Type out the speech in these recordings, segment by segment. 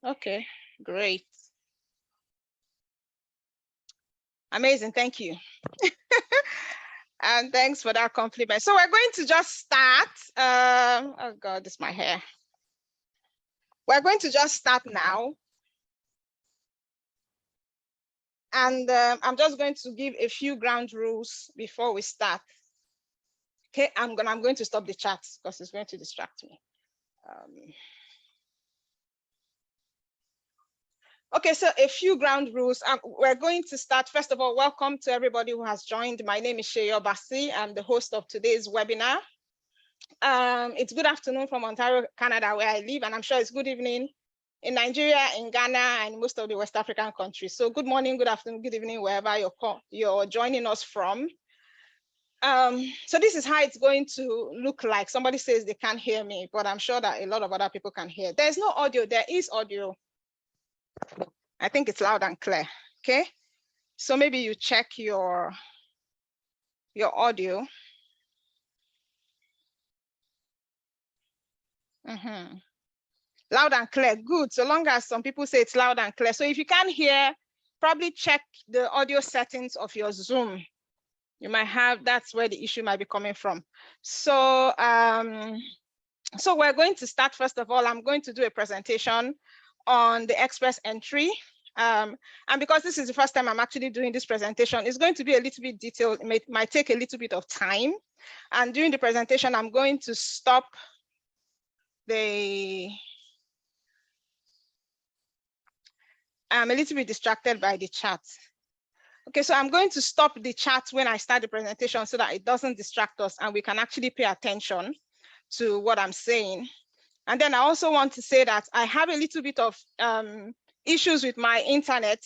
Okay, great. Amazing, thank you. And thanks for that compliment. So we're going to just start. Oh God, this is my hair. We're going to just start now. And I'm just going to give a few ground rules before we start. Okay, I'm going to stop the chat because it's going to distract me. Okay, so a few ground rules. We're going to start. First of all, welcome to everybody who has joined. My name is Sheyo Basi. I'm the host of today's webinar. It's good afternoon from Ontario, Canada, where I live, and I'm sure it's good evening in Nigeria, in Ghana, and most of the West African countries. So good morning, good afternoon, good evening, wherever you're joining us from. So this is how it's going to look like. Somebody says they can't hear me, but I'm sure that a lot of other people can hear. There's no audio. There is audio. I think it's loud and clear. Okay. So maybe you check your audio. Loud and clear. Good. So long as some people say it's loud and clear. So if you can't hear, probably check the audio settings of your Zoom. You might have, that's where the issue might be coming from. So, so we're going to start. First of all, I'm going to do a presentation on the express entry. And because this is the first time I'm actually doing this presentation, it's going to be a little bit detailed. It might take a little bit of time. And during the presentation, I'm going to stop I'm a little bit distracted by the chat. Okay, so I'm going to stop the chat when I start the presentation so that it doesn't distract us and we can actually pay attention to what I'm saying. And then I also want to say that I have a little bit of issues with my internet.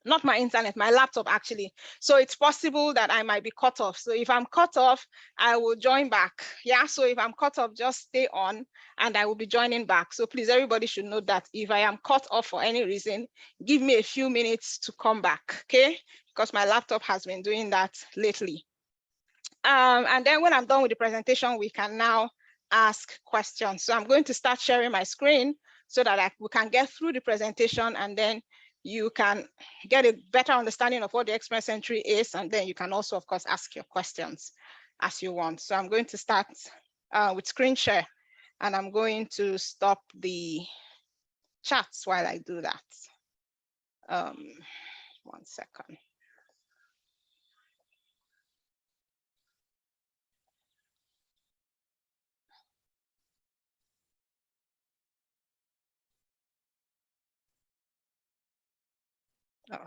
Not my internet, my laptop actually. So it's possible that I might be cut off. So if I'm cut off, I will join back. Yeah, so if I'm cut off, just stay on and I will be joining back. So please, everybody should know that if I am cut off for any reason, give me a few minutes to come back, okay? Because my laptop has been doing that lately. And then when I'm done with the presentation, we can now ask questions. So I'm going to start sharing my screen so that we can get through the presentation and then you can get a better understanding of what the express entry is. And then you can also, of course, ask your questions as you want. So I'm going to start with screen share and I'm going to stop the chats while I do that. 1 second. Oh.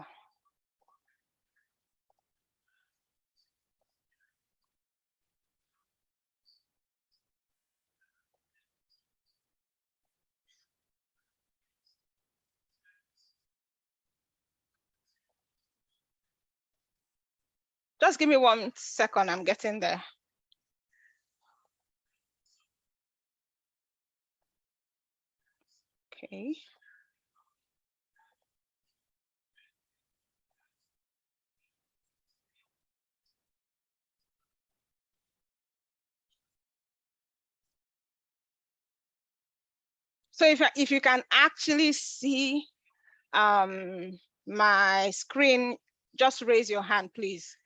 Just give me 1 second, I'm getting there. Okay. So if you can actually see my screen, just raise your hand, please,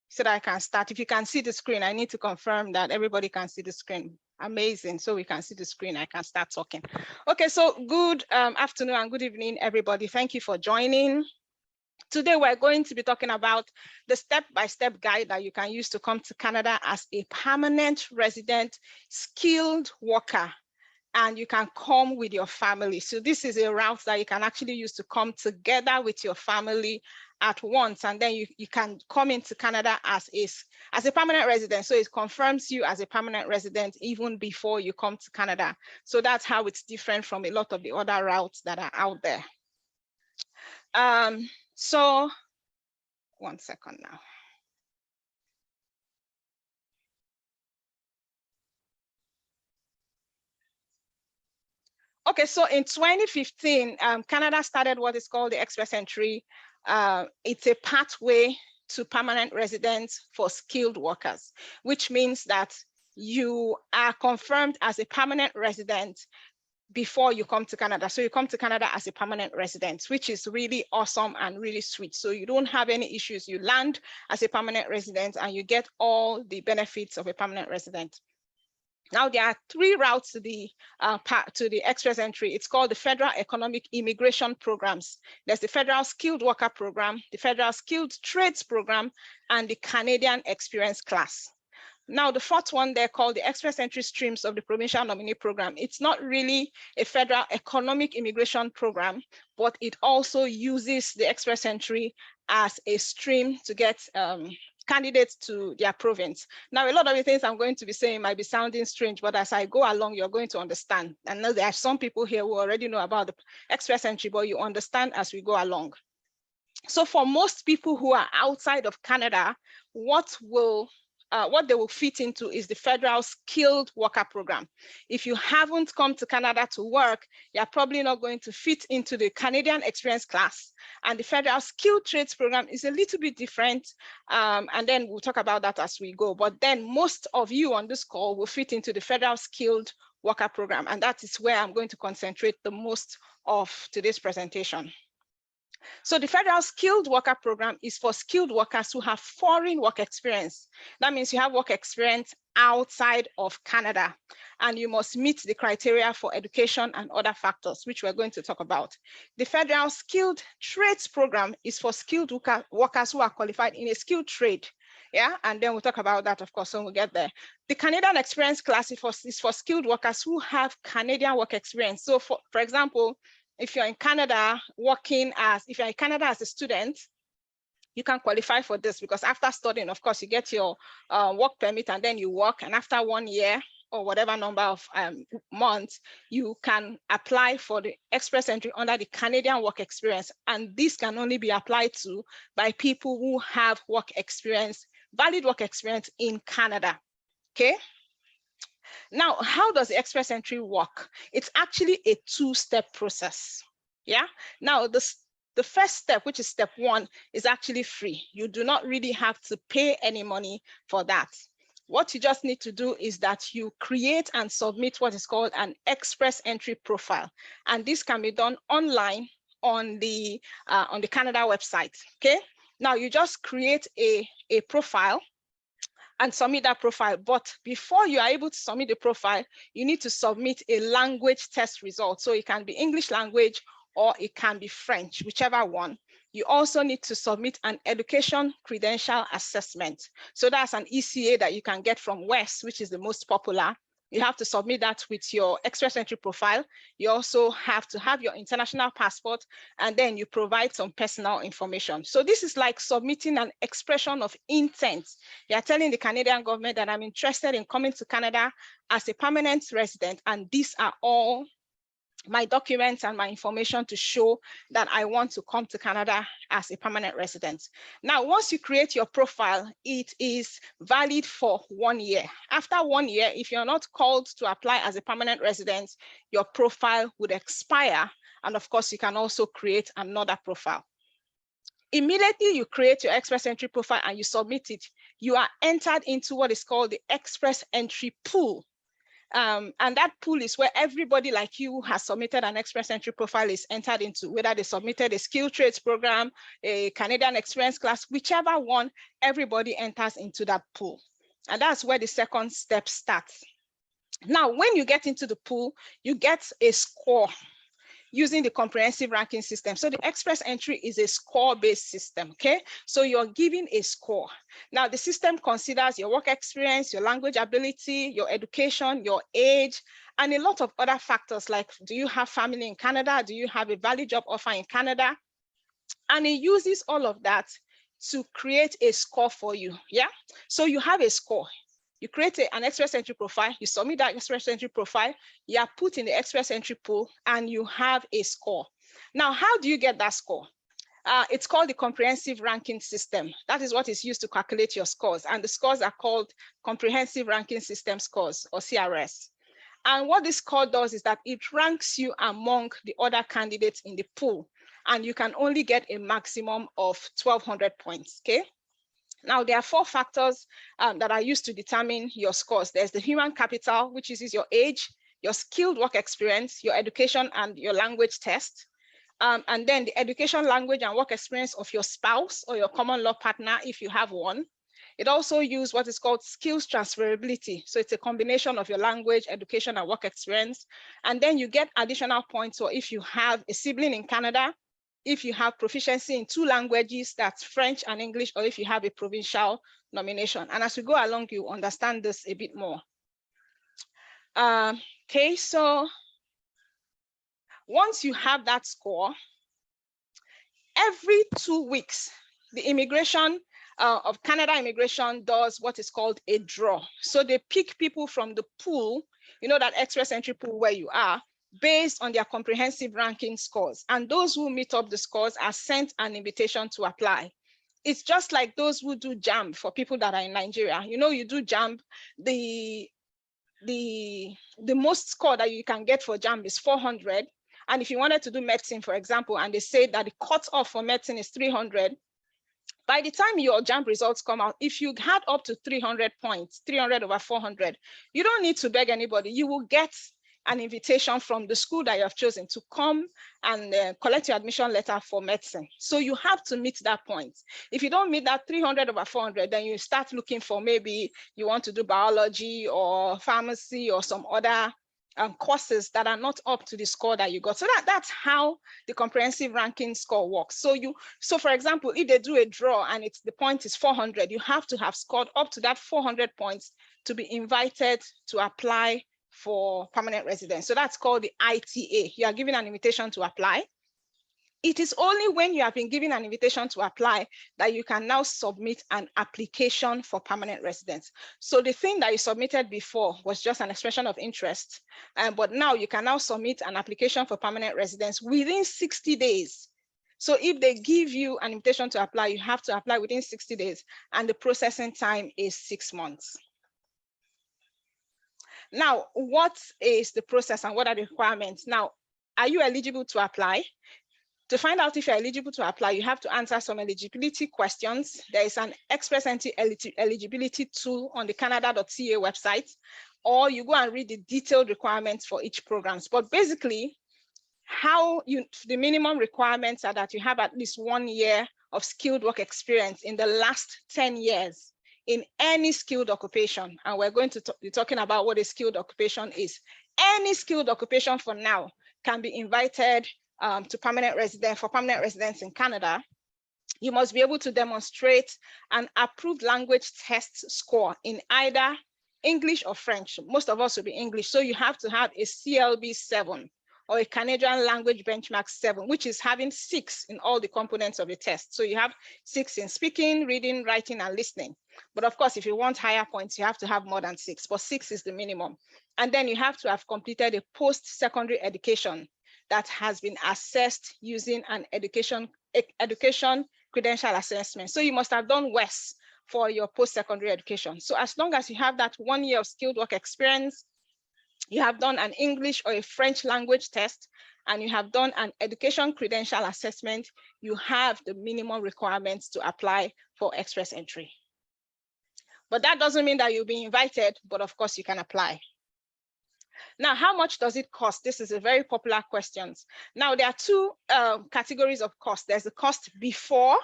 so that I can start. If you can see the screen, I need to confirm that everybody can see the screen. Amazing. So we can see the screen, I can start talking. Okay, so good afternoon and good evening, everybody. Thank you for joining. Today, we're going to be talking about the step-by-step guide that you can use to come to Canada as a permanent resident, skilled worker, and you can come with your family. So this is a route that you can actually use to come together with your family at once, and then you can come into Canada as a permanent resident. So it confirms you as a permanent resident even before you come to Canada. So that's how it's different from a lot of the other routes that are out there. So 1 second now. Okay, so in 2015, Canada started what is called the Express Entry. It's a pathway to permanent residence for skilled workers, which means that you are confirmed as a permanent resident before you come to Canada. So you come to Canada as a permanent resident, which is really awesome and really sweet. So you don't have any issues. You land as a permanent resident and you get all the benefits of a permanent resident. Now, there are 3 routes to the express entry. It's called the Federal Economic Immigration Programs. There's the Federal Skilled Worker Program, the Federal Skilled Trades Program, and the Canadian Experience Class. Now, the 4th one, they're called the Express Entry Streams of the Provincial Nominee Program. It's not really a federal economic immigration program, but it also uses the express entry as a stream to get candidates to their province. Now, a lot of the things I'm going to be saying might be sounding strange, but as I go along, you're going to understand. I know there are some people here who already know about the express entry, but you understand as we go along. So for most people who are outside of Canada, what they will fit into is the Federal Skilled Worker Program. If you haven't come to Canada to work, you're probably not going to fit into the Canadian Experience Class. And the Federal Skilled Trades Program is a little bit different. And then we'll talk about that as we go. But then most of you on this call will fit into the Federal Skilled Worker Program. And that is where I'm going to concentrate the most of today's presentation. So the Federal Skilled Worker Program is for skilled workers who have foreign work experience. That means you have work experience outside of Canada, and you must meet the criteria for education and other factors, which we're going to talk about. The Federal Skilled Trades Program is for skilled workers who are qualified in a skilled trade. Yeah, and then we'll talk about that, of course, when we get there. The Canadian Experience Class is for skilled workers who have Canadian work experience. So for example, if you're in Canada as a student, you can qualify for this because after studying, of course, you get your work permit and then you work. And after 1 year or whatever number of months, you can apply for the express entry under the Canadian work experience. And this can only be applied to by people who have work experience, valid work experience in Canada. Okay. Now, how does the express entry work? It's actually a 2-step process. Yeah. Now, the first step, which is step 1, is actually free. You do not really have to pay any money for that. What you just need to do is that you create and submit what is called an express entry profile. And this can be done online on the Canada website. Okay. Now, you just create a profile and submit that profile. But before you are able to submit the profile, you need to submit a language test result. So it can be English language or it can be French, whichever one. You also need to submit an education credential assessment. So that's an ECA that you can get from WES, which is the most popular. You have to submit that with your express entry profile. You also have to have your international passport, and then you provide some personal information. So this is like submitting an expression of intent. You're telling the Canadian government that I'm interested in coming to Canada as a permanent resident, and these are all my documents and my information to show that I want to come to Canada as a permanent resident. Now, once you create your profile, it is valid for 1 year. After 1 year, if you're not called to apply as a permanent resident, your profile would expire. And of course, you can also create another profile. Immediately you create your express entry profile and you submit it, you are entered into what is called the express entry pool. And that pool is where everybody like you who has submitted an express entry profile is entered into, whether they submitted a skilled trades program, a Canadian experience class, whichever one, everybody enters into that pool. And that's where the second step starts. Now, when you get into the pool, you get a score using the comprehensive ranking system. So the express entry is a score-based system, okay? So you're given a score. Now the system considers your work experience, your language ability, your education, your age, and a lot of other factors like, do you have family in Canada? Do you have a valid job offer in Canada? And it uses all of that to create a score for you, yeah? So you have a score. You create an express entry profile, you submit that express entry profile, you are put in the express entry pool, and you have a score. Now, how do you get that score? It's called the comprehensive ranking system. That is what is used to calculate your scores. And the scores are called comprehensive ranking system scores, or CRS. And what this score does is that it ranks you among the other candidates in the pool. And you can only get a maximum of 1,200 points, okay? Now, there are 4 factors that are used to determine your scores. There's the human capital, which is your age, your skilled work experience, your education and your language test, and then the education, language, and work experience of your spouse or your common law partner if you have one. It also uses what is called skills transferability. So it's a combination of your language, education, and work experience. And then you get additional points, or if you have a sibling in Canada, if you have proficiency in 2 languages, that's French and English, or if you have a provincial nomination. And as we go along, you understand this a bit more. Okay, so once you have that score, every 2 weeks, the immigration of Canada Immigration does what is called a draw. So they pick people from the pool, you know, that express entry pool where you are, based on their comprehensive ranking scores. And those who meet up the scores are sent an invitation to apply. It's just like those who do JAMB for people that are in Nigeria. You know, you do JAMB, the most score that you can get for JAMB is 400. And if you wanted to do medicine, for example, and they say that the cutoff for medicine is 300, by the time your JAMB results come out, if you had up to 300 points, 300 over 400, you don't need to beg anybody. You will get an invitation from the school that you have chosen to come and collect your admission letter for medicine. So you have to meet that point. If you don't meet that 300 over 400, then you start looking for, maybe you want to do biology or pharmacy or some other courses that are not up to the score that you got. So that's how the comprehensive ranking score works. So for example, if they do a draw and the point is 400, you have to have scored up to that 400 points to be invited to apply for permanent residence. So that's called the ITA. You are given an invitation to apply. It is only when you have been given an invitation to apply that you can now submit an application for permanent residence. So the thing that you submitted before was just an expression of interest, but now you can now submit an application for permanent residence within 60 days. So if they give you an invitation to apply, you have to apply within 60 days, and the processing time is 6 months. Now, what is the process and what are the requirements? Now, are you eligible to apply? To find out if you're eligible to apply, you have to answer some eligibility questions. There is an express entry eligibility tool on the canada.ca website, or you go and read the detailed requirements for each program. But basically, the minimum requirements are that you have at least 1 year of skilled work experience in the last 10 years in any skilled occupation. And we're going to be talking about what a skilled occupation is. Any skilled occupation for now can be invited to permanent residence in Canada. You must be able to demonstrate an approved language test score in either English or French. Most of us will be English. So you have to have a CLB 7 or a Canadian Language Benchmark 7, which is having 6 in all the components of the test. So you have 6 in speaking, reading, writing, and listening. But of course, if you want higher points, you have to have more than 6, but 6 is the minimum. And then you have to have completed a post-secondary education that has been assessed using an education credential assessment. So you must have done WES for your post-secondary education. So as long as you have that 1 year of skilled work experience, you have done an English or a French language test, and you have done an education credential assessment, you have the minimum requirements to apply for express entry. But that doesn't mean that you'll be invited, but of course you can apply. Now, how much does it cost? This is a very popular question. Now, there are 2 categories of cost. There's the cost before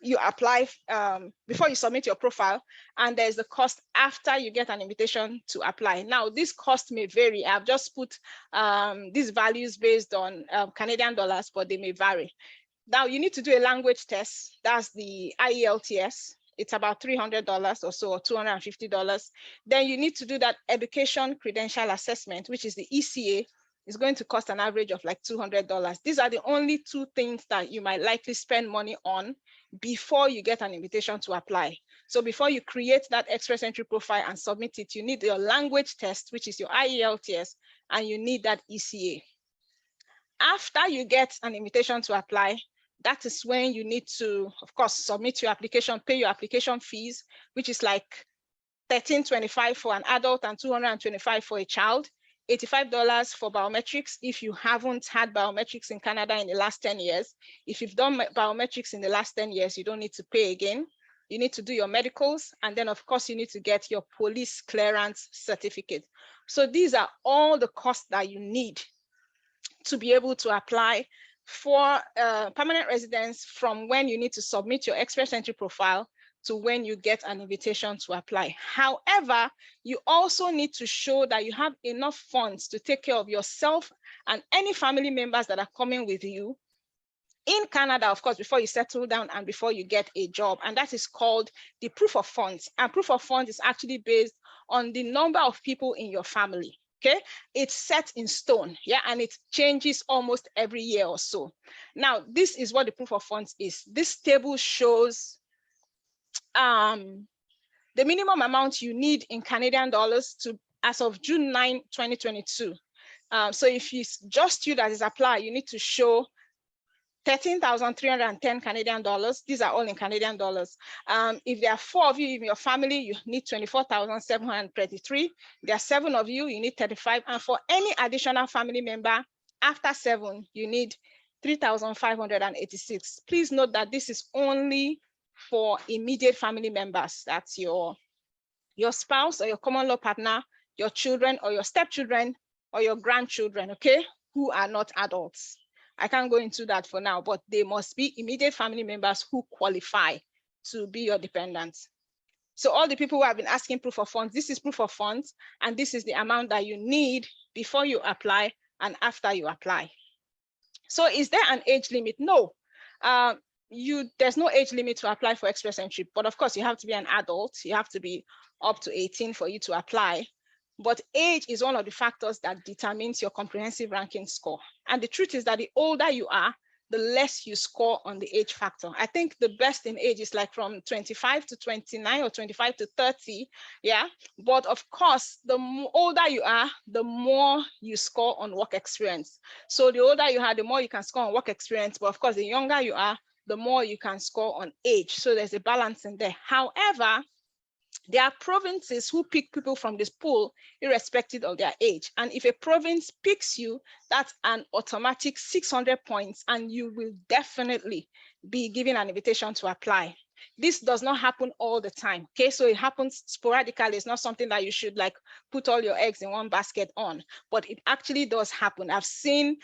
you apply, before you submit your profile, and there's the cost after you get an invitation to apply. Now, this cost may vary. I've just put these values based on Canadian dollars, but they may vary. Now, you need to do a language test. That's the IELTS. It's about $300 or so, or $250. Then you need to do that education credential assessment, which is the ECA. It's going to cost an average of like $200. These are the only 2 things that you might likely spend money on before you get an invitation to apply. So before you create that express entry profile and submit it, you need your language test, which is your IELTS, and you need that ECA. After you get an invitation to apply, that is when you need to, of course, submit your application, pay your application fees, which is like $13.25 for an adult and $225 for a child, $85 for biometrics if you haven't had biometrics in Canada in the last 10 years. If you've done biometrics in the last 10 years, you don't need to pay again. You need to do your medicals, and then of course you need to get your police clearance certificate. So these are all the costs that you need to be able to apply for permanent residence, from when you need to submit your express entry profile to when you get an invitation to apply. However, you also need to show that you have enough funds to take care of yourself and any family members that are coming with you in Canada, of course, before you settle down and before you get a job. And that is called the proof of funds. And proof of funds is actually based on the number of people in your family. Okay, it's set in stone, yeah, and it changes almost every year or so. Now, this is what the proof of funds is. This table shows the minimum amount you need in Canadian dollars to as of June 9, 2022. So if it's just you that is applied, you need to show 13,310 Canadian dollars. These are all in Canadian dollars. If there are 4 of you in your family, you need 24,733. There are 7 of you, you need 35. And for any additional family member after 7, you need 3,586. Please note that this is only for immediate family members. That's your spouse or your common law partner, your children or your stepchildren or your grandchildren, okay, who are not adults. I can't go into that for now, but they must be immediate family members who qualify to be your dependents. So all the people who have been asking proof of funds, this is proof of funds, and this is the amount that you need before you apply and after you apply. So is there an age limit? No, there's no age limit to apply for express entry, but of course you have to be an adult. You have to be up to 18 for you to apply. But age is one of the factors that determines your comprehensive ranking score. And the truth is that the older you are, the less you score on the age factor. I think the best in age is like from 25 to 29 or 25 to 30, yeah? But of course, the older you are, the more you score on work experience. So the older you are, the more you can score on work experience. But of course, the younger you are, the more you can score on age. So there's a balance in there. However, there are provinces who pick people from this pool irrespective of their age. And if a province picks you, that's an automatic 600 points, and you will definitely be given an invitation to apply. This does not happen all the time, okay? So it happens sporadically. It's not something that you should like put all your eggs in one basket on, but it actually does happen. I've seen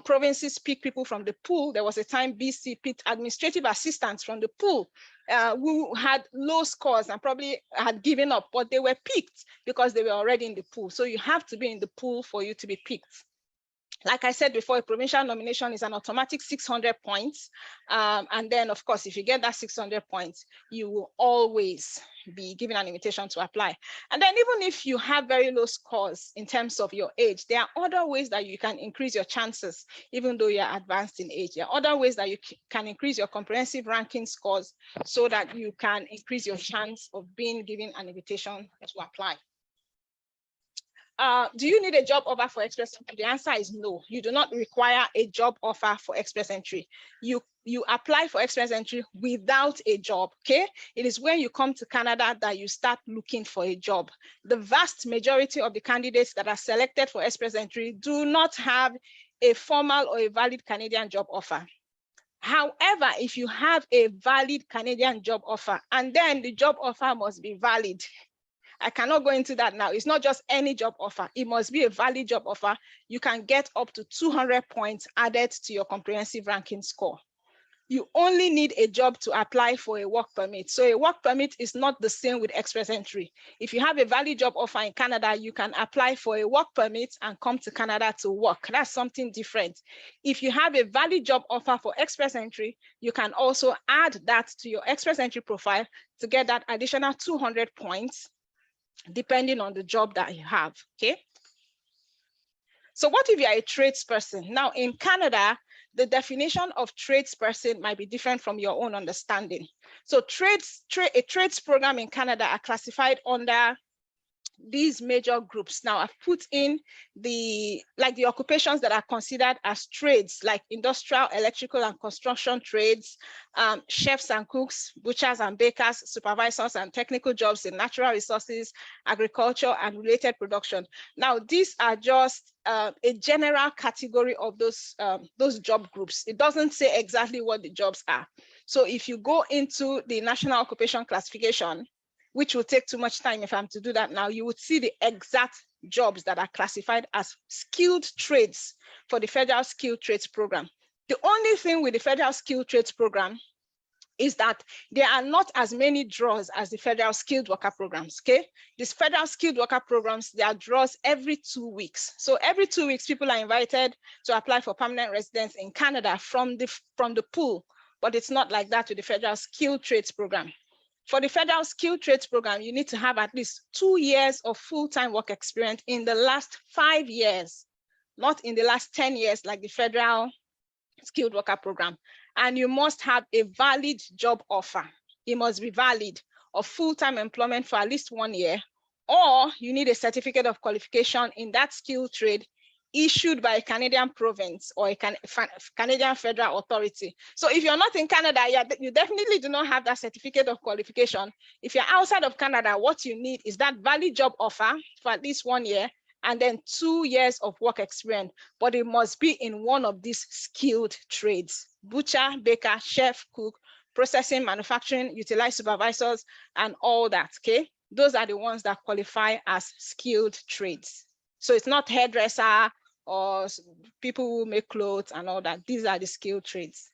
provinces pick people from the pool. There was a time BC picked administrative assistants from the pool who had low scores and probably had given up, but they were picked because they were already in the pool. So you have to be in the pool for you to be picked. Like I said before, a provincial nomination is an automatic 600 points. And then, of course, if you get that 600 points, you will always be given an invitation to apply. And then even if you have very low scores in terms of your age, there are other ways that you can increase your chances, even though you're advanced in age. There are other ways that you can increase your comprehensive ranking scores so that you can increase your chance of being given an invitation to apply. Do you need a job offer for express entry? The answer is no. You do not require a job offer for express entry. You apply for express entry without a job, okay? It is when you come to Canada that you start looking for a job. The vast majority of the candidates that are selected for express entry do not have a formal or a valid Canadian job offer. However, if you have a valid Canadian job offer, and then the job offer must be valid. I cannot go into that now. It's not just any job offer. It must be a valid job offer. You can get up to 200 points added to your comprehensive ranking score. You only need a job to apply for a work permit. So a work permit is not the same with express entry. If you have a valid job offer in Canada, you can apply for a work permit and come to Canada to work. That's something different. If you have a valid job offer for express entry, you can also add that to your express entry profile to get that additional 200 points, depending on the job that you have, okay? So what if you're a tradesperson? Now in Canada, the definition of tradesperson might be different from your own understanding. So a trades program in Canada are classified under these major groups. Now I've put in the occupations that are considered as trades, like industrial, electrical and construction trades, chefs and cooks, butchers and bakers, supervisors and technical jobs in natural resources, agriculture and related production. Now these are just a general category of those job groups. It doesn't say exactly what the jobs are. So if you go into the National Occupation Classification, which will take too much time if I'm to do that now, you would see the exact jobs that are classified as skilled trades for the Federal Skilled Trades Program. The only thing with the Federal Skilled Trades Program is that there are not as many draws as the Federal Skilled Worker Programs, okay? These Federal Skilled Worker Programs, there are draws every 2 weeks. So every 2 weeks, people are invited to apply for permanent residence in Canada from the pool, but it's not like that with the Federal Skilled Trades Program. For the Federal Skilled Trades Program, you need to have at least 2 years of full-time work experience in the last 5 years, not in the last 10 years like the Federal Skilled Worker Program. And you must have a valid job offer. It must be valid of full-time employment for at least 1 year, or you need a certificate of qualification in that skilled trade issued by a Canadian province or a Canadian federal authority. So if you're not in Canada, you definitely do not have that certificate of qualification. If you're outside of Canada, what you need is that valid job offer for at least 1 year, and then 2 years of work experience, but it must be in one of these skilled trades: butcher, baker, chef, cook, processing, manufacturing, utilized supervisors, and all that, okay? Those are the ones that qualify as skilled trades. So it's not hairdresser or people who make clothes and all that. These are the skilled trades.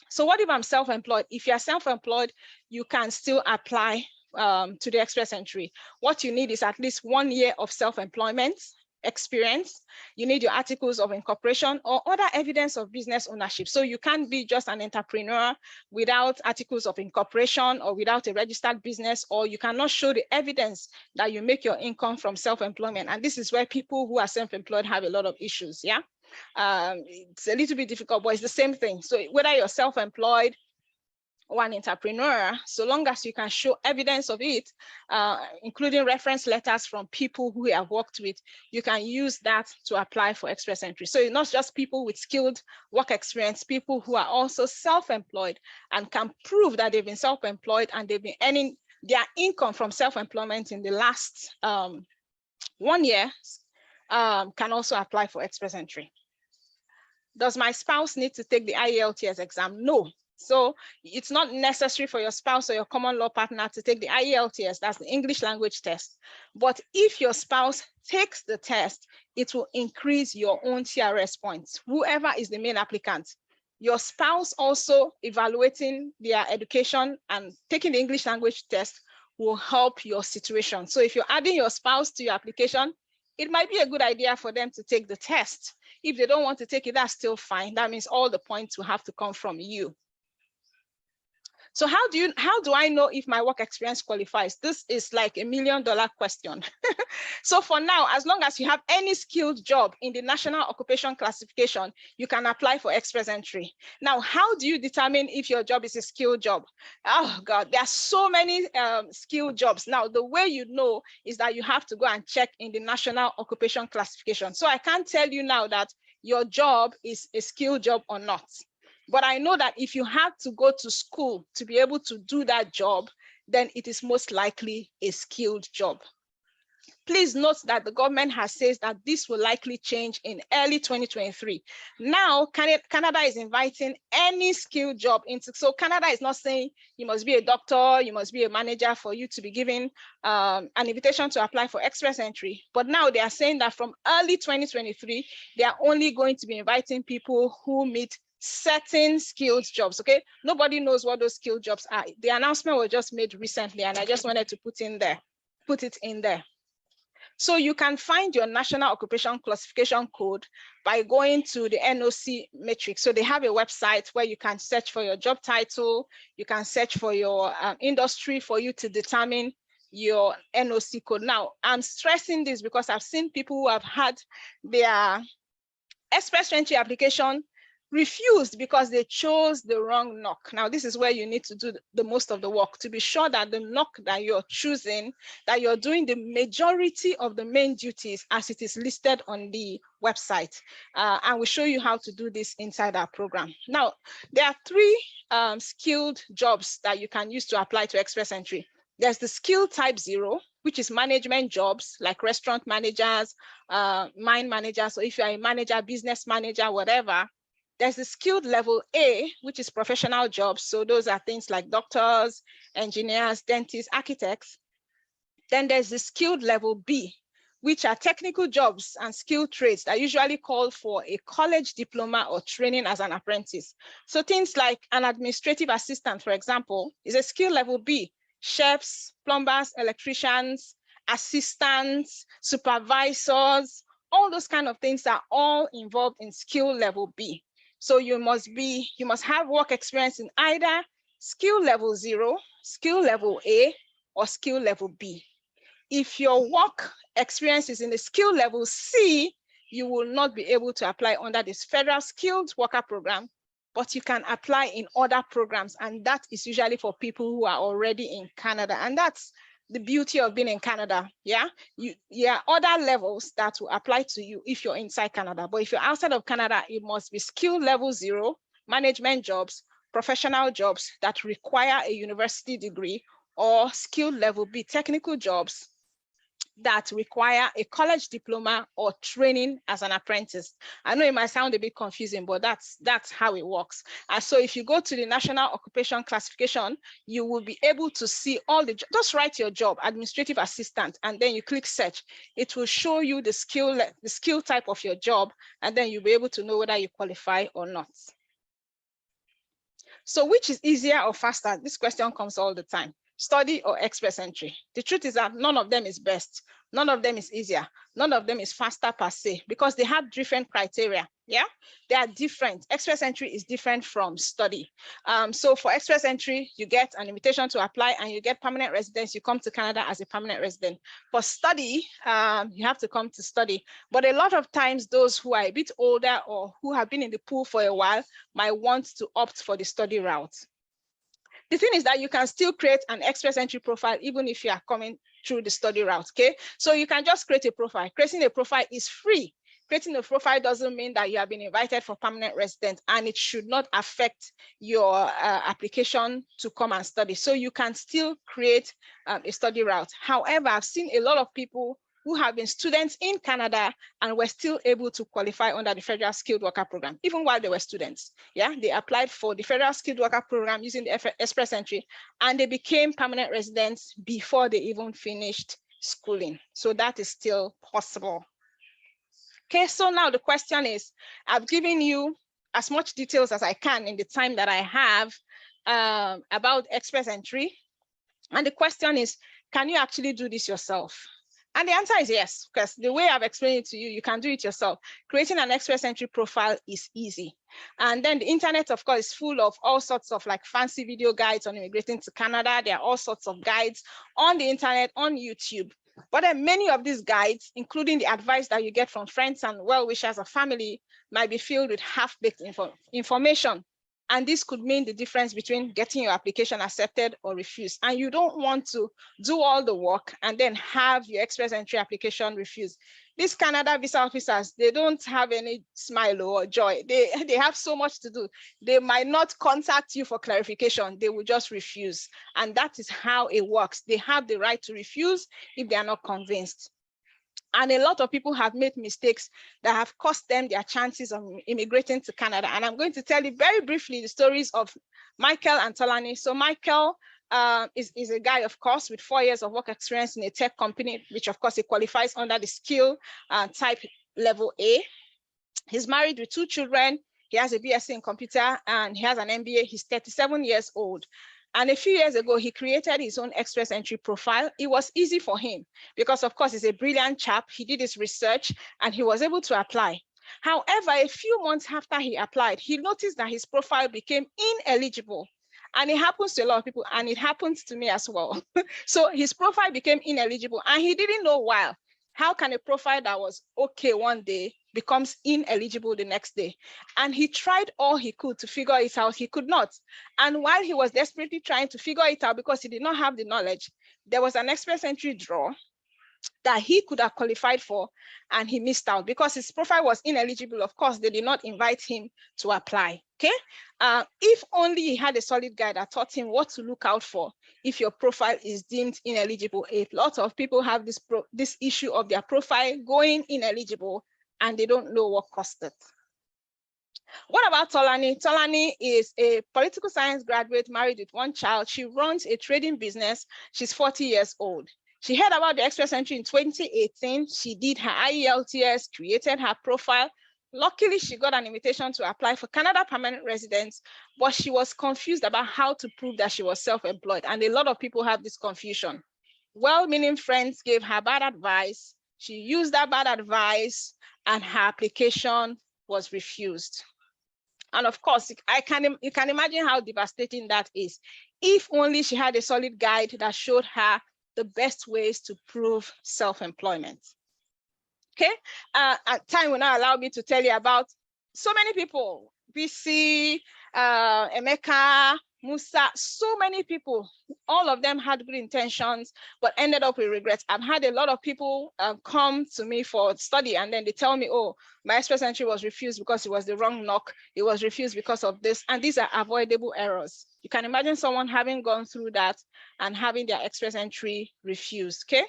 So what if I'm self-employed? If you're self-employed, you can still apply to the Express Entry. What you need is at least 1 year of self-employment experience. You need your articles of incorporation or other evidence of business ownership. So you can't be just an entrepreneur without articles of incorporation or without a registered business, or you cannot show the evidence that you make your income from self-employment. And this is where people who are self-employed have a lot of issues, yeah? It's a little bit difficult, but it's the same thing. So whether you're self-employed or an entrepreneur, so long as you can show evidence of it, including reference letters from people who you have worked with, you can use that to apply for Express Entry. So it's not just people with skilled work experience, people who are also self-employed and can prove that they've been self-employed and they've been earning their income from self-employment in the last 1 year, can also apply for Express Entry. Does my spouse need to take the IELTS exam? No. So it's not necessary for your spouse or your common law partner to take the IELTS, that's the English language test. But if your spouse takes the test, it will increase your own CRS points, whoever is the main applicant. Your spouse also evaluating their education and taking the English language test will help your situation. So if you're adding your spouse to your application, it might be a good idea for them to take the test. If they don't want to take it, that's still fine. That means all the points will have to come from you. So how do I know if my work experience qualifies? This is like $1 million question. So for now, as long as you have any skilled job in the National Occupation Classification, you can apply for Express Entry. Now, how do you determine if your job is a skilled job? Oh God, there are so many skilled jobs. Now, the way you know is that you have to go and check in the National Occupation Classification. So I can't tell you now that your job is a skilled job or not. But I know that if you have to go to school to be able to do that job, then it is most likely a skilled job. Please note that the government has said that this will likely change in early 2023. Now, Canada is inviting any skilled job into, so Canada is not saying you must be a doctor, you must be a manager for you to be given an invitation to apply for Express Entry. But now they are saying that from early 2023, they are only going to be inviting people who meet certain skilled jobs, okay? Nobody knows what those skilled jobs are. The announcement was just made recently, and I just wanted to put it in there. So you can find your National Occupation Classification code by going to the NOC matrix. So they have a website where you can search for your job title, you can search for your industry for you to determine your NOC code. Now, I'm stressing this because I've seen people who have had their Express Entry application refused because they chose the wrong NOC. Now, this is where you need to do the most of the work to be sure that the NOC that you're choosing, that you're doing the majority of the main duties as it is listed on the website. And we'll show you how to do this inside our program. Now, there are 3 skilled jobs that you can use to apply to Express Entry. There's the skill type 0, which is management jobs like restaurant managers, mine managers. So if you're a manager, business manager, whatever. There's the skilled level A, which is professional jobs. So those are things like doctors, engineers, dentists, architects. Then there's the skilled level B, which are technical jobs and skilled trades that usually call for a college diploma or training as an apprentice. So things like an administrative assistant, for example, is a skill level B. Chefs, plumbers, electricians, assistants, supervisors, all those kind of things are all involved in skill level B. So you must have work experience in either skill level 0, skill level A, or skill level B. If your work experience is in the skill level C, you will not be able to apply under this federal skilled worker program, but you can apply in other programs, and that is usually for people who are already in Canada. And that's the beauty of being in Canada. Yeah, other levels that will apply to you if you're inside Canada. But if you're outside of Canada, it must be skill level 0, management jobs, professional jobs that require a university degree, or skill level B, technical jobs that require a college diploma or training as an apprentice. I know it might sound a bit confusing, but that's how it works. And so if you go to the National Occupation Classification, you will be able to see all the, just write your job, administrative assistant, and then you click search. It will show you the skill type of your job, and then you'll be able to know whether you qualify or not. So which is easier or faster? This question comes all the time. Study or express entry? The truth is that none of them is best. None of them is easier. None of them is faster per se, because they have different criteria. Yeah, they are different. Express entry is different from study. So for express entry, you get an invitation to apply and you get permanent residence. You come to Canada as a permanent resident. For study, you have to come to study. But a lot of times, those who are a bit older or who have been in the pool for a while might want to opt for the study route. The thing is that you can still create an express entry profile even if you are coming through the study route, okay? So you can just create a profile. Creating a profile is free. Creating a profile doesn't mean that you have been invited for permanent residence, and it should not affect your application to come and study. So you can still create a study route. However, I've seen a lot of people who have been students in Canada and were still able to qualify under the Federal Skilled Worker Program, even while they were students. Yeah, they applied for the Federal Skilled Worker Program using the express entry, and they became permanent residents before they even finished schooling. So that is still possible. Okay, so now the question is, I've given you as much details as I can in the time that I have about express entry. And the question is, can you actually do this yourself? And the answer is yes, because the way I've explained it to you, you can do it yourself. Creating an express entry profile is easy. And then the internet, of course, is full of all sorts of like fancy video guides on immigrating to Canada. There are all sorts of guides on the internet, on YouTube. But then many of these guides, including the advice that you get from friends and well-wishers of family, might be filled with half-baked information. And this could mean the difference between getting your application accepted or refused. And you don't want to do all the work and then have your express entry application refused. These Canada visa officers, they don't have any smile or joy. They have so much to do. They might not contact you for clarification. They will just refuse. And that is how it works. They have the right to refuse if they are not convinced. And a lot of people have made mistakes that have cost them their chances of immigrating to Canada. And I'm going to tell you very briefly the stories of Michael and Tolani. So Michael is a guy, of course, with 4 years of work experience in a tech company, which of course he qualifies under the skill type level A. He's married with 2 children. He has a BSc in computer and he has an MBA. He's 37 years old. And a few years ago, he created his own express entry profile. It was easy for him because, of course, he's a brilliant chap. He did his research and he was able to apply. However, a few months after he applied, he noticed that his profile became ineligible. And it happens to a lot of people, and it happens to me as well. So his profile became ineligible and he didn't know why. How can a profile that was okay one day becomes ineligible the next day? And he tried all he could to figure it out. He could not. And while he was desperately trying to figure it out because he did not have the knowledge, there was an express entry draw that he could have qualified for, and he missed out because his profile was ineligible. Of course, they did not invite him to apply. Okay, if only he had a solid guide that taught him what to look out for if your profile is deemed ineligible. A lot of people have this issue of their profile going ineligible and they don't know what caused it. What about Tolani? Tolani is a political science graduate married with 1 child. She runs a trading business. She's 40 years old. She heard about the Express Entry in 2018. She did her IELTS, created her profile. Luckily, she got an invitation to apply for Canada permanent residence, but she was confused about how to prove that she was self-employed. And a lot of people have this confusion. Well-meaning friends gave her bad advice. She used that bad advice and her application was refused. And of course, you can imagine how devastating that is. If only she had a solid guide that showed her the best ways to prove self-employment. Okay, time will not allow me to tell you about so many people, BC, Emeka, Musa, so many people, all of them had good intentions, but ended up with regrets. I've had a lot of people come to me for study and then they tell me, oh, my Express Entry was refused because it was the wrong knock. It was refused because of this. And these are avoidable errors. You can imagine someone having gone through that and having their Express Entry refused, okay?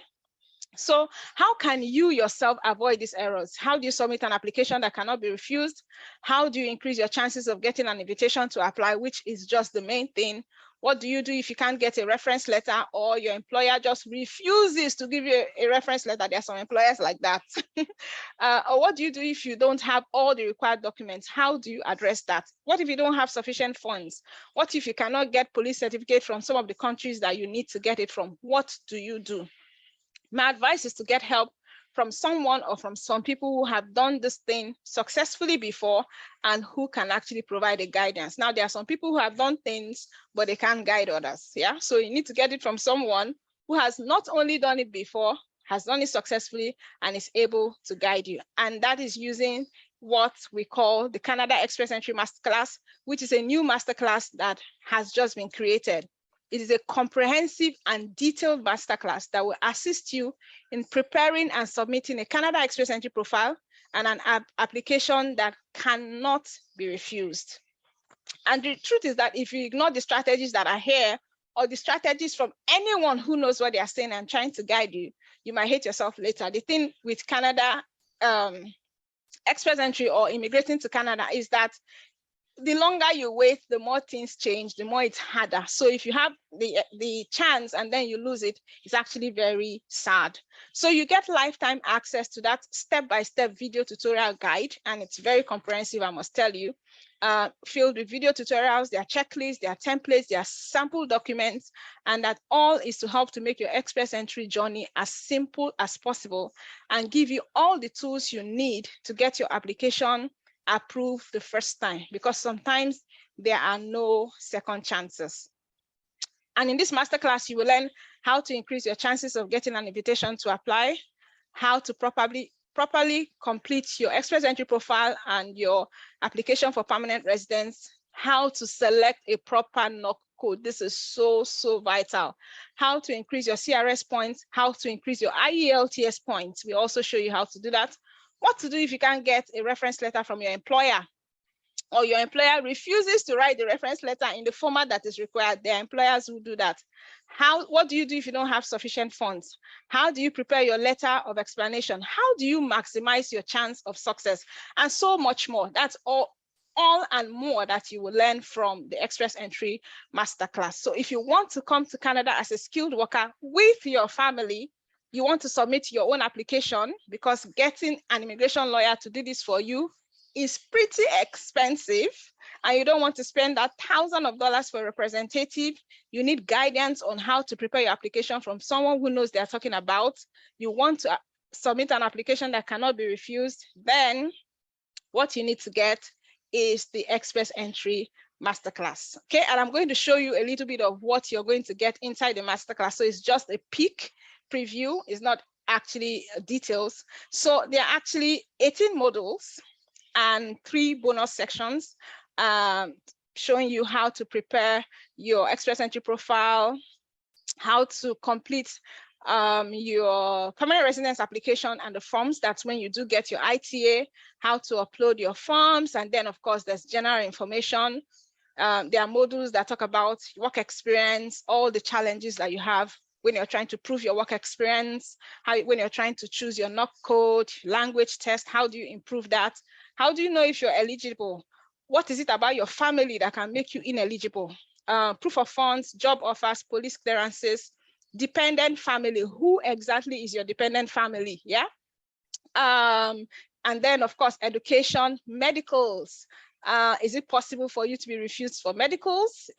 So how can you yourself avoid these errors? How do you submit an application that cannot be refused? How do you increase your chances of getting an invitation to apply, which is just the main thing? What do you do if you can't get a reference letter or your employer just refuses to give you a reference letter? There are some employers like that. Or what do you do if you don't have all the required documents? How do you address that? What if you don't have sufficient funds? What if you cannot get police certificate from some of the countries that you need to get it from? What do you do? My advice is to get help from someone or from some people who have done this thing successfully before and who can actually provide a guidance. Now, there are some people who have done things, but they can't guide others. Yeah, so you need to get it from someone who has not only done it before, has done it successfully, and is able to guide you. And that is using what we call the Canada Express Entry Masterclass, which is a new masterclass that has just been created. It is a comprehensive and detailed masterclass that will assist you in preparing and submitting a Canada Express Entry profile and an application that cannot be refused. And the truth is that if you ignore the strategies that are here or the strategies from anyone who knows what they are saying and trying to guide you, you might hate yourself later. The thing with Canada Express Entry or immigrating to Canada is that the longer you wait, the more things change, the more it's harder. So if you have the chance and then you lose it, it's actually very sad. So you get lifetime access to that step-by-step video tutorial guide, and it's very comprehensive, I must tell you, filled with video tutorials, there are checklists, there are templates, there are sample documents, and that all is to help to make your Express Entry journey as simple as possible and give you all the tools you need to get your application approved the first time, because sometimes there are no second chances. And in this masterclass, you will learn how to increase your chances of getting an invitation to apply, how to properly complete your Express Entry profile and your application for permanent residence, how to select a proper knock code. This is so vital. How to increase your CRS points, how to increase your IELTS points. We also show you how to do that. What to do if you can't get a reference letter from your employer, or your employer refuses to write the reference letter in the format that is required. There are employers who do that. What do you do if you don't have sufficient funds? How do you prepare your letter of explanation? How do you maximize your chance of success? And so much more. That's all and more that you will learn from the Express Entry Masterclass. So if you want to come to Canada as a skilled worker with your family, you want to submit your own application, because getting an immigration lawyer to do this for you is pretty expensive, and you don't want to spend that thousands of dollars for a representative. You need guidance on how to prepare your application from someone who knows they're talking about. You want to submit an application that cannot be refused. Then what you need to get is the Express Entry Masterclass. Okay, and I'm going to show you a little bit of what you're going to get inside the masterclass. So it's just a peek preview, is not actually details. So there are actually 18 modules and 3 bonus sections showing you how to prepare your Express Entry profile, how to complete your permanent residence application and the forms. That's when you do get your ITA, how to upload your forms, and then of course there's general information. There are modules that talk about work experience, all the challenges that you have when you're trying to prove your work experience, when you're trying to choose your knock code, language test, how do you improve that? How do you know if you're eligible? What is it about your family that can make you ineligible? Proof of funds, job offers, police clearances, dependent family. Who exactly is your dependent family? Yeah. And then, of course, education, medicals. Is it possible for you to be refused for medicals?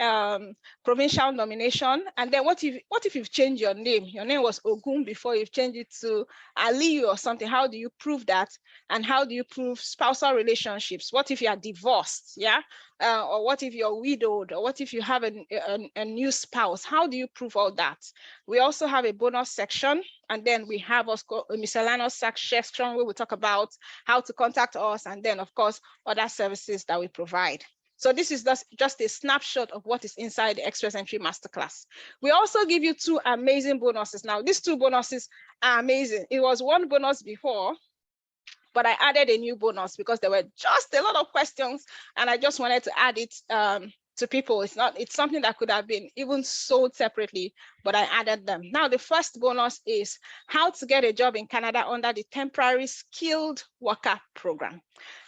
Provincial nomination. And then what if you've changed your name? Your name was Ogun before, you've changed it to Aliyu or something. How do you prove that? And how do you prove spousal relationships? What if you are divorced? Yeah. Or what if you're widowed? Or what if you have a new spouse? How do you prove all that? We also have a bonus section. And then we have also a miscellaneous section where we talk about how to contact us, and then, of course, other services that we provide. So this is just a snapshot of what is inside the Express Entry Masterclass. We also give you 2 amazing bonuses. Now, these 2 bonuses are amazing. It was 1 bonus before, but I added a new bonus because there were just a lot of questions, and I just wanted to add it to people. It's something that could have been even sold separately, but I added them. Now, the first bonus is how to get a job in Canada under the Temporary Skilled Worker Program.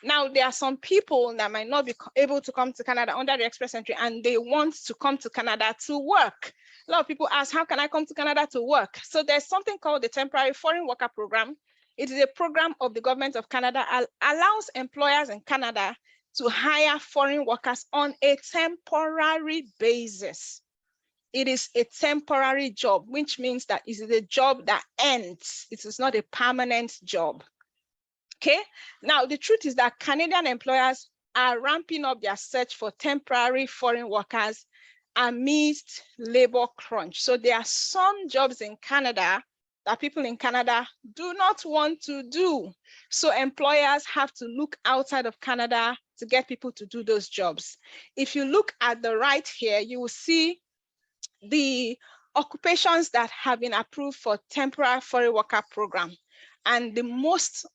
Now, there are some people that might not be able to come to Canada under the Express Entry, and they want to come to Canada to work. A lot of people ask, how can I come to Canada to work? So there's something called the Temporary Foreign Worker Program. It is a program of the government of Canada, allows employers in Canada to hire foreign workers on a temporary basis. It is a temporary job, which means that it is a job that ends. It is not a permanent job. Okay. Now, the truth is that Canadian employers are ramping up their search for temporary foreign workers amidst labor crunch. So there are some jobs in Canada that people in Canada do not want to do. So employers have to look outside of Canada to get people to do those jobs. If you look at the right here, you will see the occupations that have been approved for temporary foreign worker program. And the most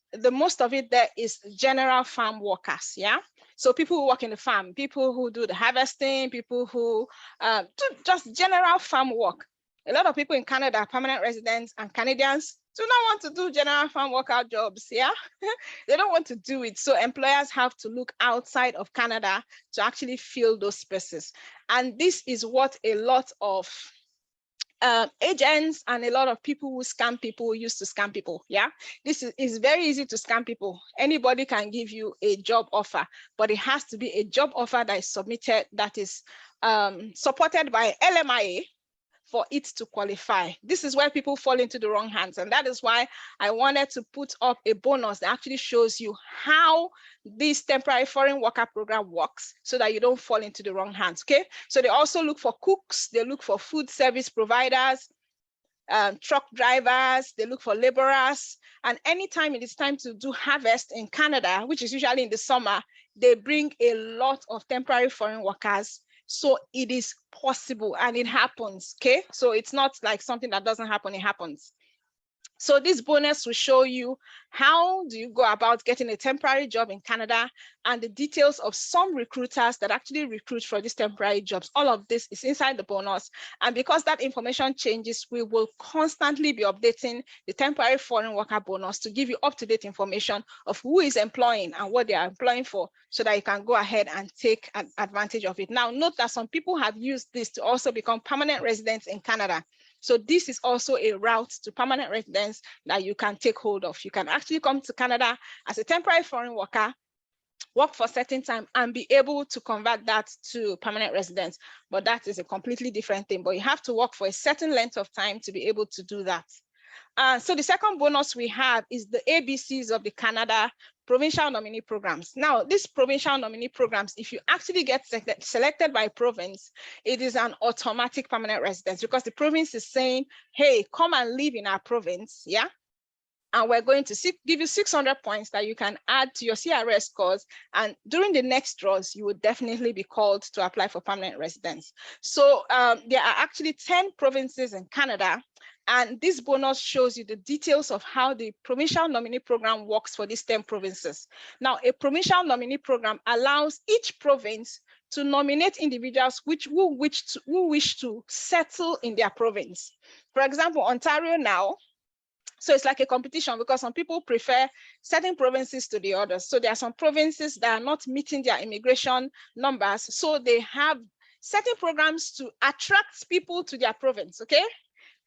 of it there is general farm workers, yeah? So people who work in the farm, people who do the harvesting, people who do just general farm work. A lot of people in Canada are permanent residents, and Canadians do not want to do general farm worker jobs, yeah? They don't want to do it. So employers have to look outside of Canada to actually fill those spaces. And this is what a lot of agents and a lot of people who scam people used to scam people, yeah? This is very easy to scam people. Anybody can give you a job offer, but it has to be a job offer that is submitted, that is supported by LMIA, for it to qualify. This is where people fall into the wrong hands. And that is why I wanted to put up a bonus that actually shows you how this temporary foreign worker program works so that you don't fall into the wrong hands, okay? So they also look for cooks, they look for food service providers, truck drivers, they look for laborers. And anytime it is time to do harvest in Canada, which is usually in the summer, they bring a lot of temporary foreign workers. So it is possible and it happens, okay? So it's not like something that doesn't happen, it happens. So this bonus will show you how do you go about getting a temporary job in Canada and the details of some recruiters that actually recruit for these temporary jobs. All of this is inside the bonus. And because that information changes, we will constantly be updating the temporary foreign worker bonus to give you up-to-date information of who is employing and what they are employing for, so that you can go ahead and take advantage of it. Now, note that some people have used this to also become permanent residents in Canada. So this is also a route to permanent residence that you can take hold of. You can actually come to Canada as a temporary foreign worker, work for a certain time, and be able to convert that to permanent residence. But that is a completely different thing. But you have to work for a certain length of time to be able to do that. So the second bonus we have is the ABCs of the Canada provincial nominee programs. Now, these provincial nominee programs, if you actually get selected by province, it is an automatic permanent residence, because the province is saying, hey, come and live in our province, yeah? And we're going to give you 600 points that you can add to your CRS scores. And during the next draws, you would definitely be called to apply for permanent residence. So there are actually 10 provinces in Canada. And this bonus shows you the details of how the provincial nominee program works for these 10 provinces. Now, a provincial nominee program allows each province to nominate individuals who wish to settle in their province. For example, Ontario now, so it's like a competition, because some people prefer certain provinces to the others. So there are some provinces that are not meeting their immigration numbers. So they have certain programs to attract people to their province, okay?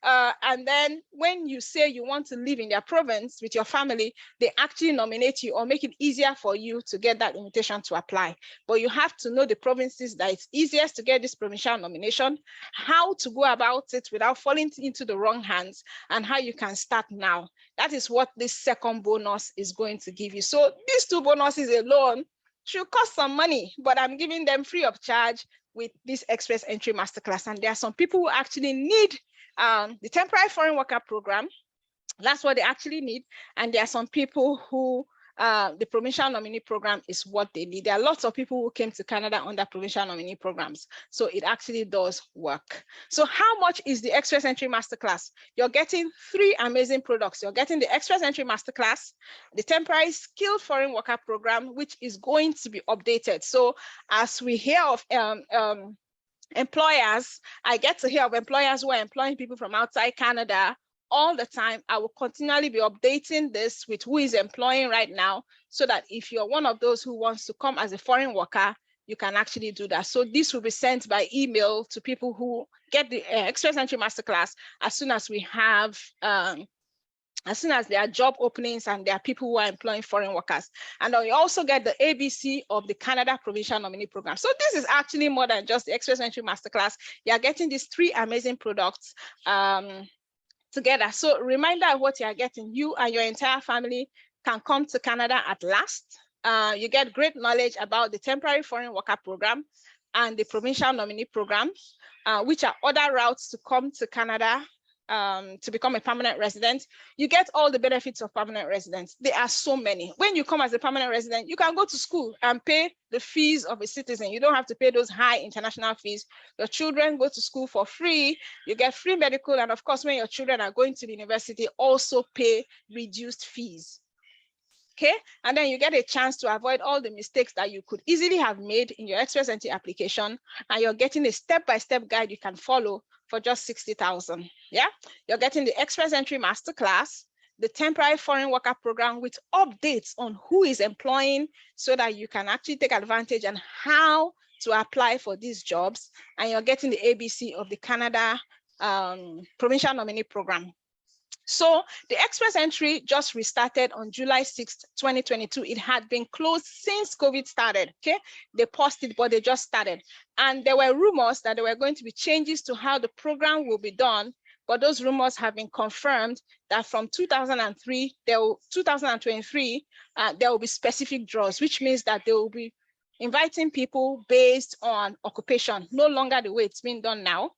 And then when you say you want to live in their province with your family, they actually nominate you or make it easier for you to get that invitation to apply. But you have to know the provinces that it's easiest to get this provincial nomination, how to go about it without falling into the wrong hands, and how you can start now. That is what this second bonus is going to give you. So these two bonuses alone should cost some money, but I'm giving them free of charge with this Express Entry Masterclass. And there are some people who actually need the temporary foreign worker program. That's what they actually need. And there are some people who the provincial nominee program is what they need. There are lots of people who came to Canada under provincial nominee programs. So it actually does work. So how much is the Express Entry Masterclass? You're getting 3 amazing products. You're getting the Express Entry Masterclass, the temporary skilled foreign worker program, which is going to be updated. So as we hear of employers, I get to hear of employers who are employing people from outside Canada all the time. I will continually be updating this with who is employing right now, so that if you're one of those who wants to come as a foreign worker, you can actually do that. So this will be sent by email to people who get the Express Entry Masterclass as soon as we have as soon as there are job openings and there are people who are employing foreign workers. And then you also get the ABC of the Canada Provincial Nominee Program. So this is actually more than just the Express Entry Masterclass. You are getting these 3 amazing products together. So reminder of what you are getting. You and your entire family can come to Canada at last. You get great knowledge about the temporary foreign worker program and the provincial nominee program, which are other routes to come to Canada to become a permanent resident. You get all the benefits of permanent residents. There are so many. When you come as a permanent resident, you can go to school and pay the fees of a citizen. You don't have to pay those high international fees. Your children go to school for free. You get free medical. And of course, when your children are going to the university, also pay reduced fees. Okay, and then you get a chance to avoid all the mistakes that you could easily have made in your Express Entry application, and you're getting a step-by-step guide you can follow for just 60,000. Yeah, you're getting the Express Entry Masterclass, the temporary foreign worker program with updates on who is employing, so that you can actually take advantage and how to apply for these jobs, and you're getting the ABC of the Canada Provincial Nominee Program. So the Express Entry just restarted on July 6th, 2022. It had been closed since COVID started, okay? They paused it, but they just started. And there were rumors that there were going to be changes to how the program will be done, but those rumors have been confirmed that from 2023, 2023, there will be specific draws, which means that they will be inviting people based on occupation, no longer the way it's been done now.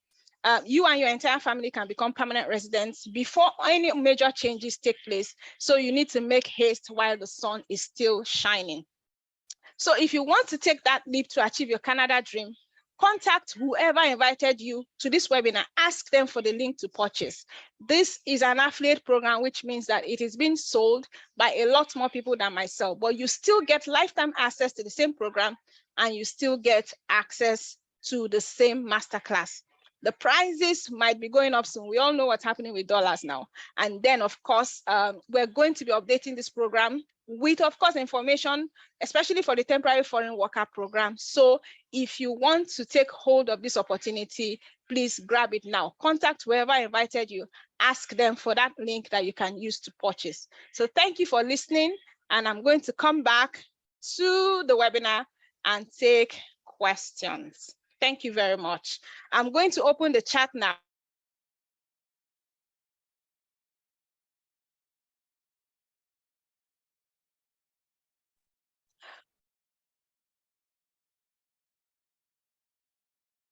You and your entire family can become permanent residents before any major changes take place. So you need to make haste while the sun is still shining. So if you want to take that leap to achieve your Canada dream, contact whoever invited you to this webinar. Ask them for the link to purchase. This is an affiliate program, which means that it is being sold by a lot more people than myself, but you still get lifetime access to the same program, and you still get access to the same masterclass. The prices might be going up soon. We all know what's happening with dollars now. And then, of course, we're going to be updating this program with, of course, information, especially for the temporary foreign worker program. So if you want to take hold of this opportunity, please grab it now. Contact whoever invited you. Ask them for that link that you can use to purchase. So thank you for listening. And I'm going to come back to the webinar and take questions. Thank you very much. I'm going to open the chat now.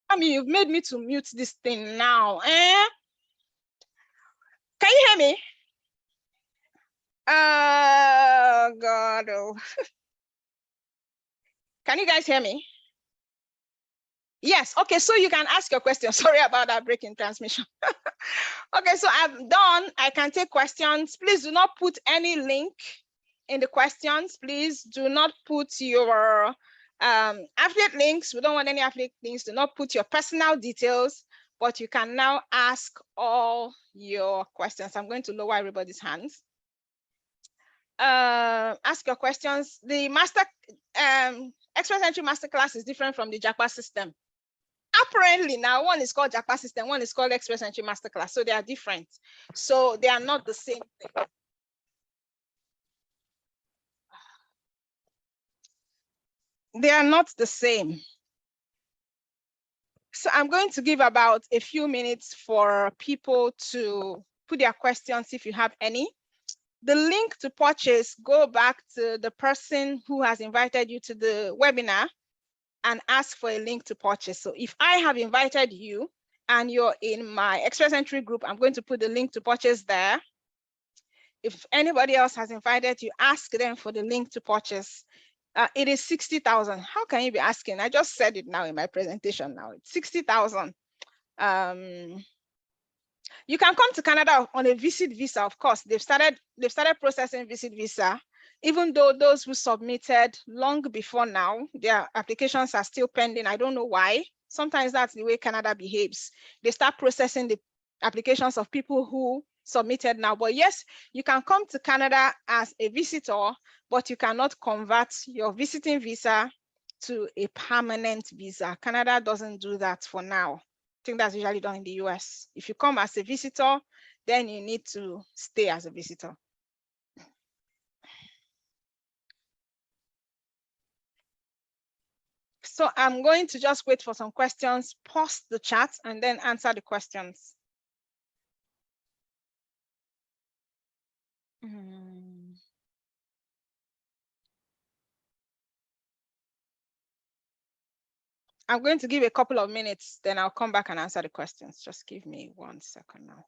I mean, you've made me to mute this thing now. Can you hear me? Oh, God. Oh. Can you guys hear me? Yes. Okay, so you can ask your question. Sorry about that break in transmission. Okay, so I'm done. I can take questions. Please do not put any link in the questions. Please do not put your affiliate links. We don't want any affiliate links. Do not put your personal details, but you can now ask all your questions. I'm going to lower everybody's hands. Ask your questions. The Express Entry Masterclass is different from the JAPA system. apparently now one is called JAPA system, one is called Express Entry Masterclass. So they are different. So they are not the same thing. They are not the same. So I'm going to give about a few minutes for people to put their questions if you have any. The link to purchase, go back to the person who has invited you to the webinar and ask for a link to purchase. So if I have invited you and you're in my Express Entry group, I'm going to put the link to purchase there. If anybody else has invited you, ask them for the link to purchase. It is 60,000. How can you be asking? I just said it now in my presentation now. It's 60,000. You can come to Canada on a visit visa, of course. They've started processing visit visa, even though those who submitted long before now, their applications are still pending. I don't know why. Sometimes that's the way Canada behaves. They start processing the applications of people who submitted now. But yes, you can come to Canada as a visitor, but you cannot convert your visiting visa to a permanent visa. Canada doesn't do that for now. I think that's usually done in the US. If you come as a visitor, then you need to stay as a visitor. So I'm going to just wait for some questions, pause the chat, and then answer the questions. I'm going to give a couple of minutes, then I'll come back and answer the questions. Just give me 1 second now.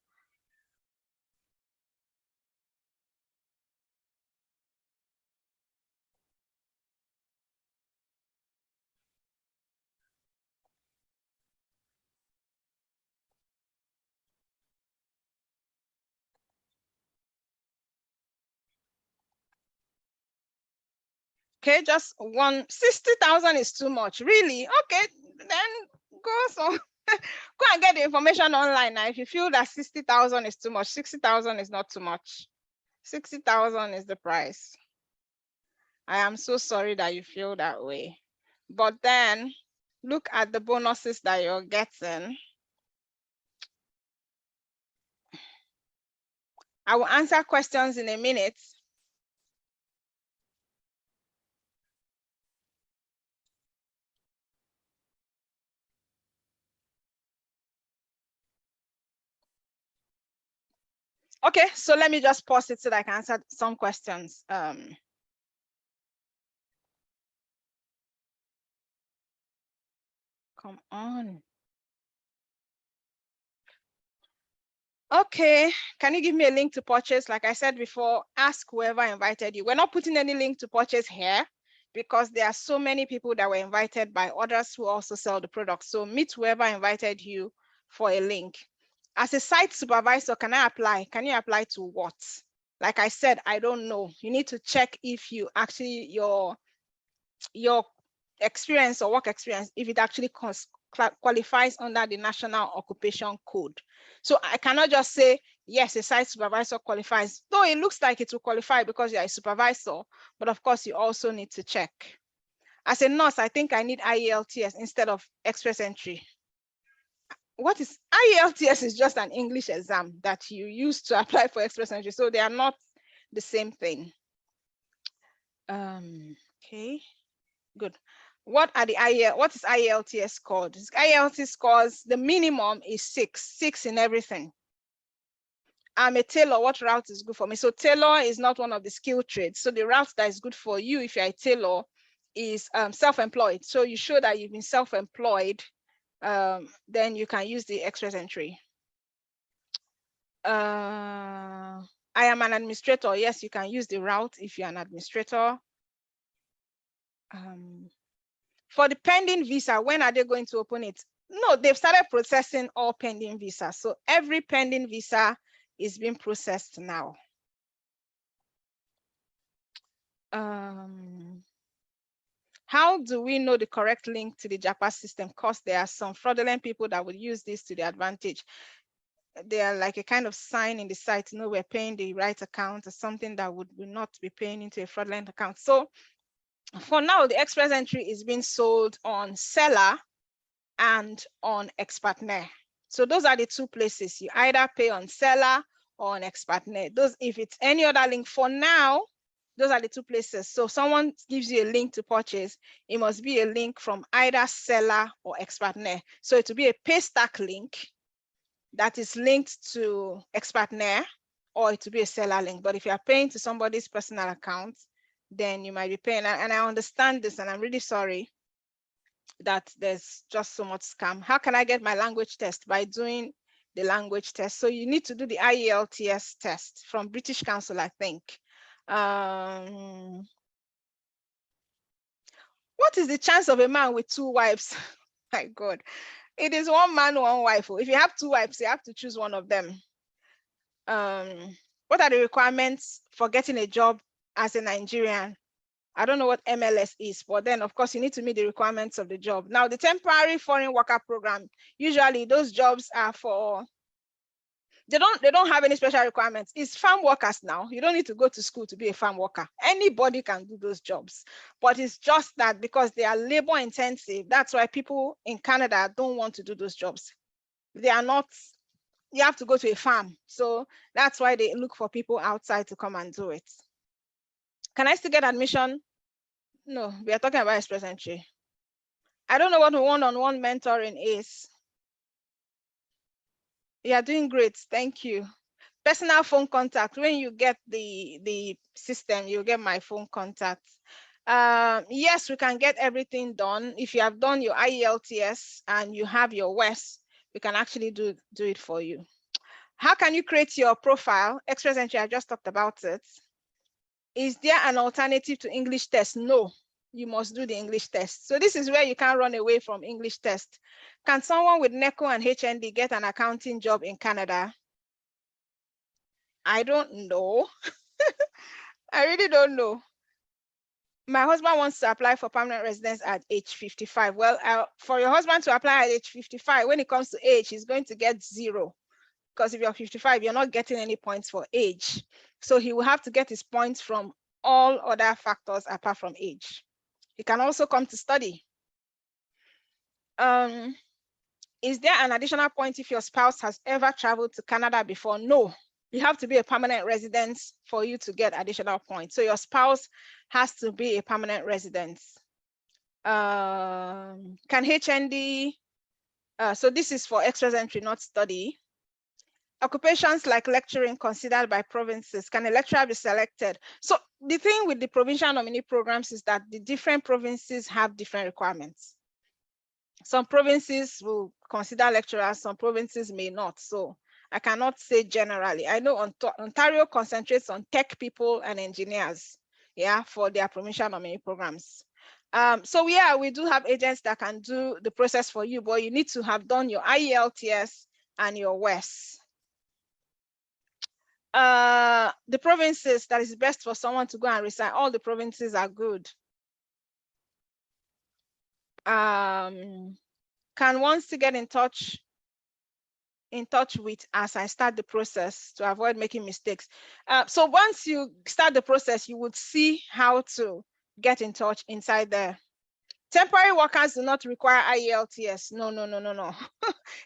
Okay, just 60,000 is too much, really? Okay, then go so go and get the information online now. If you feel that 60,000 is too much, 60,000 is not too much. 60,000 is the price. I am so sorry that you feel that way. But then look at the bonuses that you're getting. I will answer questions in a minute. Okay, so let me just pause it so that I can answer some questions. Come on. Okay, can you give me a link to purchase? Like I said before, ask whoever invited you. We're not putting any link to purchase here because there are so many people that were invited by others who also sell the product. So meet whoever invited you for a link. As a site supervisor, can I apply? Can you apply to what? Like I said, I don't know. You need to check if you actually, your experience or work experience, if it actually qualifies under the National Occupation Code. So I cannot just say, yes, a site supervisor qualifies, though it looks like it will qualify because you're a supervisor, but of course you also need to check. As a nurse, I think I need IELTS instead of Express Entry. What is IELTS? Is just an English exam that you use to apply for Express Entry, so they are not the same thing. Okay, good. What is IELTS scored? IELTS scores, the minimum is 6 in everything. I'm a tailor. What route is good for me? So tailor is not one of the skill trades. So the route that is good for you if you're a tailor is self-employed. So you show that you've been self-employed, then you can use the Express Entry. I am an administrator. Yes, you can use the route if you're an administrator. For the pending visa, when are they going to open it? No, they've started processing all pending visas. So every pending visa is being processed now. How do we know the correct link to the JAPA system? Because there are some fraudulent people that will use this to their advantage. They are like a kind of sign in the site, you know, we're paying the right account or something that would not be paying into a fraudulent account. So for now, the Express Entry is being sold on Seller and on Expertnet. So those are the two places. You either pay on Seller or on Expertnet. Those, if it's any other link for now, those are the two places. So someone gives you a link to purchase, it must be a link from either Seller or Expertnet. So it will be a Paystack link that is linked to Expertnet, or it will be a Seller link. But if you are paying to somebody's personal account, then you might be paying. And I understand this, and I'm really sorry that there's just so much scam. How can I get my language test? By doing the language test. So you need to do the IELTS test from British Council, I think. What is the chance of a man with 2 wives? My God, it is 1 man, 1 wife. If you have 2 wives, you have to choose one of them. What are the requirements for getting a job as a Nigerian? I don't know what MLS is, but then of course you need to meet the requirements of the job. Now, the temporary foreign worker program, usually those jobs are for, they don't have any special requirements. It's farm workers now. You don't need to go to school to be a farm worker. Anybody can do those jobs, but it's just that because they are labor intensive, that's why people in Canada don't want to do those jobs. They are not, you have to go to a farm. So that's why they look for people outside to come and do it. Can I still get admission? No, we are talking about express entry. I don't know what one-on-one mentoring is. You are doing great, thank you. Personal phone contact. When you get the system, you get my phone contact. Yes, we can get everything done. If you have done your IELTS and you have your WES, we can actually do it for you. How can you create your profile? Express entry, I just talked about it. Is there an alternative to English test? No, you must do the English test. So this is where you can't run away from English test. Can someone with NECO and HND get an accounting job in Canada? I don't know. I really don't know. My husband wants to apply for permanent residence at age 55. Well, for your husband to apply at age 55, when it comes to age, he's going to get 0. Because if you're 55, you're not getting any points for age. So he will have to get his points from all other factors apart from age. He can also come to study. Is there an additional point if your spouse has ever traveled to Canada before? No, you have to be a permanent resident for you to get additional points. So your spouse has to be a permanent resident. Can HND, so this is for express entry, not study. Occupations like lecturing considered by provinces. Can a lecturer be selected? So the thing with the provincial nominee programs is that the different provinces have different requirements. Some provinces will consider lecturers, some provinces may not. So I cannot say generally. I know Ontario concentrates on tech people and engineers, yeah, for their provincial nominee programs. So yeah, we do have agents that can do the process for you, but you need to have done your IELTS and your WES. The provinces that is best for someone to go and resign, all the provinces are good. Can one still get in touch with as I start the process to avoid making mistakes? So once you start the process, you would see how to get in touch inside there. Temporary workers do not require IELTS. No.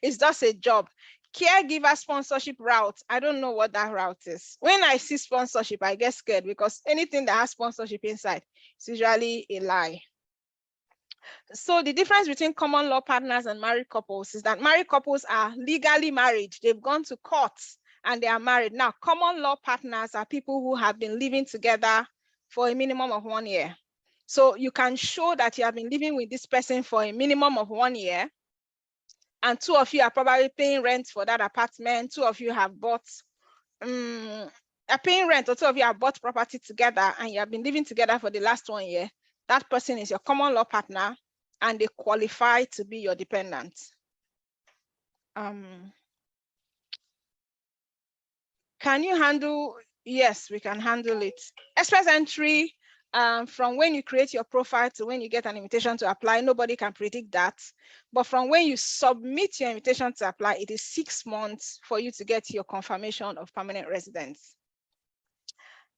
It's just a job. Caregiver sponsorship route, I don't know what that route is. When I see sponsorship, I get scared because anything that has sponsorship inside is usually a lie. So the difference between common law partners and married couples is that married couples are legally married. They've gone to court and they are married. Now, common law partners are people who have been living together for a minimum of 1 year. So you can show that you have been living with this person for a minimum of 1 year, and 2 of you are probably paying rent for that apartment. 2 of you have bought, are paying rent, or 2 of you have bought property together and you have been living together for the last 1 year. That person is your common law partner and they qualify to be your dependent. Can you handle? Yes, we can handle it. Express entry, from when you create your profile to when you get an invitation to apply, nobody can predict that. But from when you submit your invitation to apply, it is 6 months for you to get your confirmation of permanent residence.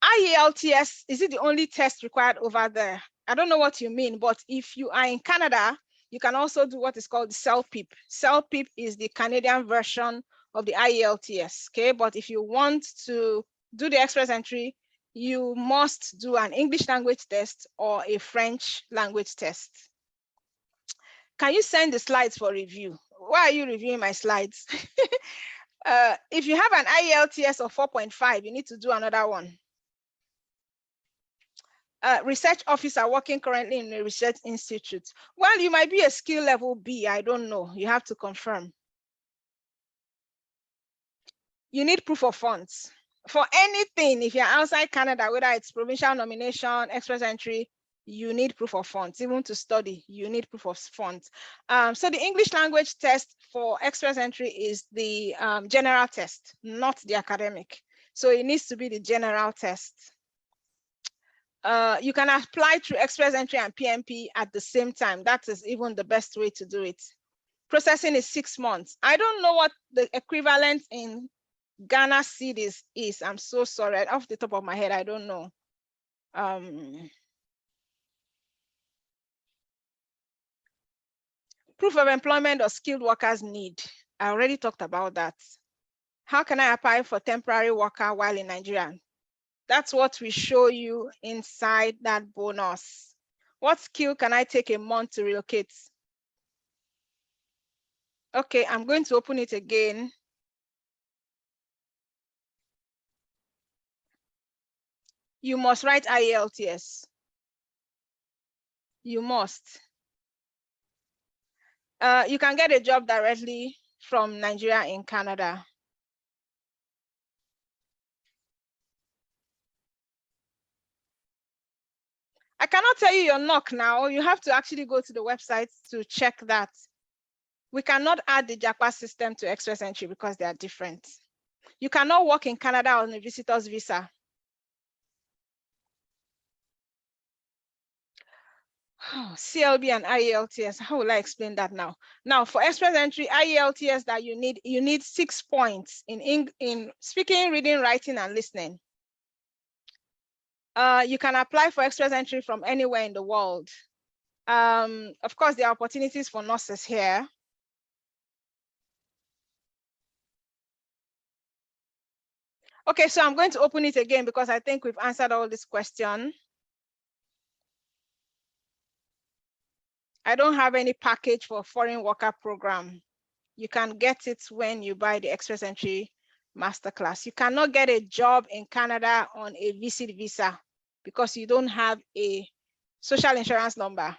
IELTS, is it the only test required over there? I don't know what you mean, but if you are in Canada You can also do what is called the CELPIP. CELPIP is the Canadian version of the IELTS, okay? But if you want to do the express entry, you must do an English language test or a French language test. Can you send the slides for review? Why are you reviewing my slides? If you have an IELTS of 4.5, you need to do another one. Research officer working currently in a research institute. Well, you might be a skill level B, I don't know. You have to confirm. You need proof of funds. For anything, if you're outside Canada, whether it's provincial nomination, express entry, you need proof of funds. Even to study, you need proof of funds. So the English language test for express entry is the general test, not the academic. So it needs to be the general test. You can apply through express entry and PMP at the same time. That is even the best way to do it. Processing is 6 months. I don't know what the equivalent in Ghana cedis is. I'm so sorry. Off the top of my head, I don't know. Proof of employment or skilled workers need. I already talked about that. How can I apply for temporary worker while in Nigeria? That's what we show you inside that bonus. What skill can I take a month to relocate? Okay, I'm going to open it again. You must write IELTS. You must. You can get a job directly from Nigeria in Canada. I cannot tell you your knock now. You have to actually go to the website to check that. We cannot add the JAPA system to express entry because they are different. You cannot work in Canada on a visitor's visa. CLB and IELTS, how will I explain that now? Now for express entry, IELTS that you need 6 points in speaking, reading, writing, and listening. You can apply for express entry from anywhere in the world. Of course, there are opportunities for nurses here. Okay, so I'm going to open it again because I think we've answered all this question. I don't have any package for foreign worker program. You can get it when you buy the express entry masterclass. You cannot get a job in Canada on a visit visa because you don't have a social insurance number.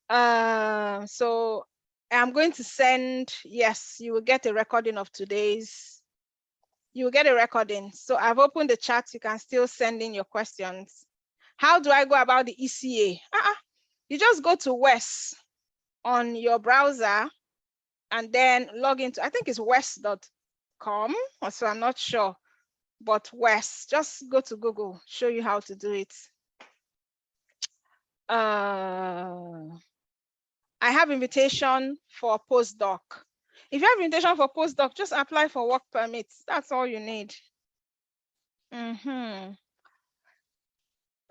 So I'm going to send, yes, you will get a recording of today's, you will get a recording. So I've opened the chat, you can still send in your questions. How do I go about the ECA? You just go to WES on your browser and then log into, I think it's wes.com, so I'm not sure, but WES, just go to Google, show you how to do it. I have invitation for postdoc. If you have invitation for postdoc, just apply for work permits. That's all you need.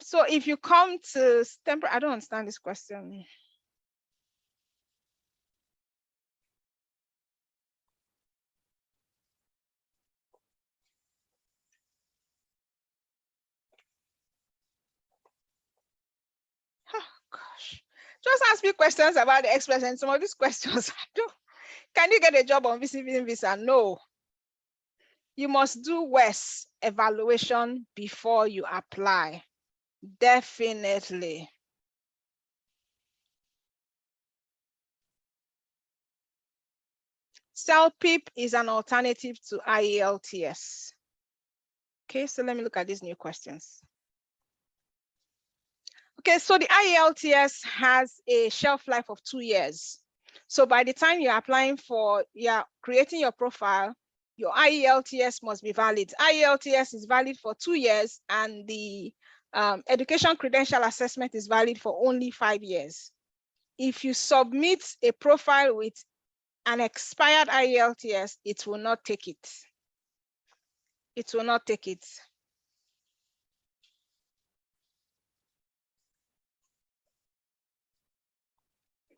So if you come to temporary, I don't understand this question. Oh gosh, just ask me questions about the express and some of these questions I don't. Can you get a job on visiting visa? No. You must do WES evaluation before you apply. Definitely. CELPIP is an alternative to IELTS. Okay, so let me look at these new questions. Okay, so the IELTS has a shelf life of 2 years. So by the time you're applying for, you're creating your profile, your IELTS must be valid. IELTS is valid for 2 years and the education credential assessment is valid for only 5 years. If you submit a profile with an expired IELTS, it will not take it. It will not take it.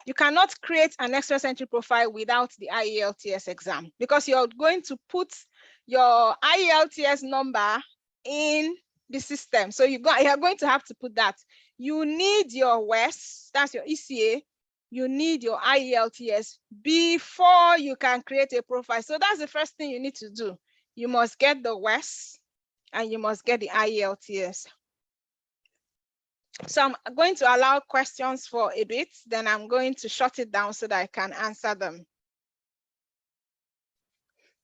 You cannot create an express entry profile without the IELTS exam, because you're going to put your IELTS number in the system. So you're going to have to put that. You need your WES, that's your ECA. You need your IELTS before you can create a profile. So that's the first thing you need to do. You must get the WES and you must get the IELTS. So I'm going to allow questions for a bit, then I'm going to shut it down so that I can answer them.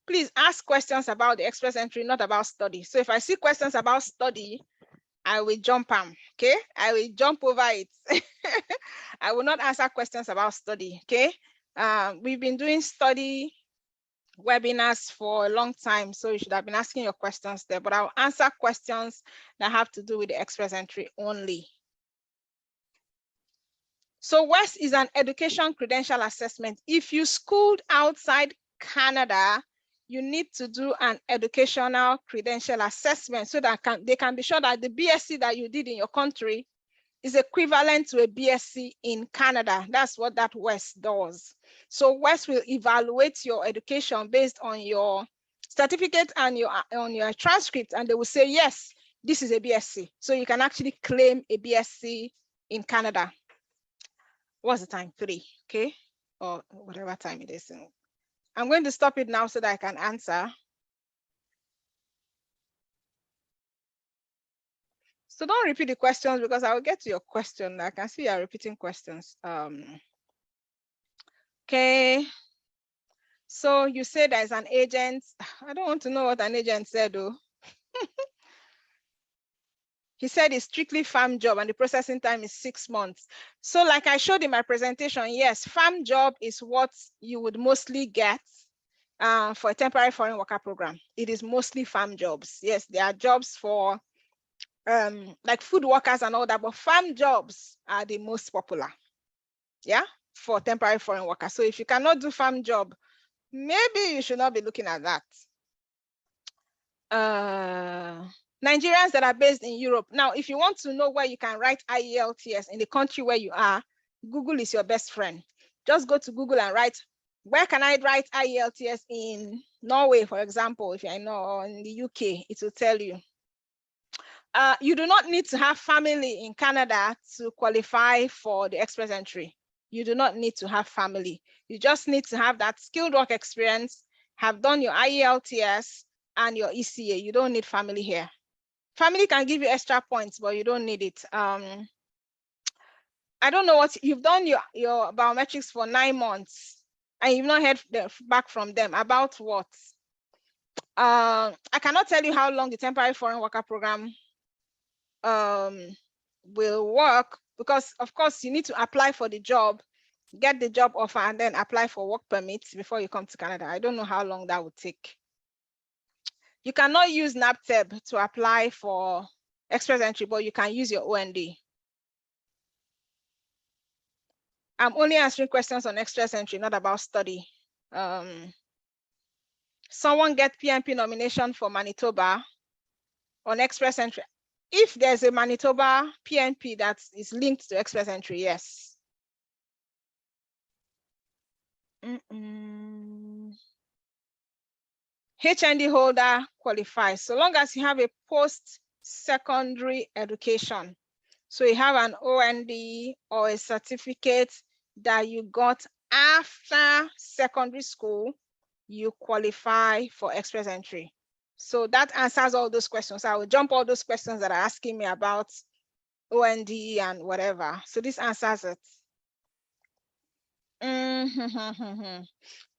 Please ask questions about the express entry, not about study. So if I see questions about study, I will jump them, okay? I will jump over it. I will not answer questions about study, okay? We've been doing study webinars for a long time, so you should have been asking your questions there, but I'll answer questions that have to do with the express entry only. So WES is an education credential assessment. If you schooled outside Canada, you need to do an educational credential assessment so that they can be sure that the BSc that you did in your country is equivalent to a BSc in Canada. That's what that WES does. So WES will evaluate your education based on your certificate and on your transcript, and they will say, yes, this is a BSc. So you can actually claim a BSc in Canada. What's the time? 3, okay? Or whatever time it is. I'm going to stop it now so that I can answer. So don't repeat the questions because I will get to your question. I can see you're repeating questions. Okay. So you say there's an agent. I don't want to know what an agent said though. He said it's strictly farm job and the processing time is 6 months. So like I showed in my presentation, yes, farm job is what you would mostly get for a temporary foreign worker program. It is mostly farm jobs. Yes, there are jobs for like food workers and all that, but farm jobs are the most popular, yeah, for temporary foreign workers. So if you cannot do farm job, maybe you should not be looking at that. Nigerians that are based in Europe. Now, if you want to know where you can write IELTS in the country where you are, Google is your best friend. Just go to Google and write, where can I write IELTS in Norway, for example, if I know, or in the UK, it will tell you. You do not need to have family in Canada to qualify for the express entry. You do not need to have family. You just need to have that skilled work experience, have done your IELTS and your ECA. You don't need family here. Family can give you extra points, but you don't need it. I don't know what you've done your biometrics for 9 months and you've not heard back from them about what. I cannot tell you how long the temporary foreign worker program will work, because of course you need to apply for the job, get the job offer, and then apply for work permits before you come to Canada. I don't know how long that would take. You cannot use NAPTEB to apply for express entry, but you can use your OND. I'm only answering questions on express entry, not about study. Someone get PNP nomination for Manitoba on express entry. If there's a Manitoba PNP that is linked to express entry, yes. HND holder qualifies so long as you have a post-secondary education. So you have an OND or a certificate that you got after secondary school, you qualify for express entry. So that answers all those questions. I will jump all those questions that are asking me about OND and whatever. So this answers it.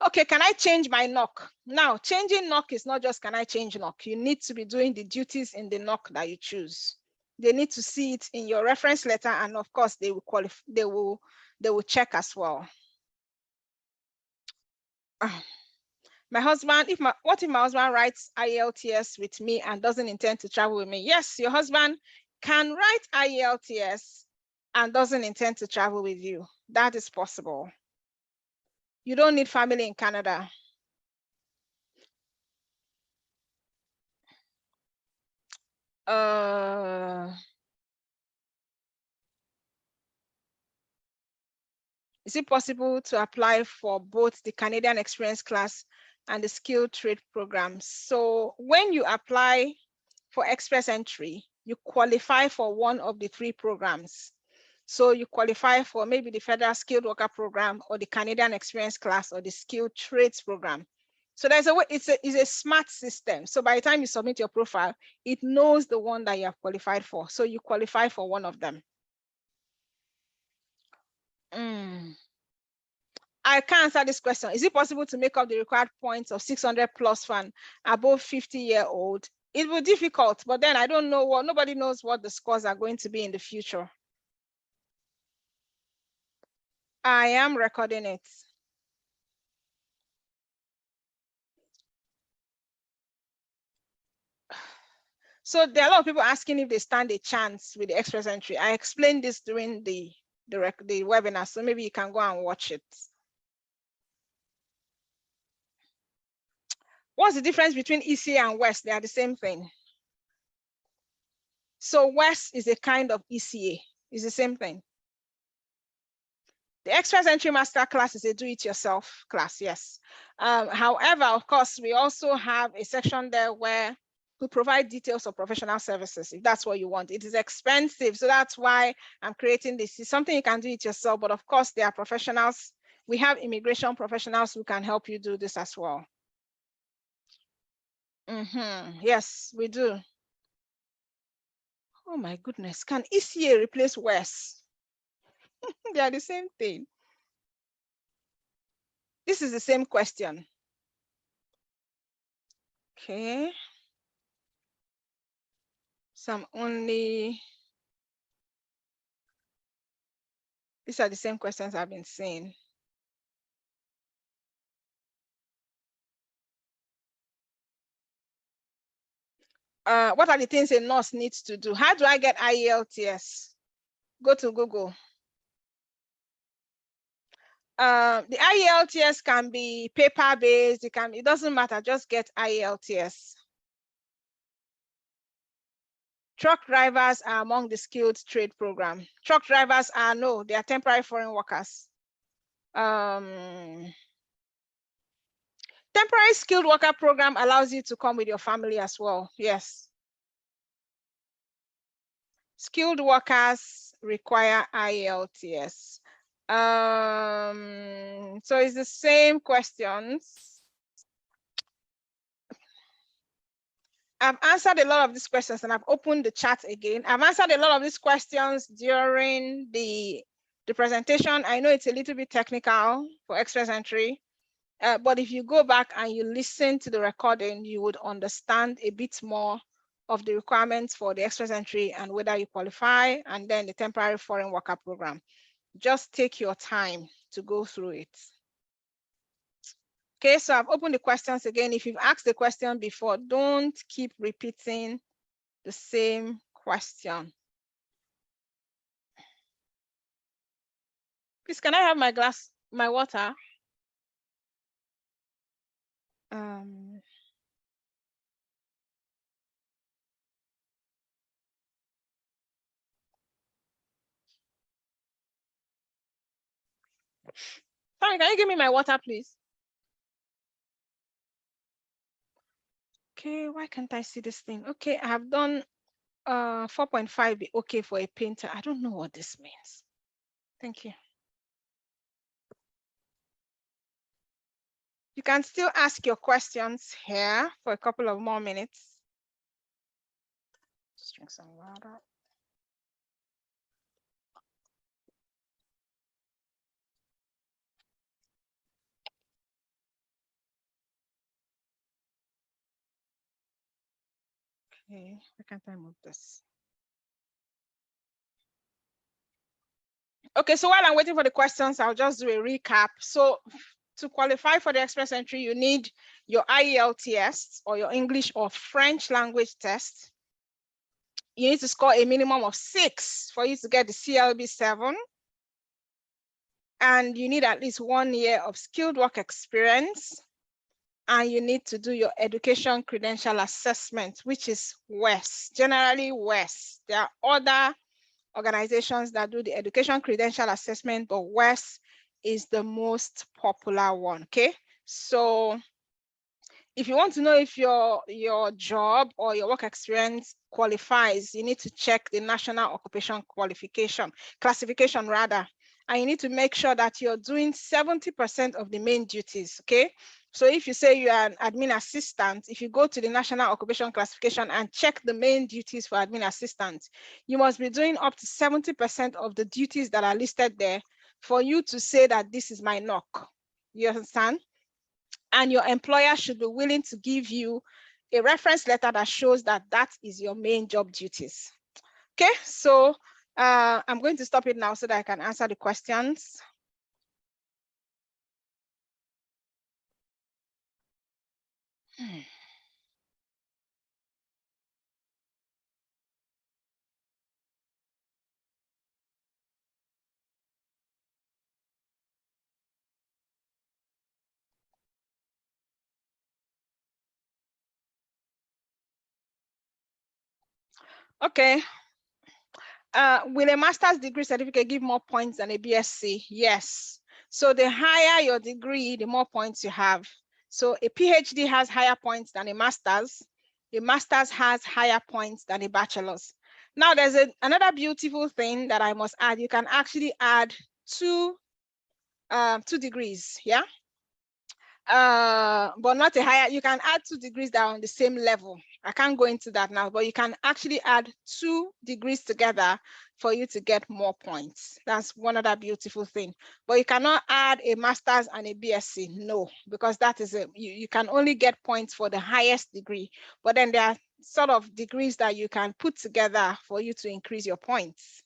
Okay, can I change my NOC? Now, changing NOC is not just can I change NOC. You need to be doing the duties in the NOC that you choose. They need to see it in your reference letter, and of course, they will qualify. They will check as well. My husband, what if my husband writes IELTS with me and doesn't intend to travel with me? Yes, your husband can write IELTS and doesn't intend to travel with you. That is possible. You don't need family in Canada. Is it possible to apply for both the Canadian Experience class and the skilled trade programs? So when you apply for Express Entry, you qualify for one of the three programs. So you qualify for maybe the Federal Skilled Worker Program or the Canadian Experience class or the Skilled Trades Program. So there's a way, it's a smart system. So by the time you submit your profile, it knows the one that you have qualified for. So you qualify for one of them. I can't answer this question. Is it possible to make up the required points of 600 plus for an above 50-year-old? It will be difficult, but then I don't know what, nobody knows what the scores are going to be in the future. I am recording it. So there are a lot of people asking if they stand a chance with the Express Entry. I explained this during the webinar, so maybe you can go and watch it. What's the difference between ECA and WEST? They are the same thing. So WEST is a kind of ECA. It's the same thing. The Express Entry Master class is a do-it-yourself class, yes. However, of course, we also have a section there where we provide details of professional services, if that's what you want. It is expensive, so that's why I'm creating this. It's something you can do it yourself, but of course, there are professionals. We have immigration professionals who can help you do this as well. Yes, we do. Oh my goodness, can ECA replace WEST? They are the same thing. This is the same question. Okay. Some only, these are the same questions I've been seeing. What are the things a nurse needs to do? How do I get IELTS? Go to Google. The IELTS can be paper-based. It doesn't matter. Just get IELTS. Truck drivers are among the skilled trade program. Truck drivers are no, they are temporary foreign workers. Temporary skilled worker program allows you to come with your family as well. Yes. Skilled workers require IELTS. So it's the same questions. I've answered a lot of these questions and I've opened the chat again. I've answered a lot of these questions during the presentation. I know it's a little bit technical for Express Entry, but if you go back and you listen to the recording, you would understand a bit more of the requirements for the Express Entry and whether you qualify, and then the temporary foreign worker program. Just take your time to go through it. Okay, so I've opened the questions again. If you've asked the question before, don't keep repeating the same question. Please, can I have my glass, my water? Sorry, can you give me my water, please? Okay, why can't I see this thing? Okay, I have done 4.5 be okay for a painter. I don't know what this means. Thank you. You can still ask your questions here for a couple of more minutes. Just drink some water. Okay, why can't I move this? Okay, so while I'm waiting for the questions, I'll just do a recap. So to qualify for the Express Entry, you need your IELTS or your English or French language test. You need to score a minimum of 6 for you to get the CLB 7. And you need at least 1 year of skilled work experience. And you need to do your education credential assessment, which is WEST, generally WEST. There are other organizations that do the education credential assessment, but WEST is the most popular one. Okay, so if you want to know if your job or your work experience qualifies, you need to check the National Occupation Classification rather, and you need to make sure that you're doing 70% of the main duties. Okay, so if you say you are an admin assistant, if you go to the National Occupation Classification and check the main duties for admin assistant, you must be doing up to 70% of the duties that are listed there for you to say that this is my NOC. You understand? And your employer should be willing to give you a reference letter that shows that that is your main job duties. Okay, so I'm going to stop it now so that I can answer the questions. Okay. Will a master's degree certificate give more points than a BSc? Yes. So the higher your degree, the more points you have. So a PhD has higher points than a master's. A master's has higher points than a bachelor's. Now there's another beautiful thing that I must add. You can actually add two degrees, yeah? But not a higher, you can add 2 degrees that are on the same level. I can't go into that now, but you can actually add 2 degrees together for you to get more points. That's one other beautiful thing. But you cannot add a master's and a BSc, no, because that is you can only get points for the highest degree. But then there are sort of degrees that you can put together for you to increase your points.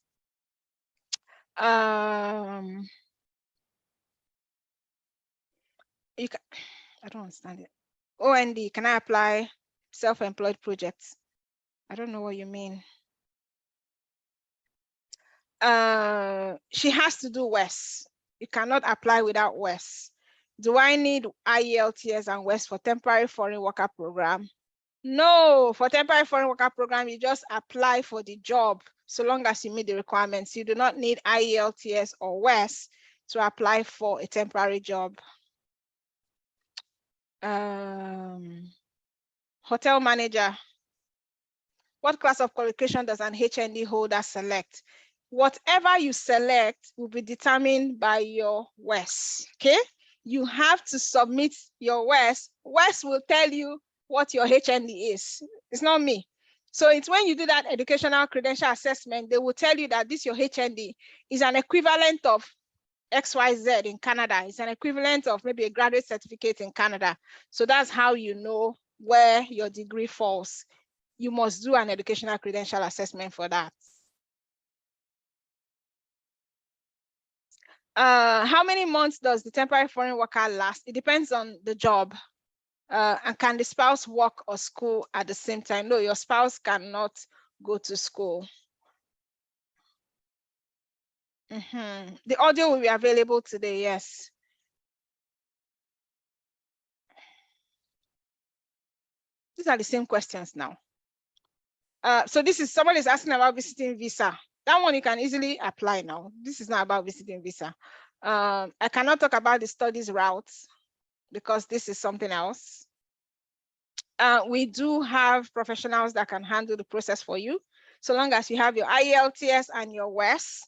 You can, I don't understand it. OND, can I apply self-employed projects? I don't know what you mean. She has to do WES. You cannot apply without WES. Do I need IELTS and WES for temporary foreign worker program? No, for temporary foreign worker program, you just apply for the job so long as you meet the requirements. You do not need IELTS or WES to apply for a temporary job. Hotel manager. What class of qualification does an HND holder select? Whatever you select will be determined by your WES, okay? You have to submit your WES. WES will tell you what your HND is. It's not me. So it's when you do that educational credential assessment, they will tell you that this your HND is an equivalent of XYZ in Canada. It's an equivalent of maybe a graduate certificate in Canada. So that's how you know where your degree falls. You must do an educational credential assessment for that. How many months does the temporary foreign worker last? It depends on the job. And can the spouse work or school at the same time? No, your spouse cannot go to school. The audio will be available today, yes. These are the same questions now. So this is, somebody is asking about visiting visa. That one you can easily apply now. This is not about visiting visa. I cannot talk about the studies routes because this is something else. We do have professionals that can handle the process for you, so long as you have your IELTS and your WES.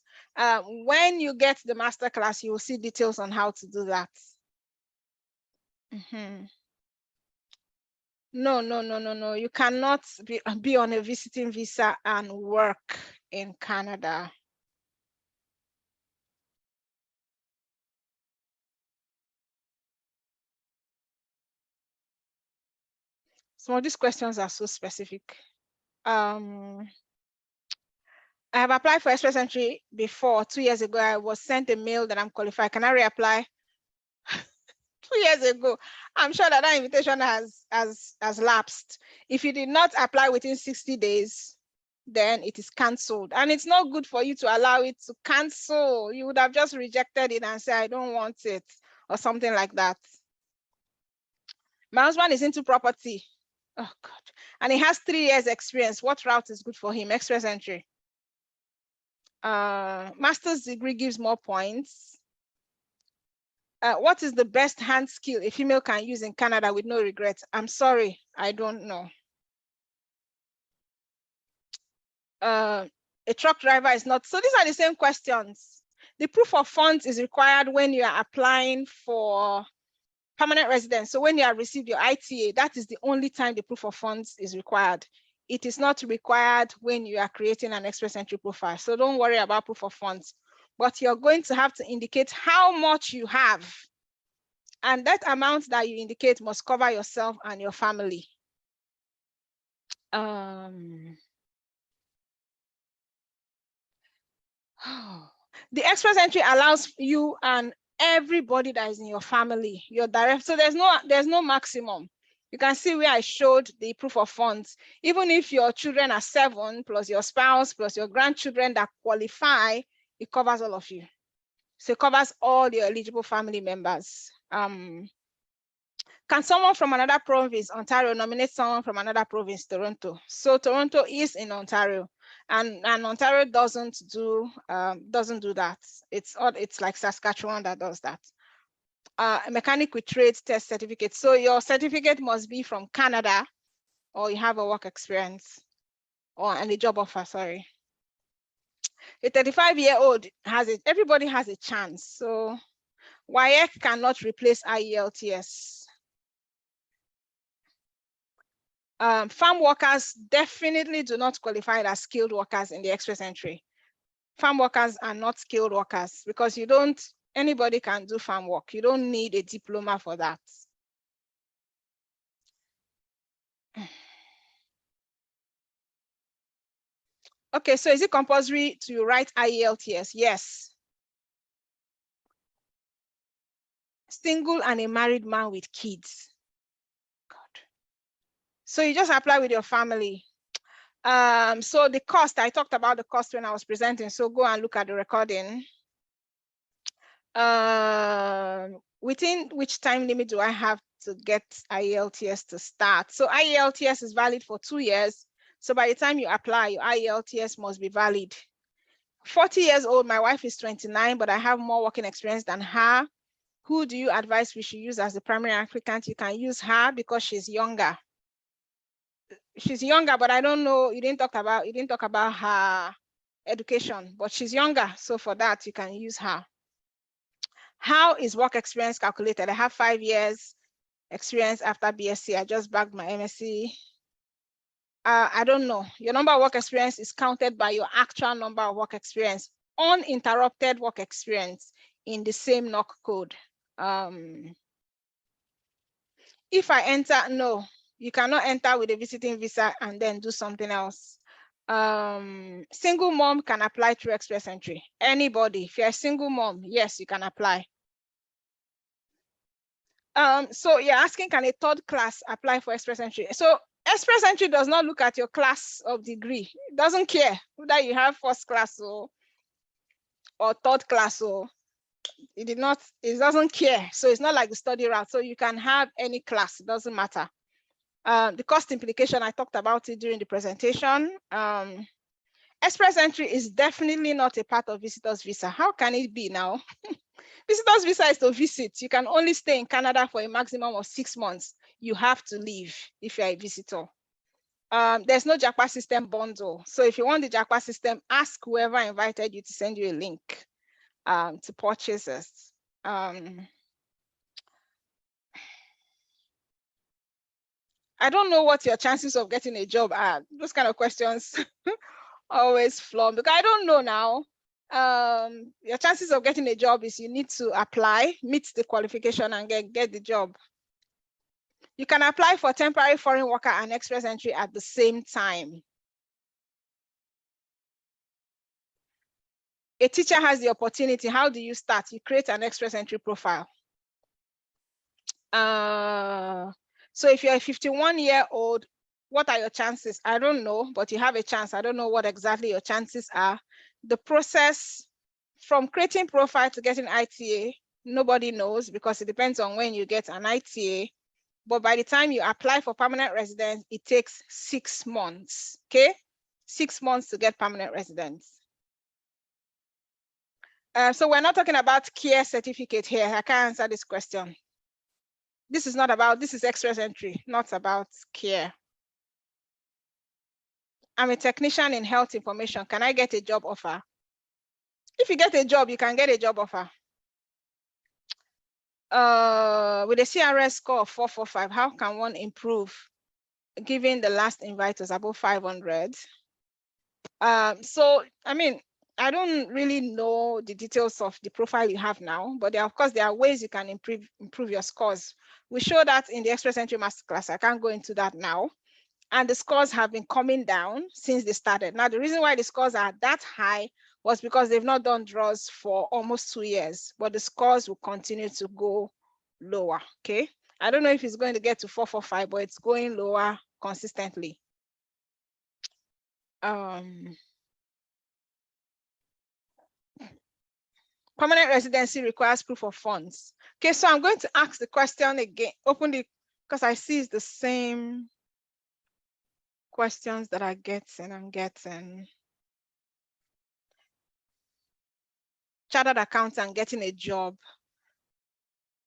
When you get the masterclass, you will see details on how to do that. No. You cannot be on a visiting visa and work in Canada. Some of these questions are so specific. I have applied for Express Entry before. 2 years ago, I was sent a mail that I'm qualified. Can I reapply? 2 years ago. I'm sure that invitation has lapsed. If you did not apply within 60 days, then it is cancelled. And it's not good for you to allow it to cancel. You would have just rejected it and said, I don't want it, or something like that. My husband is into property. Oh God. And he has 3 years experience. What route is good for him? Express Entry. Master's degree gives more points. What is the best hand skill a female can use in Canada with no regrets? I'm sorry, I don't know. A truck driver is not. So these are the same questions. The proof of funds is required when you are applying for permanent residence. So when you have received your ITA, that is the only time the proof of funds is required. It is not required when you are creating an express entry profile. So don't worry about proof of funds, but you're going to have to indicate how much you have. And that amount that you indicate must cover yourself and your family. The express entry allows you and everybody that is in your family, your direct. So there's no maximum. You can see where I showed the proof of funds. Even if your children are 7, plus your spouse, plus your grandchildren that qualify, it covers all of you. So it covers all your eligible family members. Can someone from another province, Ontario, nominate someone from another province, Toronto? So Toronto is in Ontario, and Ontario doesn't do that. It's like Saskatchewan that does that. A mechanic with trade test certificate. So your certificate must be from Canada, or you have a work experience, and a job offer. Sorry. A 35-year-old has it. Everybody has a chance. So WAEC cannot replace IELTS. Farm workers definitely do not qualify as skilled workers in the express entry. Farm workers are not skilled workers because anybody can do farm work. You don't need a diploma for that. Okay, so is it compulsory to write IELTS? Yes. Single and a married man with kids. God. So you just apply with your family. So the cost, I talked about the cost when I was presenting, so go and look at the recording. Within which time limit do I have to get IELTS to start? So IELTS is valid for 2 years. So by the time you apply, your IELTS must be valid. 40 years old, my wife is 29, but I have more working experience than her. Who do you advise we should use as the primary applicant? You can use her because she's younger. She's younger, but I don't know, you didn't talk about her education, but she's younger. So for that, you can use her. How is work experience calculated? I have 5 years experience after BSc. I just bagged my MSc. I don't know. Your number of work experience is counted by your actual number of work experience, uninterrupted work experience in the same NOC code. If I enter, no, you cannot enter with a visiting visa and then do something else. Single mom can apply through express entry. Anybody, if you're a single mom, yes, you can apply. So you're asking, can a 3rd class apply for express entry? So express entry does not look at your class of degree. It doesn't care whether you have 1st class or 3rd class, or it doesn't care. So it's not like the study route. So you can have any class, it doesn't matter. The cost implication, I talked about it during the presentation. Express entry is definitely not a part of visitor's visa. How can it be now? Visitor's visa is to visit. You can only stay in Canada for a maximum of 6 months. You have to leave if you're a visitor. There's no JAPA system bundle. So if you want the JAPA system, ask whoever invited you to send you a link to purchase it. I don't know what your chances of getting a job are. Those kind of questions always flop because I don't know now. Your chances of getting a job is you need to apply, meet the qualification, and get the job. You can apply for temporary foreign worker and express entry at the same time. A teacher has the opportunity. How do you start? You create an express entry profile. So if you're a 51-year-old, what are your chances? I don't know, but you have a chance. I don't know what exactly your chances are. The process from creating profile to getting ITA, nobody knows because it depends on when you get an ITA. But by the time you apply for permanent residence, it takes 6 months, okay? 6 months to get permanent residence. So we're not talking about CARE certificate here. I can't answer this question. This is not about, this is express entry, not about CARE. I'm a technician in health information. Can I get a job offer? If you get a job, you can get a job offer. With a CRS score of 445, how can one improve given the last invite was above 500? So, I mean, I don't really know the details of the profile you have now, but of course, there are ways you can improve your scores. We show that in the Express Entry Masterclass. I can't go into that now. And the scores have been coming down since they started. Now, the reason why the scores are that high was because they've not done draws for almost 2 years, but the scores will continue to go lower, okay? I don't know if it's going to get to 445, but it's going lower consistently. Permanent residency requires proof of funds. Okay, so I'm going to ask the question again, open the, because I see it's the same questions that I'm getting. Chartered accountant getting a job.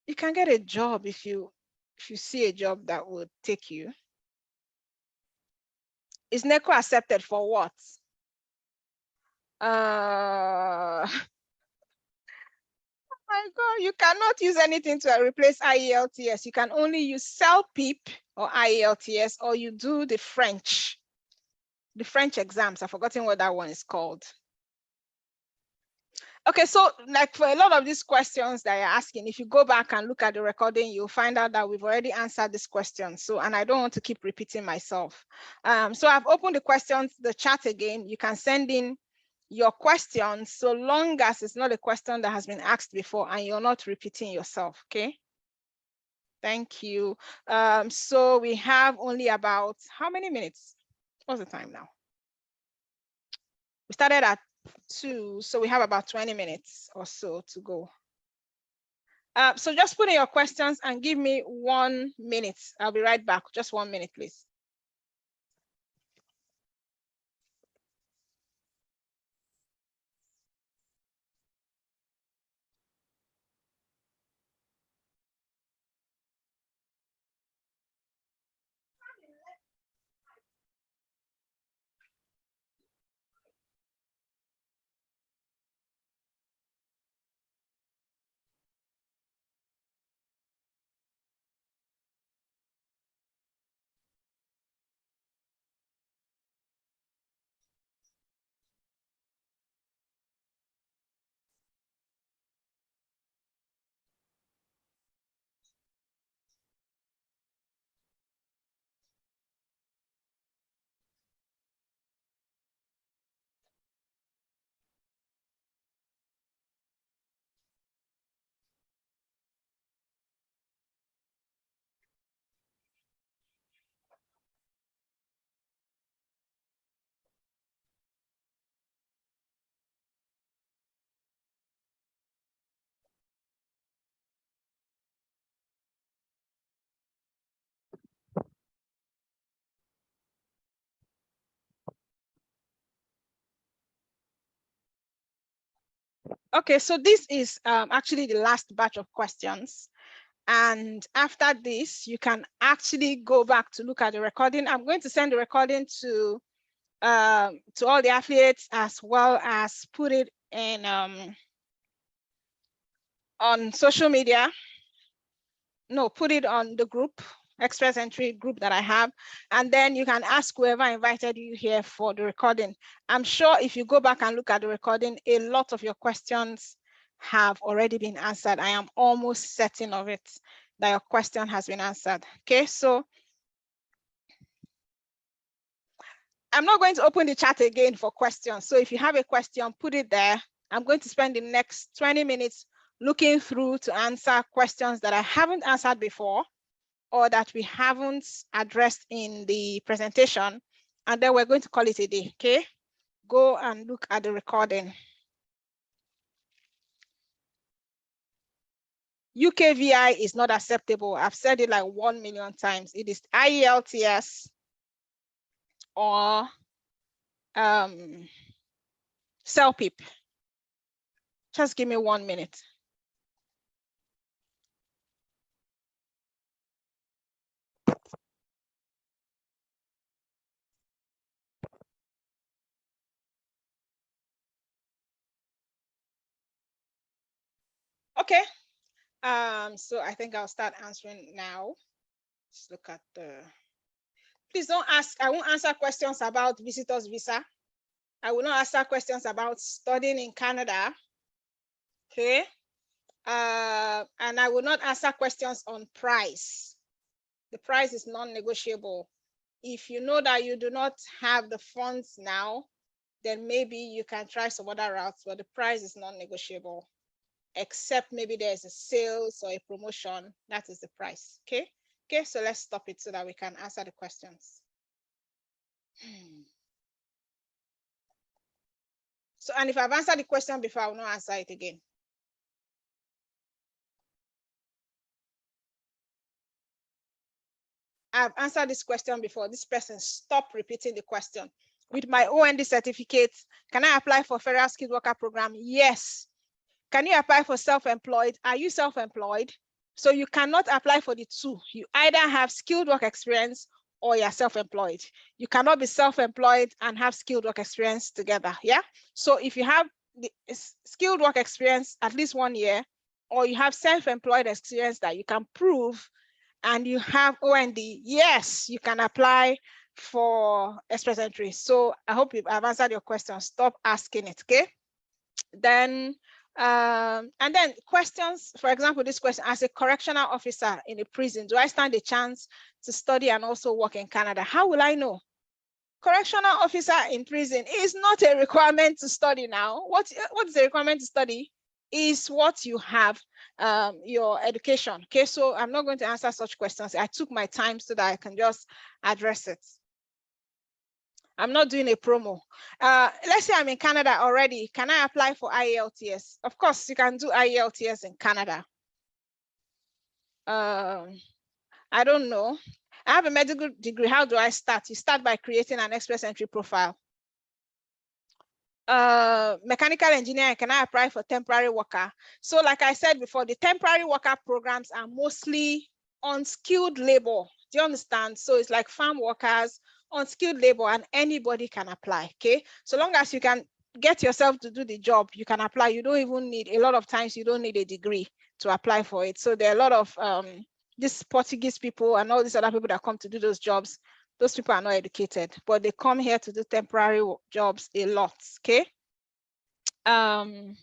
You can get a job if you see a job that would take you. Is NECO accepted for what? Oh my God, you cannot use anything to replace IELTS. You can only use CELPIP or IELTS, or you do the French exams. I've forgotten what that one is called. Okay, so like for a lot of these questions that you're asking, if you go back and look at the recording, you'll find out that we've already answered this question. So, and I don't want to keep repeating myself. So I've opened the questions, the chat again. You can send in your questions so long as it's not a question that has been asked before and you're not repeating yourself, okay? Thank you. So we have only about, how many minutes? What's the time now? We started at 2, so we have about 20 minutes or so to go. So just put in your questions and give me 1 minute. I'll be right back. Just 1 minute, please. Okay, so this is actually the last batch of questions. And after this, you can actually go back to look at the recording. I'm going to send the recording to all the affiliates, as well as put it in on social media. No, put it on the group, Express Entry group that I have. And then you can ask whoever invited you here for the recording. I'm sure if you go back and look at the recording, a lot of your questions have already been answered. I am almost certain of it, that your question has been answered. Okay, so I'm not going to open the chat again for questions. So if you have a question, put it there. I'm going to spend the next 20 minutes looking through to answer questions that I haven't answered before, or that we haven't addressed in the presentation, and then we're going to call it a day, okay? Go and look at the recording. UKVI is not acceptable. I've said it like 1 million times. It is IELTS or CELPIP. Just give me 1 minute. Okay. So I think I'll start answering now. Let's look at the. Please don't ask. I won't answer questions about visitors visa. I will not answer questions about studying in Canada. Okay. And I will not answer questions on price. The price is non-negotiable. If you know that you do not have the funds now, then maybe you can try some other routes, but the price is non-negotiable, except maybe there's a sales or a promotion. That is the price. Okay. Okay. So let's stop it so that we can answer the questions. So, and if I've answered the question before, I will not answer it again. I've answered this question before. This person, stop repeating the question. With my OND certificate, can I apply for Federal Skilled Worker Program? Yes. Can you apply for self-employed? Are you self-employed? So you cannot apply for the two. You either have skilled work experience or you're self-employed. You cannot be self-employed and have skilled work experience together. Yeah. So if you have the skilled work experience at least 1 year, or you have self-employed experience that you can prove, and you have OND, yes, you can apply for express entry. So I hope I've answered your question. Stop asking it, okay? Then, and then questions, for example, this question, as a correctional officer in a prison, do I stand a chance to study and also work in Canada? How will I know? Correctional officer in prison is not a requirement to study now. What is the requirement to study? Is what you have, your education. Okay, so I'm not going to answer such questions. I took my time so that I can just address it. I'm not doing a promo. Let's say I'm in Canada already. Can I apply for IELTS? Of course, you can do IELTS in Canada. I don't know. I have a medical degree. How do I start? You start by creating an express entry profile. Mechanical engineering, can I apply for temporary worker? So like I said before, the temporary worker programs are mostly unskilled labor. Do you understand? So it's like farm workers, unskilled labor, and anybody can apply, okay? So long as you can get yourself to do the job, you can apply. You don't even need, a lot of times you don't need a degree to apply for it. So there are a lot of these Portuguese people and all these other people that come to do those jobs. Those people are not educated, but they come here to do temporary jobs a lot, okay? Job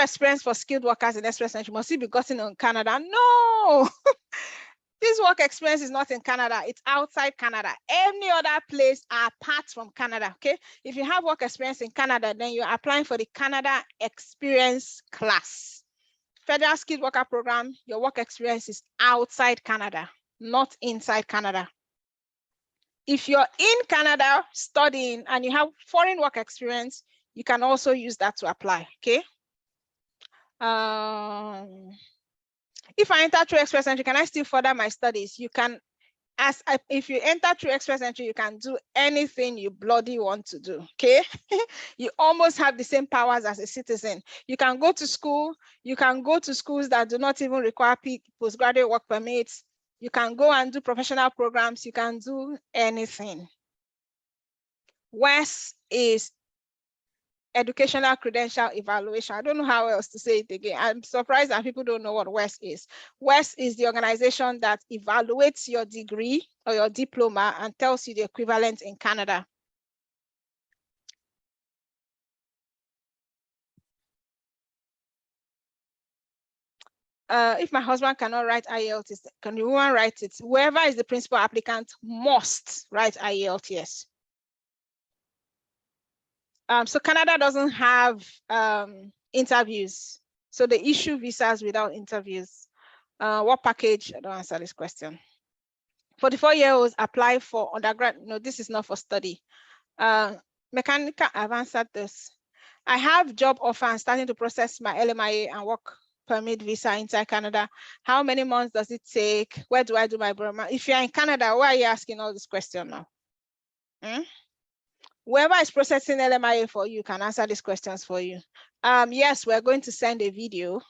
experience for skilled workers in express entry, must it be gotten in Canada? No! This work experience is not in Canada, it's outside Canada. Any other place apart from Canada, okay? If you have work experience in Canada, then you're applying for the Canada Experience class. Federal Skilled Worker Program, your work experience is outside Canada, not inside Canada. If you're in Canada studying and you have foreign work experience, you can also use that to apply, okay? If I enter through express entry, can I still further my studies? You can, if you enter through express entry, you can do anything you bloody want to do, okay? You almost have the same powers as a citizen. You can go to school, you can go to schools that do not even require postgraduate work permits. You can go and do professional programs. You can do anything. WES is Educational Credential Evaluation. I don't know how else to say it again. I'm surprised that people don't know what WES is. WES is the organization that evaluates your degree or your diploma and tells you the equivalent in Canada. If my husband cannot write IELTS, can the woman write it? Whoever is the principal applicant must write IELTS. So Canada doesn't have interviews. So they issue visas without interviews. What package? I don't answer this question. 44-year-olds apply for undergrad. No, this is not for study. Mechanical, I've answered this. I have job offer and starting to process my LMIA and work permit visa inside Canada. How many months does it take? Where do I do my Burma? If you're in Canada, why are you asking all this question now? Whoever is processing LMIA for you can answer these questions for you. Yes, we're going to send a video.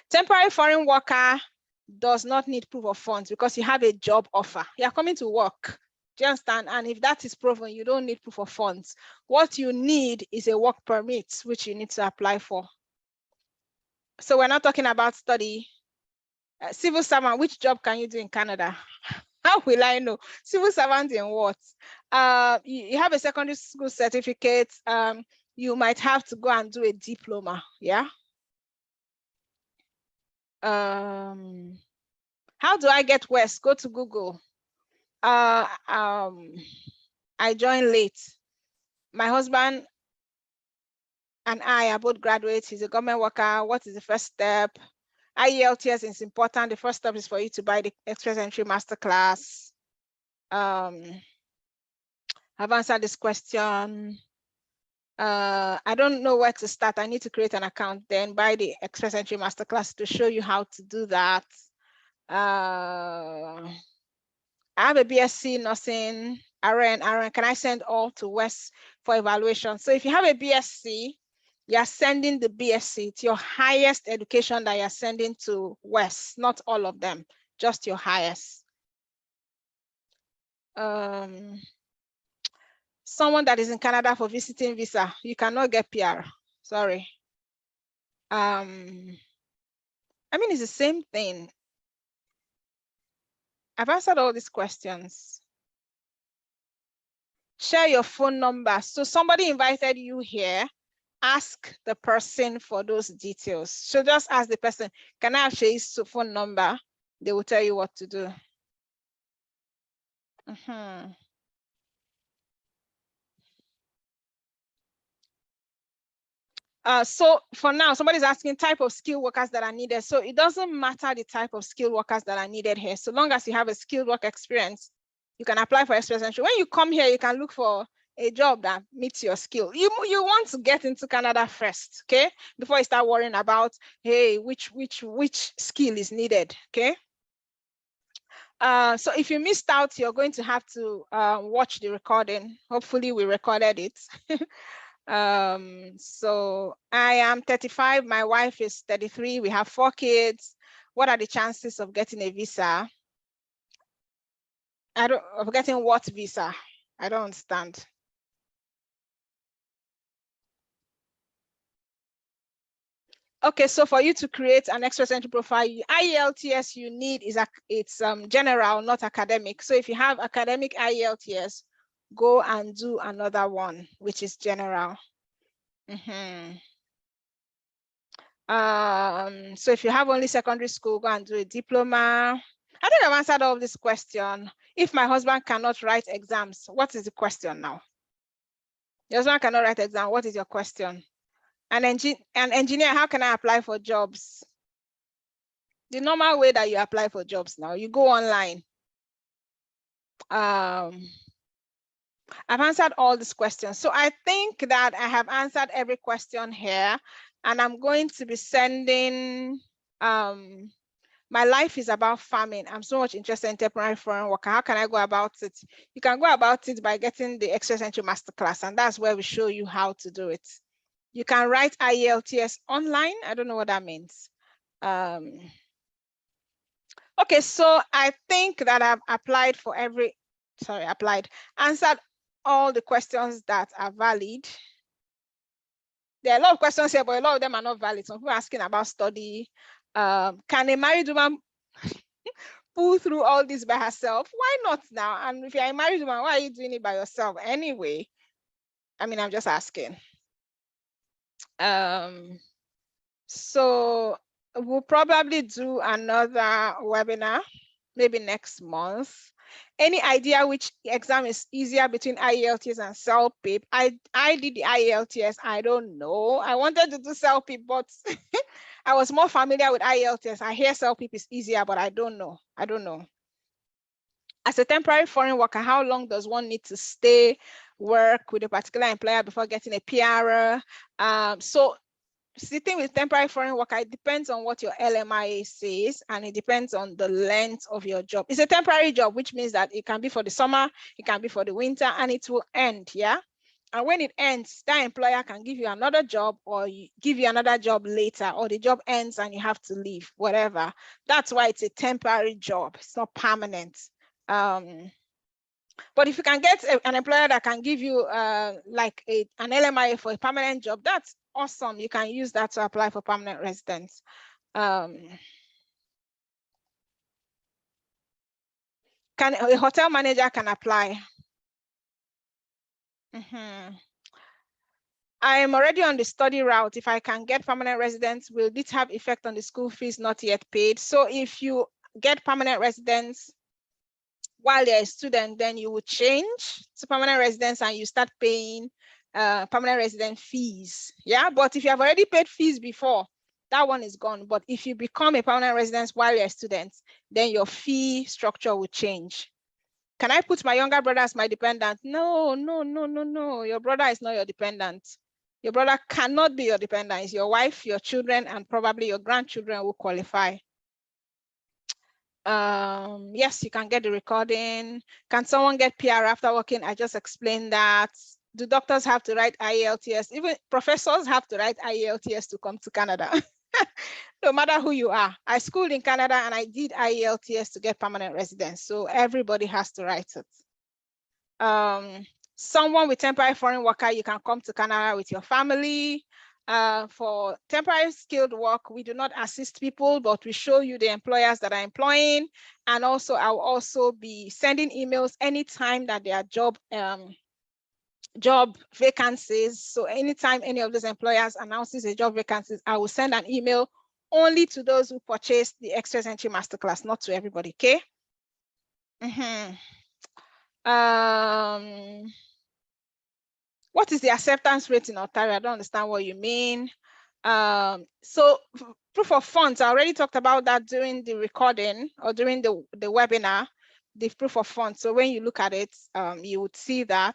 Temporary foreign worker does not need proof of funds because you have a job offer. You're coming to work. Do you understand? And if that is proven, you don't need proof of funds. What you need is a work permit, which you need to apply for. So we're not talking about study. Civil servant, which job can you do in Canada? How will I know? Civil servant in what? You have a secondary school certificate. You might have to go and do a diploma. Yeah. How do I get West? Go to Google. I joined late. My husband and I are both graduates. He's a government worker. What is the first step? IELTS is important. The first step is for you to buy the Express Entry Masterclass. I've answered this question. I don't know where to start. I need to create an account, then buy the Express Entry Masterclass to show you how to do that. I have a BSc nursing, RN. Can I send all to West for evaluation? So if you have a BSc, you're sending the BSc. It's your highest education that you're sending to West, not all of them, just your highest. Someone that is in Canada for visiting visa, you cannot get PR, sorry. I mean, it's the same thing. I've answered all these questions. Share your phone number. So somebody invited you here, ask the person for those details. So just ask the person, can I have Shei's phone number? They will tell you what to do. So for now, somebody's asking type of skilled workers that are needed. So it doesn't matter the type of skilled workers that are needed here. So long as you have a skilled work experience, you can apply for Express Entry. When you come here, you can look for a job that meets your skill. You want to get into Canada first, okay? Before you start worrying about, hey, which skill is needed, okay? So if you missed out, you're going to have to watch the recording. Hopefully we recorded it. So I am 35, my wife is 33, we have 4 kids. What are the chances of getting a visa? Of getting what visa? I don't understand. Okay, so for you to create an Express Entry profile, IELTS you need is it's general, not academic. So if you have academic IELTS, go and do another one, which is general. So if you have only secondary school, go and do a diploma. I think I've answered all this question. If my husband cannot write exams, what is the question now? Your husband cannot write exam. What is your question? An engineer, how can I apply for jobs? The normal way that you apply for jobs now, you go online. I've answered all these questions. So I think that I have answered every question here, and I'm going to be sending, my life is about farming. I'm so much interested in temporary foreign worker. How can I go about it? You can go about it by getting the Express Entry Masterclass, and that's where we show you how to do it. You can write IELTS online. I don't know what that means. Okay, so I think that I've answered all the questions that are valid. There are a lot of questions here, but a lot of them are not valid. Some people are asking about study. Can a married woman pull through all this by herself? Why not now? And if you're a married woman, why are you doing it by yourself anyway? I mean, I'm just asking. So we'll probably do another webinar, maybe next month. Any idea which exam is easier between IELTS and CELPIP? I did the IELTS, I don't know. I wanted to do CELPIP, but I was more familiar with IELTS. I hear CELPIP is easier, but I don't know. As a temporary foreign worker, how long does one need to stay, work with a particular employer before getting a PR? So sitting with temporary foreign worker, it depends on what your LMIA says, and it depends on the length of your job. It's a temporary job, which means that it can be for the summer, it can be for the winter, and it will end, yeah? And when it ends, that employer can give you another job or give you another job later, or the job ends and you have to leave, whatever. That's why it's a temporary job. It's not permanent. But if you can get an employer that can give you like an LMIA for a permanent job, that's awesome. You can use that to apply for permanent residence. A hotel manager can apply? I am already on the study route. If I can get permanent residence, will this have effect on the school fees not yet paid? So if you get permanent residence while you're a student, then you will change to permanent residence and you start paying permanent resident fees. Yeah, but if you have already paid fees before, that one is gone. But if you become a permanent resident while you're a student, then your fee structure will change. Can I put my younger brother as my dependent? No, no, no, no, no. Your brother is not your dependent. Your brother cannot be your dependent. It's your wife, your children, and probably your grandchildren will qualify. Yes, you can get the recording. Can someone get PR after working? I just explained that. Do doctors have to write IELTS? Even professors have to write IELTS to come to Canada. No matter who you are. I schooled in Canada and I did IELTS to get permanent residence. So everybody has to write it. Someone with temporary foreign worker, you can come to Canada with your family. For temporary skilled work, we do not assist people, but we show you the employers that are employing. And also, I'll also be sending emails anytime that there are job vacancies. So anytime any of those employers announces a job vacancies, I will send an email only to those who purchased the Express Entry Masterclass, not to everybody, okay? What is the acceptance rate in Ontario? I don't understand what you mean. So proof of funds, I already talked about that during the recording or during the webinar, the proof of funds. So when you look at it, you would see that.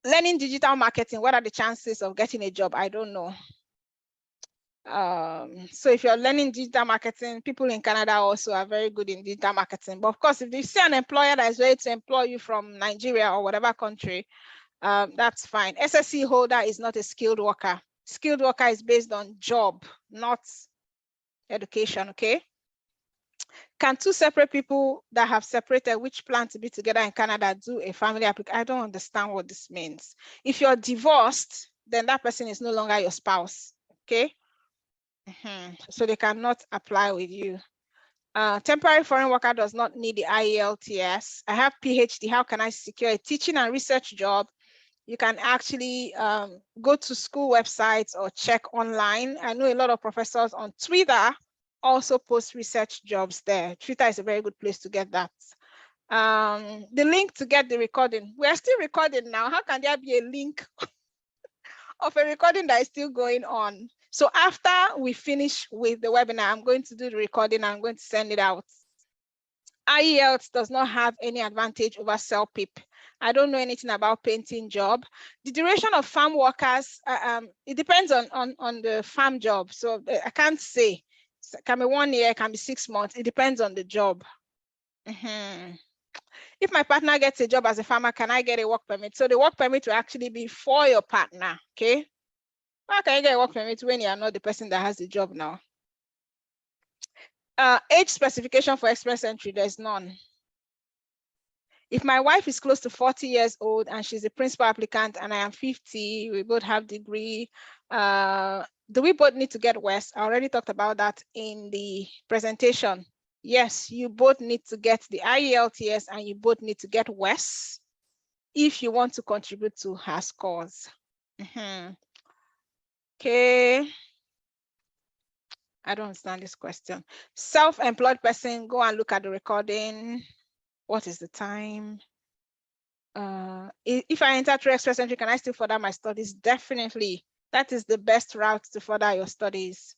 Learning digital marketing, what are the chances of getting a job? I don't know. So if you're learning digital marketing, people in Canada also are very good in digital marketing. But of course, if you see an employer that is ready to employ you from Nigeria or whatever country, that's fine. SSC holder is not a skilled worker. Skilled worker is based on job, not education, okay? Can two separate people that have separated which plan to be together in Canada do a family application? I don't understand what this means. If you're divorced, then that person is no longer your spouse, okay? So they cannot apply with you. Temporary foreign worker does not need the IELTS. I have PhD. How can I secure a teaching and research job? You can actually go to school websites or check online. I know a lot of professors on Twitter also post research jobs there. Twitter is a very good place to get that. The link to get the recording. We're still recording now. How can there be a link of a recording that is still going on? So after we finish with the webinar, I'm going to do the recording and I'm going to send it out. IELTS does not have any advantage over CELPIP. I don't know anything about painting job. The duration of farm workers, it depends on the farm job. So I can't say. It can be 1 year, it can be 6 months. It depends on the job. If my partner gets a job as a farmer, can I get a work permit? So the work permit will actually be for your partner, okay? How can you get a work permit when you are not the person that has the job now? Age specification for Express Entry, there's none. If my wife is close to 40 years old and she's a principal applicant and I am 50, we both have degree, do we both need to get WES? I already talked about that in the presentation. Yes, you both need to get the IELTS and you both need to get WES if you want to contribute to her scores. Okay. I don't understand this question. Self-employed person, go and look at the recording. What is the time? If I enter through Express Entry, can I still further my studies? Definitely. That is the best route to further your studies.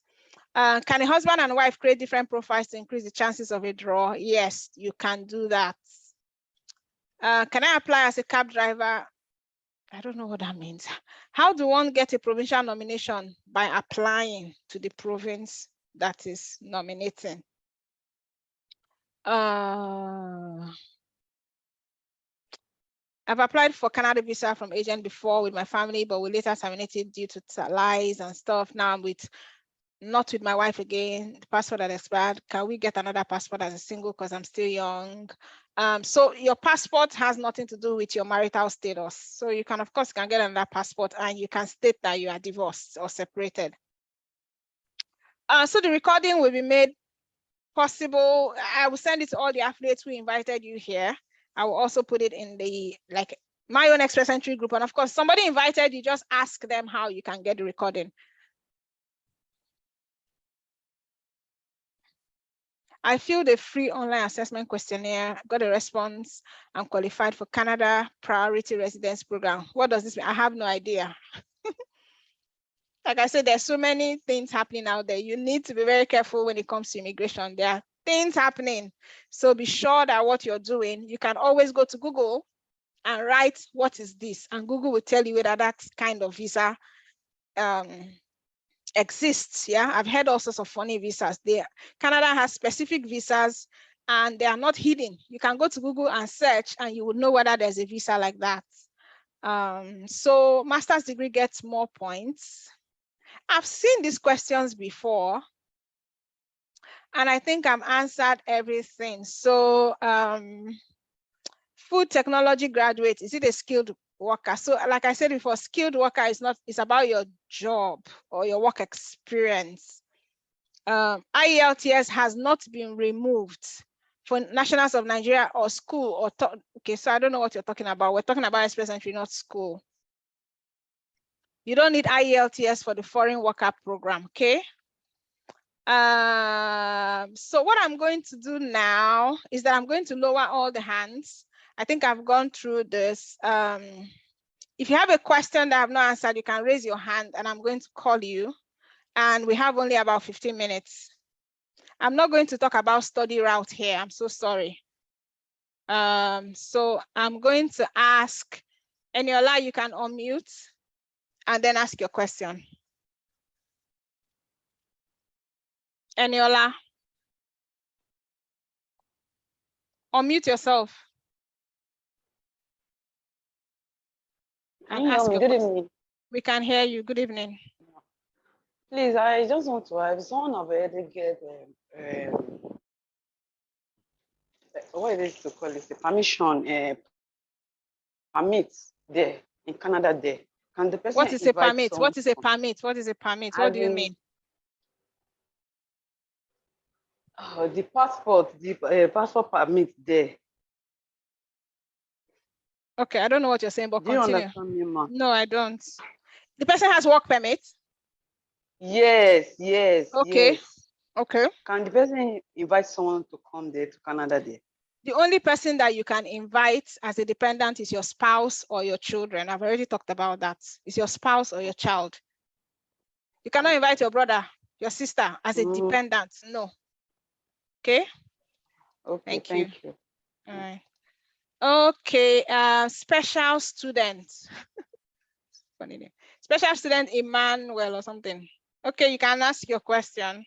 Can a husband and wife create different profiles to increase the chances of a draw? Yes, you can do that. Can I apply as a cab driver? I don't know what that means. How do one get a provincial nomination? By applying to the province that is nominating. I've applied for Canada visa from agent before with my family, but we later terminated due to lies and stuff. Now I'm not with my wife again. The passport had expired. Can we get another passport as a single because I'm still young? So your passport has nothing to do with your marital status. So you can, of course, get another passport and you can state that you are divorced or separated. So the recording will be made possible. I will send it to all the affiliates who invited you here. I will also put it in the my own Express Entry group. And of course, somebody invited you, just ask them how you can get the recording. I filled a free online assessment questionnaire, got a response. I'm qualified for Canada Priority Residence Program. What does this mean? I have no idea. Like I said, there's so many things happening out there. You need to be very careful when it comes to immigration. There are things happening. So be sure that what you're doing, you can always go to Google and write, what is this? And Google will tell you whether that kind of visa exists. Yeah, I've heard all sorts of funny visas there. Canada has specific visas and they are not hidden. You can go to Google and search and you will know whether there's a visa like that. So master's degree gets more points. I've seen these questions before and I think I've answered everything. So food technology graduate, is it a skilled worker? So like I said before, skilled worker is not, it's about your job or your work experience. IELTS has not been removed for nationals of Nigeria or school or, okay, so I don't know what you're talking about. We're talking about Express Entry, not school. You don't need IELTS for the foreign worker program, okay? So what I'm going to do now is that I'm going to lower all the hands. I think I've gone through this. If you have a question that I've not answered, you can raise your hand and I'm going to call you. And we have only about 15 minutes. I'm not going to talk about study route here. I'm so sorry. So I'm going to ask Eniola, you can unmute and then ask your question. Eniola, unmute yourself. Can you hear me? Good evening. We can hear you. Good evening. Please, I just want to have someone already get what is it to call it? The permission permit there in Canada there. Can the person what is a permit? What is a permit? What is a permit? What do you mean? The passport, the passport permit there. Okay, I don't know what you're saying, but do continue. You understand me, ma? No, I don't. The person has work permit? Yes, yes. Okay. Yes. Okay. Can the person invite someone to come there to Canada there? The only person that you can invite as a dependent is your spouse or your children. I've already talked about that. It's your spouse or your child. You cannot invite your brother, your sister as a dependent. No. Okay? Okay, thank you. All right. Okay, special student. Funny name. Special student Emmanuel or something. Okay, you can ask your question.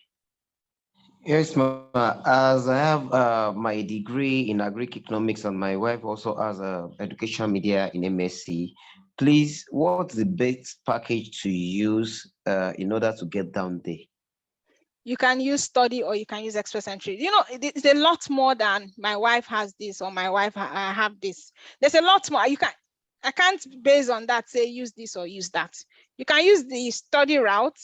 Yes, ma. As I have my degree in agri-economics and my wife also has education media in MSc, please, what's the best package to use in order to get down there? You can use study or you can use Express Entry. You know, it's a lot more than my wife has this or my wife have this. There's a lot more. I can't based on that say use this or use that. You can use the study route.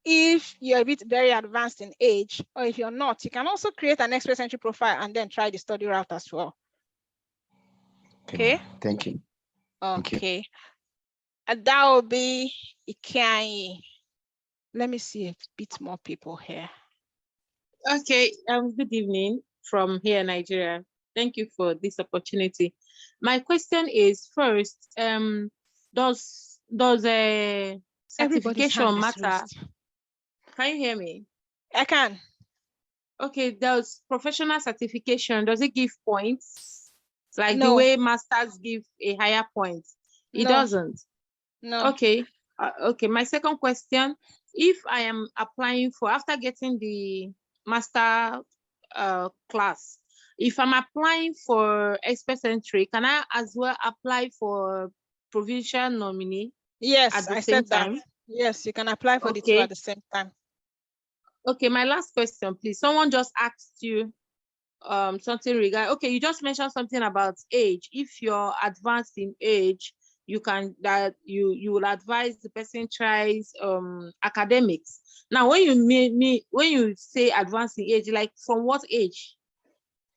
If you're a bit very advanced in age, or if you're not, you can also create an Express Entry profile and then try the study route as well. Okay. Thank you. Okay. And that will be Ikenyi. Let me see a bit more people here. Okay. Good evening from here, Nigeria. Thank you for this opportunity. My question is first, does a certification matter? Can you hear me? I can. Okay, does professional certification, does it give points? Like No. The way masters give a higher point? It doesn't? No. Okay. Okay, my second question, if I am applying for, after getting the master class, if I'm applying for express entry, can I as well apply for provincial nominee Yes, at the I same said that. time? Yes, you can apply for the two Okay. at the same time. Okay, my last question, please. Someone just asked you something regarding, okay, you just mentioned something about age. If you're advanced in age, you will advise the person tries academics. Now, when you say advanced in age, like from what age?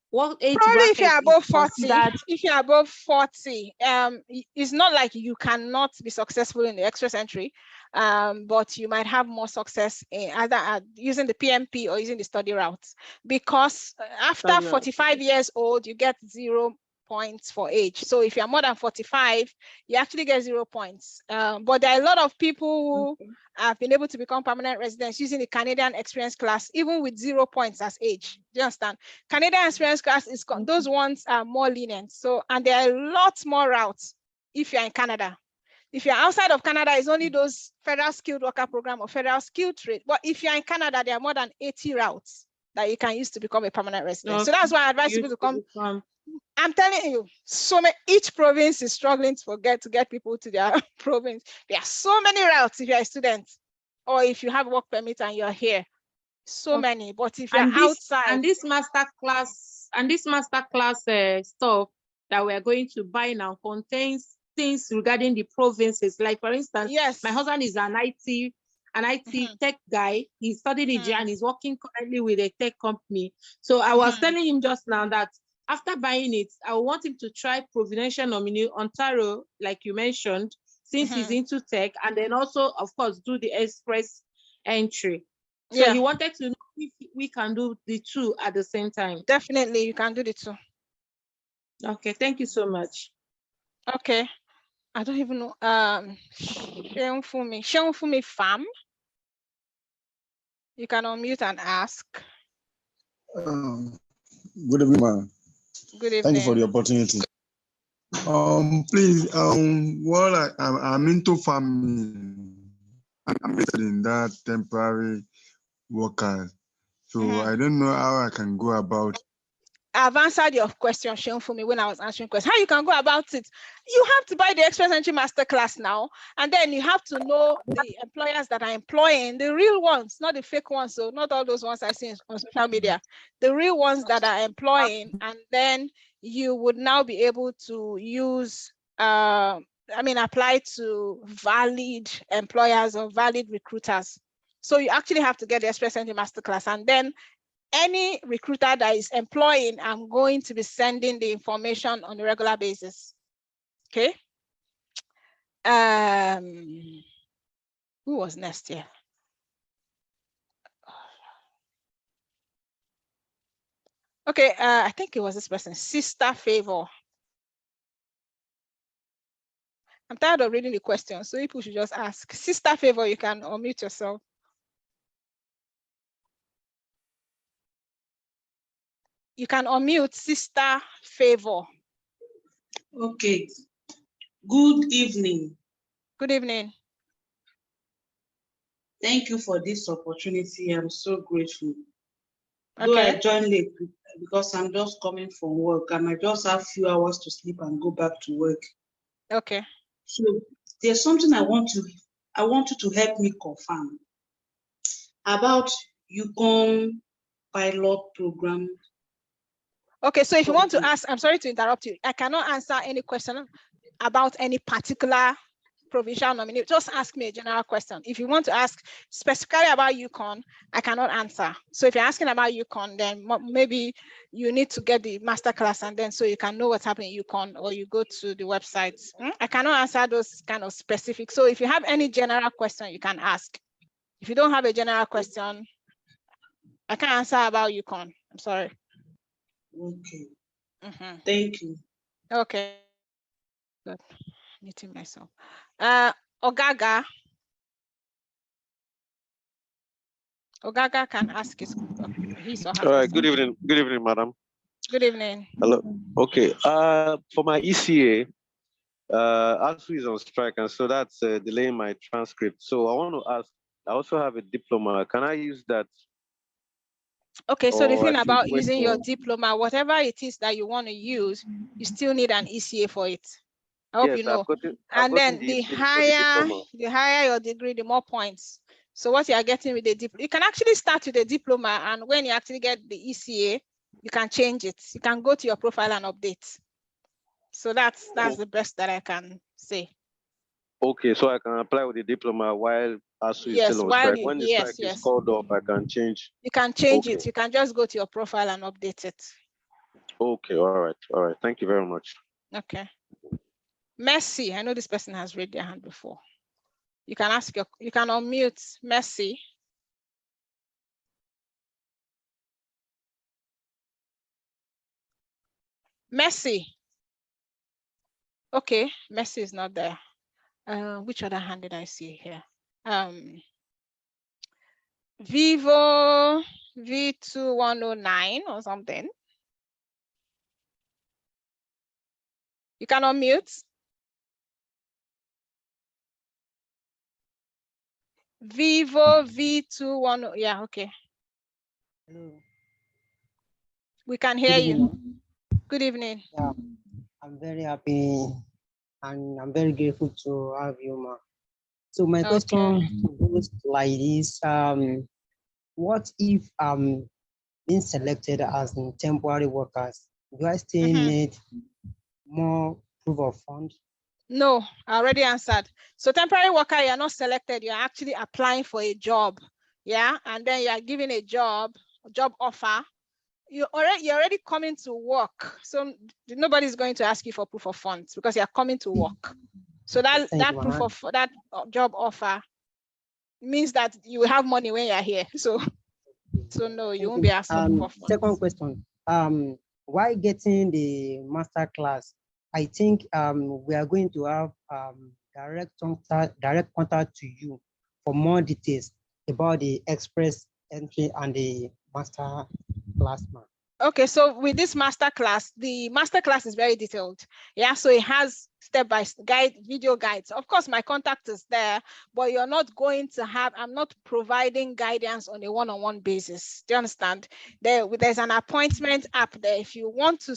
What age Probably if bracket you're is above 40, considered? if you're above 40, it's not like you cannot be successful in the express entry, but you might have more success in either using the PMP or using the study route, because after Study route. 45 years old, you get 0 points for age. So if you're more than 45, you actually get 0 points. But there are a lot of people who have been able to become permanent residents using the Canadian experience class, even with 0 points as age. Do you understand? Canadian experience class is those ones are more lenient. So, and there are lots more routes if you're in Canada. If you're outside of Canada, it's only those federal skilled worker program or federal skilled trade. But if you're in Canada, there are more than 80 routes that you can use to become a permanent resident. So that's why I advise people to come. I'm telling you, each province is struggling to get people to their province. There are so many routes if you're a student, or if you have work permit and you're here. So many, but if you're outside. And this master class stuff that we're going to buy now contains things regarding the provinces. Like, for instance, yes, my husband is an IT tech guy. He studied in and he's working currently with a tech company. So I was telling him just now that after buying it, I want him to try provincial nominee Ontario, like you mentioned, since he's into tech, and then also, of course, do the express entry. So he wanted to know if we can do the two at the same time. Definitely, you can do the two. Okay, thank you so much. Okay. I don't even know. Sheunfumi Pham. You can unmute and ask. Good evening, ma'am. Good evening. Thank you for the opportunity. Please, I'm into farming. I'm interested in that temporary workers. So I don't know how I can go about. I've answered your question, Sheunfumi, when I was answering questions. How you can go about it? You have to buy the Express Entry Masterclass now, and then you have to know the employers that are employing, the real ones, not the fake ones, so not all those ones I see on social media, the real ones that are employing, and then you would now be able to use, apply to valid employers or valid recruiters. So you actually have to get the Express Entry Masterclass, and then any recruiter that is employing, I'm going to be sending the information on a regular basis. Okay. Who was next here? Okay, I think it was this person, Sister Favor. I'm tired of reading the questions, so people should just ask. Sister Favor, you can unmute yourself. You can unmute, Sister Favor. Okay. Good evening. Good evening. Thank you for this opportunity. I'm so grateful. Okay. Though I joined late because I'm just coming from work and I just have a few hours to sleep and go back to work. Okay. So there's something I want you to help me confirm about UConn pilot program. Okay, so if you want to ask, I'm sorry to interrupt you. I cannot answer any question about any particular provincial nominee. Just ask me a general question. If you want to ask specifically about UConn, I cannot answer. So if you're asking about UConn, then maybe you need to get the masterclass, and then so you can know what's happening in UConn, or you go to the website. I cannot answer those kind of specific. So if you have any general question, you can ask. If you don't have a general question, I can't answer about UConn. I'm sorry. Okay. Thank you. Okay. Good. Meeting myself. Ogaga. Ogaga can ask his or her. All right. Good evening. Good evening, madam. Good evening. Hello. Okay. For my ECA, ASU is on strike, and so that's delaying my transcript. So I want to ask. I also have a diploma. Can I use that Okay, so the Or I thing should about wait using your for? diploma, whatever it is that you want to use, you still need an ECA for it. I hope you Yes, I've know. gotten And the then the ECA for the diploma. higher your degree, the more points. So what you are getting with the diploma, you can actually start with a diploma, and when you actually get the ECA, you can change it. You can go to your profile and update. So that's the best that I can say. Okay, so I can apply with the diploma while ASU is Yes, still on while strike. you, When the yes, strike is yes. called off, I can change. You can change Okay. it. You can just go to your profile and update it. Okay, all right. Thank you very much. Okay. Mercy, I know this person has raised their hand before. You can you can unmute Mercy. Mercy. Okay, Mercy is not there. Which other hand did I see here? Vivo V2109 or something. You can unmute. Vivo V21, yeah, okay. Hello. We can hear you. Good evening. Yeah, I'm very happy and I'm very grateful to have you, ma. So my question goes like this: what if I'm being selected as in temporary workers? Do I still need more proof of fund? No, I already answered. So temporary worker, you're not selected. You're actually applying for a job, yeah, and then you are given a job offer. You're already coming to work, so nobody's going to ask you for proof of funds because you're coming to work. So that proof of that job offer means that you will have money when you're here. So no, you won't be asked for proof of funds. Second question: why getting the master class? I think we are going to have direct contact to you for more details about the express entry and the master class. Okay, so with this master class, the master class is very detailed. Yeah, so it has step-by-step video guides. Of course, my contact is there, but you're not going to have, I'm not providing guidance on a one-on-one basis. Do you understand? There's an appointment app there. If you want to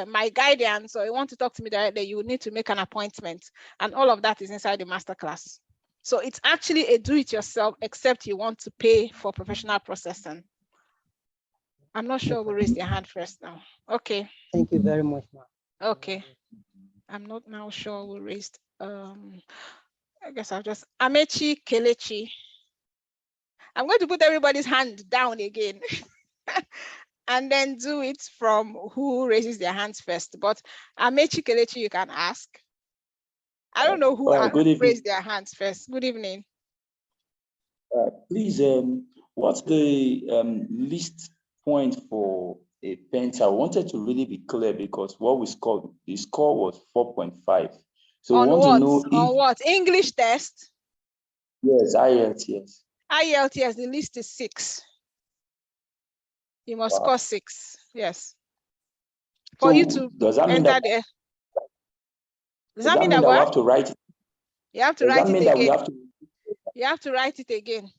my guidance or you want to talk to me directly, you need to make an appointment, and all of that is inside the master class. So it's actually a do-it-yourself, except you want to pay for professional processing. I'm not sure who raised their hand first now. Okay. Thank you very much, ma'am. Okay. I'm not now sure who raised. I guess I'll just Amechi Kelechi. I'm going to put everybody's hand down again and then do it from who raises their hands first. But Amechi Kelechi, you can ask. I don't know who raised their hands first. Good evening. Please, what's the least point for a penta? I wanted to really be clear because what we scored, the score was 4.5. So on we want what? to know on what? English test? Yes, IELTS, yes. IELTS, the list is 6. You must score 6, yes. For you to enter there. Does that mean that we have to write it? You have to write it again. You have to write it again.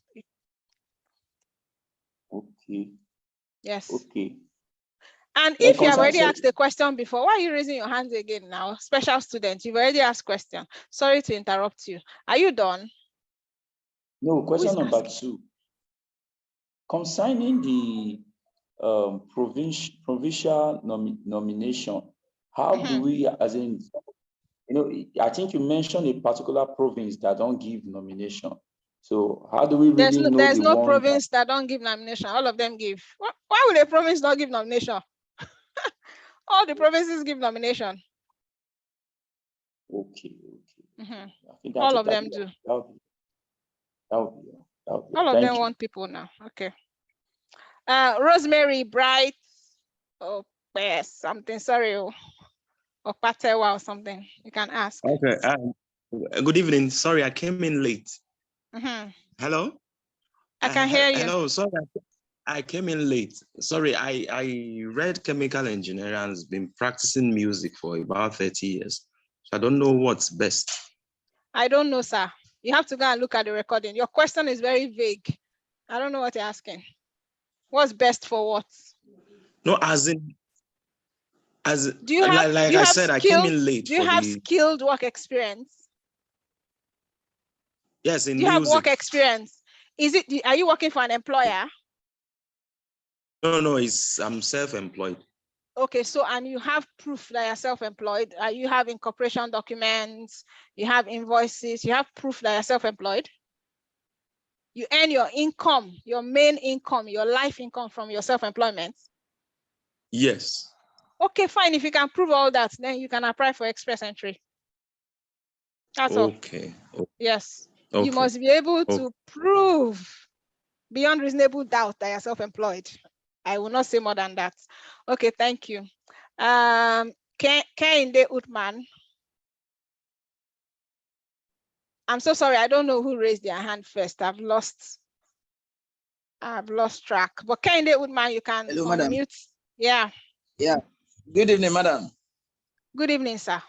Okay. Yes. Okay. And if you have already asked the question before, why are you raising your hands again now? Special student, you've already asked question. Sorry to interrupt you. Are you done? No, question number 2. Concerning the provincial nomination, how do we, as in, I think you mentioned a particular province that don't give nomination. So how do we really know? There's no province that don't give nomination. All of them give. Why would a province not give nomination? All the provinces give nomination. Okay. All of them do. All of them want people now. Okay. Rosemary Bright, something, sorry, or Patewa or something. You can ask. Okay. Good evening. Sorry, I came in late. Hello? I can hear you. Hello, sorry, I came in late. Sorry, I read chemical engineering and has been practicing music for about 30 years. So I don't know what's best. I don't know, sir. You have to go and look at the recording. Your question is very vague. I don't know what you're asking. What's best for what? No, Do you have, like do you I have said, I came skilled, in late do you for have the skilled work experience? yes in Do you have music. work experience? Are you working for an employer? No, I'm self-employed. Okay, so and you have proof that you're self-employed. You have incorporation documents, you have invoices, you have proof that you're self-employed. You earn your income, your main income, your life income from your self-employment. Yes. Okay, fine. If you can prove all that, then you can apply for express entry. That's all. Okay. Yes. Okay. You must be able to prove beyond reasonable doubt that you're self-employed. I will not say more than that. Okay, thank you. Kehinde Utman. I'm so sorry, I don't know who raised their hand first. I've lost track. But Kehinde Utman, you can Hello, madam. unmute. Yeah. Yeah. Good evening, madam. Good evening, sir.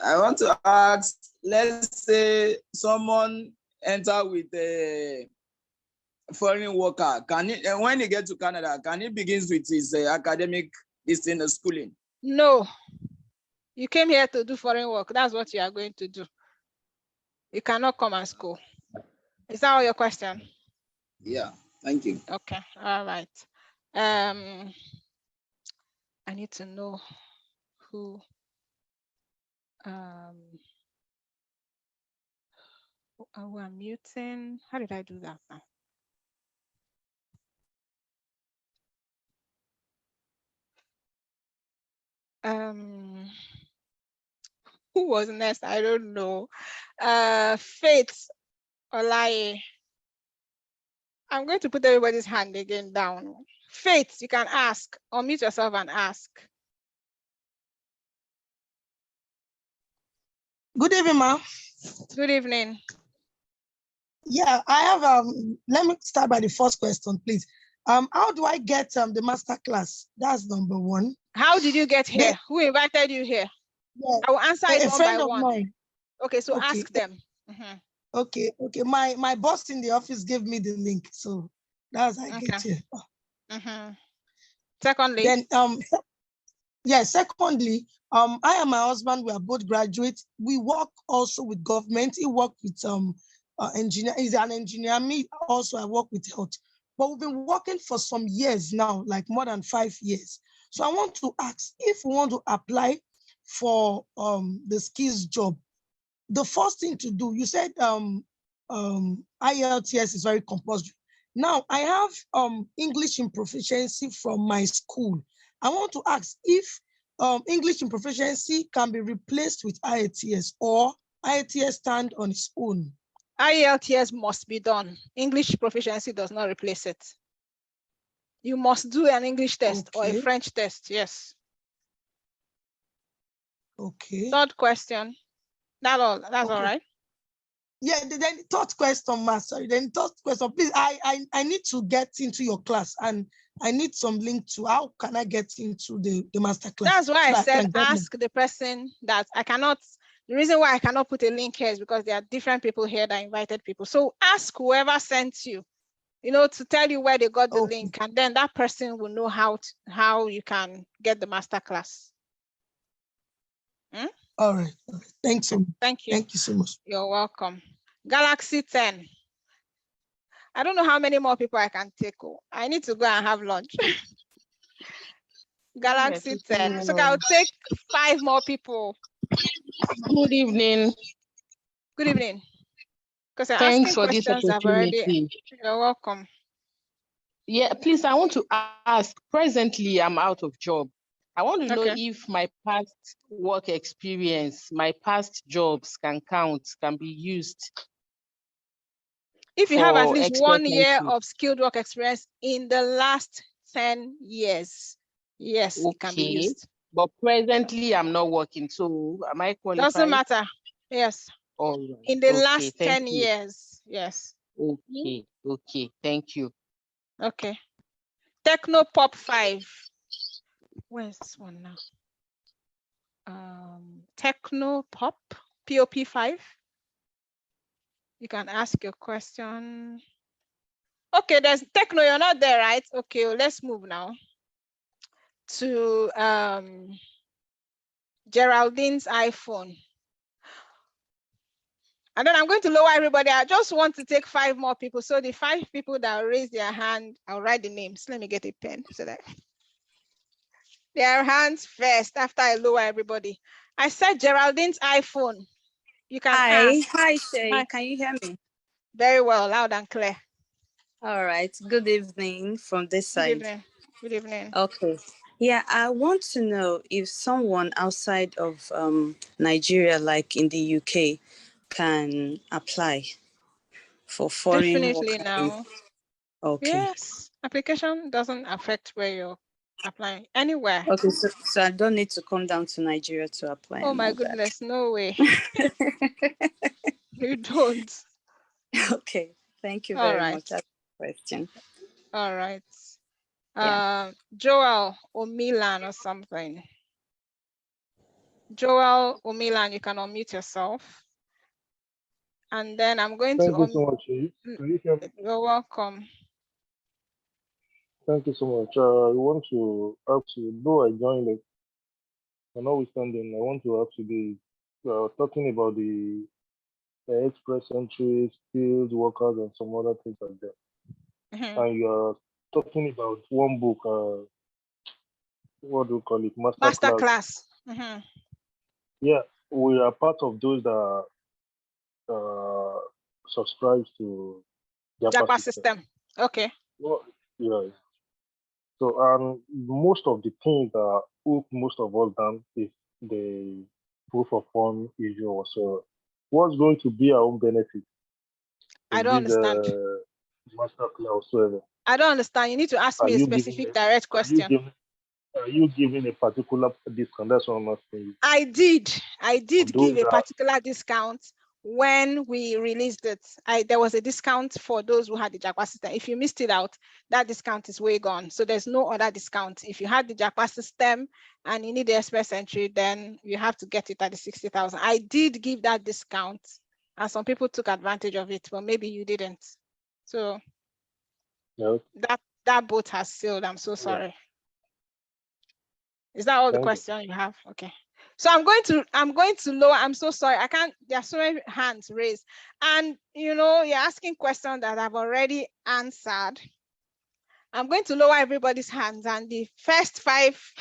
I want to ask, let's say someone enter with a foreign worker. Can he, and when he gets to Canada, can he begin with his academic schooling? No. You came here to do foreign work. That's what you are going to do. You cannot come and school. Is that all your question? Yeah, thank you. Okay, all right. I need to know who I'm muting. How did I do that now? Who was next? I don't know. Faith Olaye. I'm going to put everybody's hand again down. Faith, you can ask. Unmute yourself and ask. Good evening, ma'am. Good evening. Yeah, I have let me start by the first question, please. How do I get the master class? That's number one. How did you get here? Who invited you here? Yeah, I will answer it a one friend by of one. mine. Okay, so Okay. ask them. Okay. My boss in the office gave me the link, so that's how I get here. Secondly. Then secondly, I and my husband, we are both graduates. We work also with government. He worked with engineer. He's an engineer. Me also, I work with health. But we've been working for some years now, like more than 5 years. So I want to ask, if we want to apply for the skills job, the first thing to do, you said IELTS is very compulsory. Now I have English in proficiency from my school. I want to ask if English in proficiency can be replaced with IELTS, or IELTS stand on its own. IELTS must be done. English proficiency does not replace it. You must do an English test or a French test, yes. Okay. Third question. That's all right. Yeah, then third question, sorry. Then third question, please. I need to get into your class, and I need some link to how can I get into the master class. That's why I said ask the person that I cannot. The reason why I cannot put a link here is because there are different people here that invited people. So ask whoever sent you, to tell you where they got the link, and then that person will know how you can get the master class. All right. Thanks so much. Thank you. Thank you so much. You're welcome. Galaxy 10. I don't know how many more people I can take. I need to go and have lunch. Galaxy 10. So I'll take 5 more people. Good evening. Good evening. Because thanks for this opportunity. You're welcome. Yeah, please, I want to ask, presently I'm out of job. I want to know if my past work experience, my past jobs can be used. If you have at least 1 year of skilled work experience in the last 10 years, yes, it can be used. But presently I'm not working, so am I qualified? Doesn't matter. Yes. All right. In the last 10 years, yes. Okay, thank you. Okay. Techno Pop 5. Where's this one now? Techno Pop, POP 5. You can ask your question. Okay, there's Techno, you're not there, right? Okay, well, let's move now to Geraldine's iPhone. And then I'm going to lower everybody. I just want to take 5 more people. So the 5 people that raise their hand, I'll write the names. Let me get a pen so that their hands first after I lower everybody. I said Geraldine's iPhone. You can ask. Hi, Shay. Hi. Can you hear me? Very well, loud and clear. All right. Good evening from this side. Good evening. Good evening. Okay. Yeah, I want to know if someone outside of Nigeria, like in the UK, can apply for foreign Definitely worker. now. Okay. Yes, application doesn't affect where you're applying, anywhere. Okay, so I don't need to come down to Nigeria to apply. Oh my goodness, no way. You don't. Okay, thank you All very right. much. That's the question. All right. Yeah. Joel or Milan or something. Joel or Milan, you can unmute yourself. And then I'm going Thank to you so much. Can you hear me? You're welcome. Thank you so much. I want to ask you, though I joined it, and notwithstanding, I want to ask you talking about the express entry, skilled workers, and some other things like that. And you are talking about one book, what do you call it? Masterclass. Yeah, we are part of those that subscribe to Japa system. Okay. Well, yeah. So most of the things that hook most of us down is the proof of fund issue. So what's going to be our own benefit? I don't understand. Master class whatsoever. I don't understand. You need to ask me a specific direct question. Are you giving a particular discount? That's what I'm asking you. I did give a particular discount when we released it. There was a discount for those who had the Japa system. If you missed it out, that discount is way gone. So there's no other discount. If you had the Japa system and you need the express entry, then you have to get it at the 60,000. I did give that discount, and some people took advantage of it, but maybe you didn't. So no. that boat has sailed. I'm so sorry. Is that all the question you have? Okay. So I'm going to lower. I'm so sorry. I can't. There are so many hands raised, and you're asking questions that I've already answered. I'm going to lower everybody's hands, and the first 5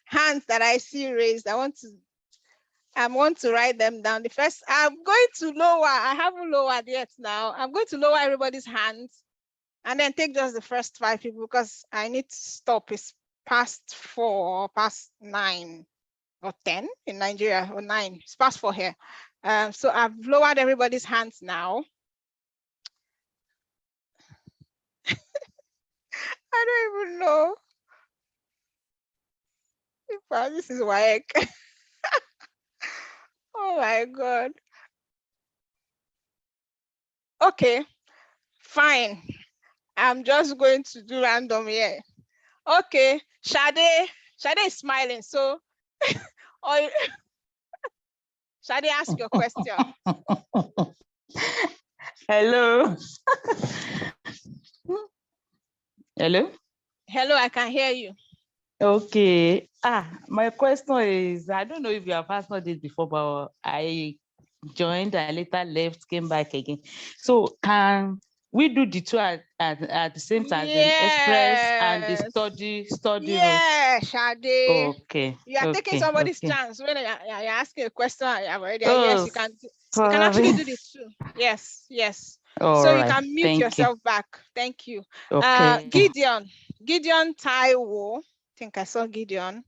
hands that I see raised, I want to write them down. The first, I'm going to lower. I haven't lowered yet. Now I'm going to lower everybody's hands, and then take just the first 5 people because I need to stop. It's past 4, past 9. Or 10 in Nigeria, or 9. It's past 4 here. So I've lowered everybody's hands now. I don't even know. This is WAEC. Oh my God. Okay, fine. I'm just going to do random here. Okay, Shade is smiling. So Shadi, ask your question. Hello. Hello. Hello, I can hear you. Okay. My question is, I don't know if you have answered this before, but I joined, I later left, came back again. So can we do the two at the same time, the express and the study Yeah, Shade. Okay. You are taking somebody's chance. When you're asking a question, I've already yes, you can actually do this too. Yes. So you can mute yourself back. Thank you. Okay. Gideon Taiwo. I think I saw Gideon.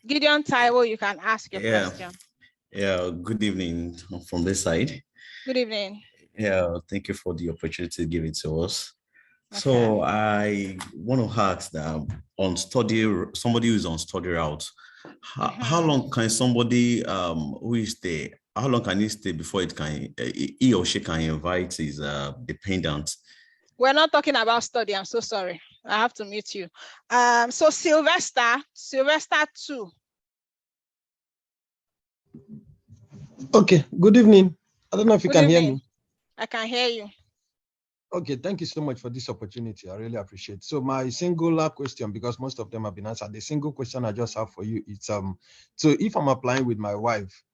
Gideon Taiwo, you can ask your question. Yeah, good evening from this side. Good evening. Yeah, thank you for the opportunity to give it to us. Okay. So I want to ask that somebody who is on study route, how long can somebody who is there, how long can he stay before he or she can invite his dependent? We're not talking about study. I'm so sorry. I have to mute you. So Sylvester 2. Okay, good evening. I don't know if you can hear me. I can hear you. Okay, thank you so much for this opportunity. I really appreciate it. So my singular question, because most of them have been answered, the single question I just have for you is so if I'm applying with my wife,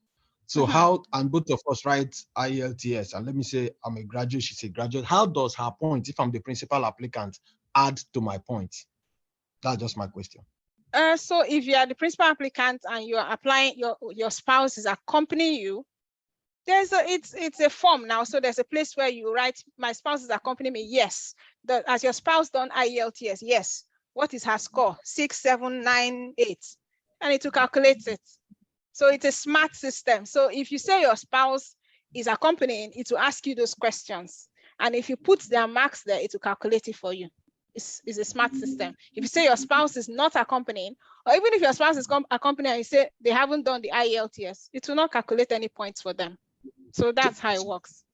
so how, and both of us write IELTS, and let me say I'm a graduate, she's a graduate, how does her point, if I'm the principal applicant, add to my points? That's just my question. So if you are the principal applicant and you are applying, your spouse is accompanying you, it's a form now. So there's a place where you write, my spouse is accompanying me. Yes. Has your spouse done IELTS? Yes. What is her score? 6, 7, 9, 8. And it will calculate it. So it's a smart system. So if you say your spouse is accompanying, it will ask you those questions. And if you put their marks there, it will calculate it for you. It's a smart system. If you say your spouse is not accompanying, or even if your spouse is accompanying and you say they haven't done the IELTS, it will not calculate any points for them. So that's how it works.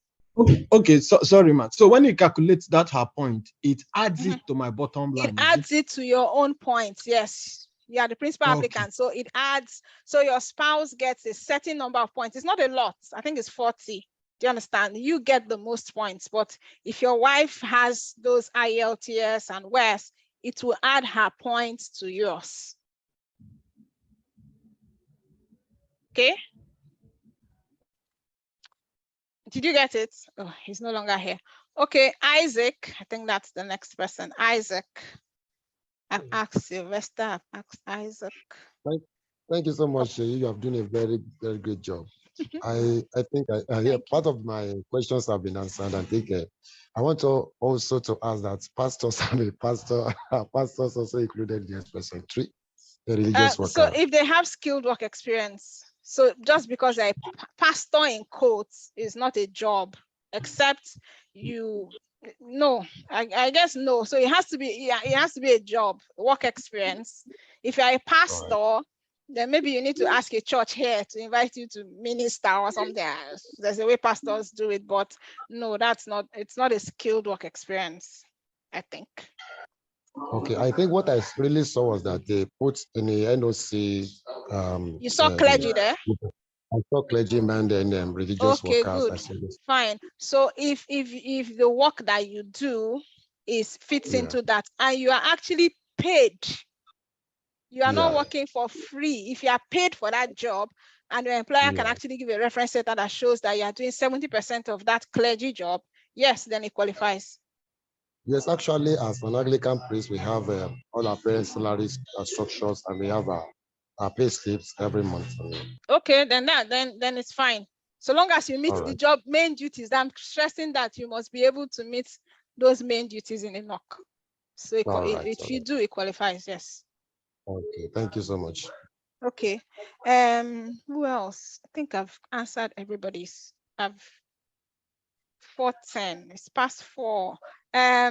Okay, so sorry, man. So when you calculate that her point, it adds it to my bottom line. It adds it to your own points. Yes, you are the principal applicant, so it adds. So your spouse gets a certain number of points. It's not a lot. I think it's 40. Do you understand? You get the most points, but if your wife has those IELTS and WES, it will add her points to yours. Okay. Did you get it? Oh, he's no longer here. Okay, Isaac, I think that's the next person. Isaac. I've asked Sylvester, I've asked Isaac. Thank you so much. You have done a very, very great job. I think part of my questions have been answered. I think I want to also to ask that pastors and pastors also included in the Express Entry, the religious worker. So if they have skilled work experience, so just because a pastor in quotes is not a job, except you, no, I guess no. So it has to be, yeah, it has to be a job, work experience. If you're a pastor, then maybe you need to ask a church here to invite you to minister or something. There's a way pastors do it, but no, it's not a skilled work experience, I think. Okay, I think what I really saw was that they put in the NOC. You saw clergy there? I saw clergymen and religious workers. Good. Fine. So if the work that you do fits into that, and you are actually paid, you are not working for free. If you are paid for that job, and your employer can actually give a reference letter that shows that you are doing 70% of that clergy job, yes, then it qualifies. Yes, actually, as an Anglican priest, we have all our parents' salaries structures, and we have our pay slips every month. Okay, then it's fine. So long as you meet the job main duties. I'm stressing that you must be able to meet those main duties in a knock. So if you do, it qualifies. Yes. Okay, thank you so much. Okay. Who else? I think I've answered everybody's. I've 4:10. It's past 4. I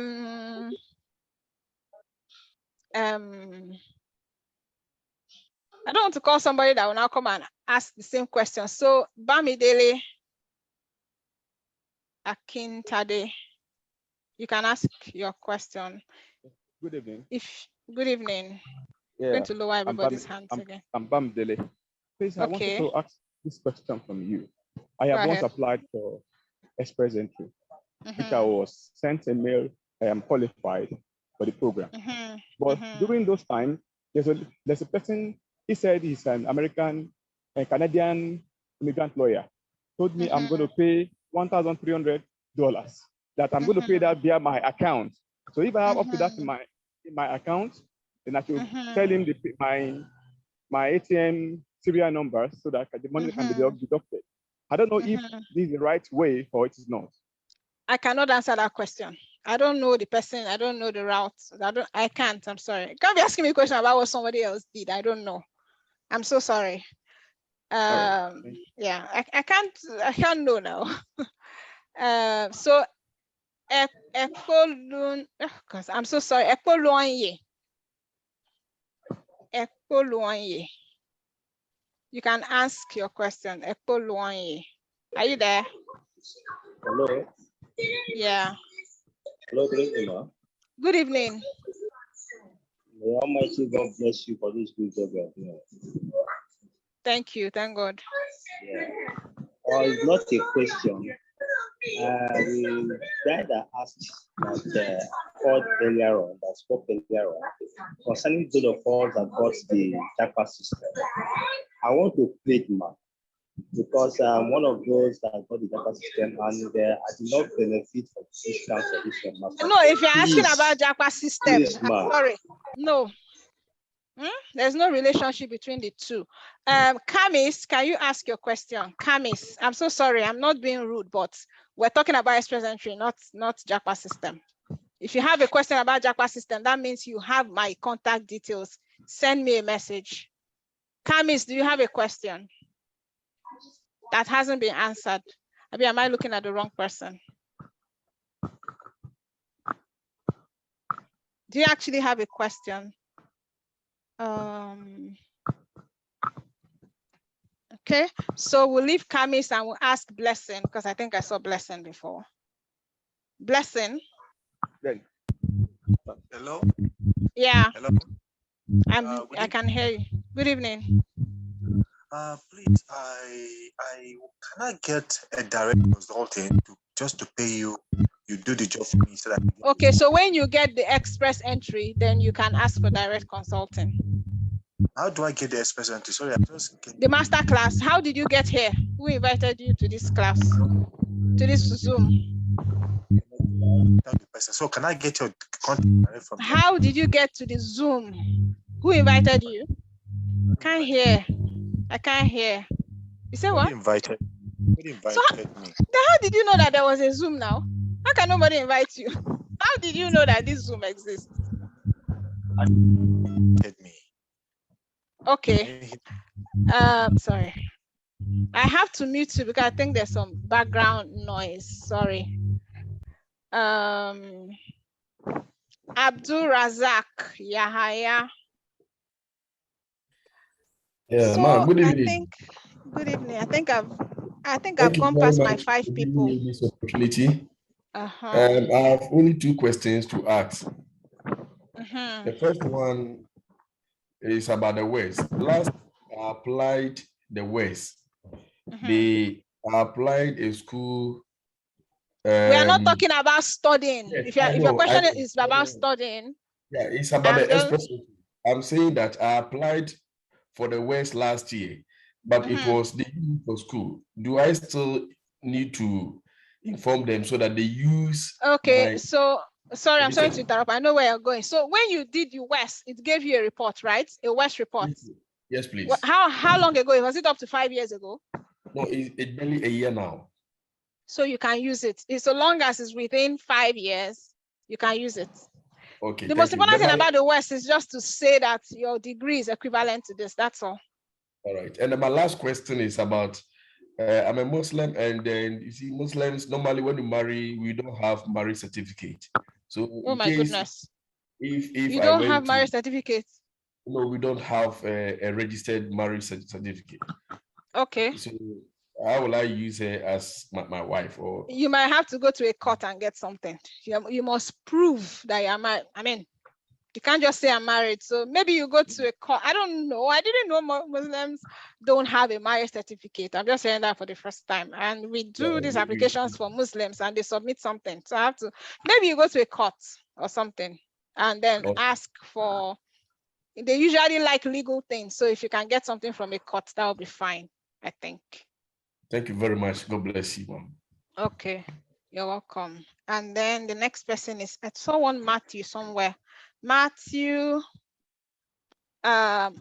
don't want to call somebody that will now come and ask the same question. So Bamidele Akintade, you can ask your question. Good evening. Good evening. Yeah, I'm going to lower everybody's hands again. I'm Bamidele. Please, I wanted to ask this question from you. I have once applied for Express Entry, which I was sent a mail. I am qualified for the program. But during those times, there's a person, he said he's an American and Canadian immigrant lawyer, told me I'm going to pay $1,300, that I'm going to pay that via my account. So if I have up to that in my account, then I should tell him my ATM serial number so that the money can be deducted. I don't know if this is the right way or it is not. I cannot answer that question. I don't know the person. I don't know the route. I can't. I'm sorry. You can't be asking me a question about what somebody else did. I don't know. I'm so sorry. Yeah, I can't know now. So because I'm so sorry. You can ask your question. Are you there? Hello. Yeah. Hello, good evening, ma'am. Good evening. May Almighty God bless you for this good job you are doing. Thank you. Thank God. Yeah. It's not a question. The guy that asked that called earlier on, that spoke earlier on, concerning those of us that got the JAPA system, I want to plead, man, because I'm one of those that got the JAPA system and I did not benefit from discount for this one. No, if you're asking about JAPA system, please, I'm sorry. No. There's no relationship between the two. Kamis, can you ask your question? Kamis, I'm so sorry, I'm not being rude, but we're talking about express entry, not JAPA system. If you have a question about JAPA system, that means you have my contact details. Send me a message. Kamis, do you have a question that hasn't been answered? Maybe am I looking at the wrong person? Do you actually have a question? Okay, so we'll leave Kamis and we'll ask Blessing, because I think I saw Blessing before. Blessing. Hello? Yeah. Hello? I can hear you. Good evening. Please, can I get a direct consulting just to pay you? You do the job for me so that. Okay, so when you get the express entry, then you can ask for direct consulting. How do I get the express entry? Sorry, I just the master class. How did you get here? Who invited you to this class? To this Zoom? So can I get your contact from? How did you get to the Zoom? Who invited you? Can't hear. I can't hear. You say what? Nobody invited me. How did you know that there was a Zoom now? How can nobody invite you? How did you know that this Zoom exists? Okay. Sorry. I have to mute you because I think there's some background noise. Sorry. Abdul Razak Yahaya. Yeah, So ma'am, good evening. Good evening. I think I've Thank you gone very past my much 5 for people. giving me this opportunity. Uh-huh. I have only 2 questions to ask. Uh-huh. The first one is about the West. Last I applied the West. They applied a school. We are not talking about studying. Yes, if your question is about studying. Yeah, it's about the express. I'm saying that I applied for the West last year, but it was the for school. Do I still need to inform them so that they use? Okay, so sorry, I'm sorry to interrupt. I know where you're going. So when you did your West, it gave you a report, right? A West report. Yes, please. How long ago? Was it up to 5 years ago? No, it's barely a year now. So you can use it. So long as it's within 5 years, you can use it. Okay. The most important thing about the West is just to say that your degree is equivalent to this. That's all. All right. And then my last question is about, I'm a Muslim, and then you see Muslims, normally when you marry, we don't have marriage certificate. So oh my goodness. If you don't have marriage certificate? No, we don't have a registered marriage certificate. Okay. So how will I use her as my wife? Or you might have to go to a court and get something. You must prove that you're married. I mean, you can't just say I'm married. So maybe you go to a court. I don't know. I didn't know Muslims don't have a marriage certificate. I'm just saying that for the first time. And we do these applications for Muslims and they submit something. So I have to, maybe you go to a court or something and then ask for, they usually like legal things. So if you can get something from a court, that will be fine, I think. Thank you very much. God bless you, ma'am. Okay, you're welcome. And then the next person is, I saw one Matthew somewhere. Matthew, sorry,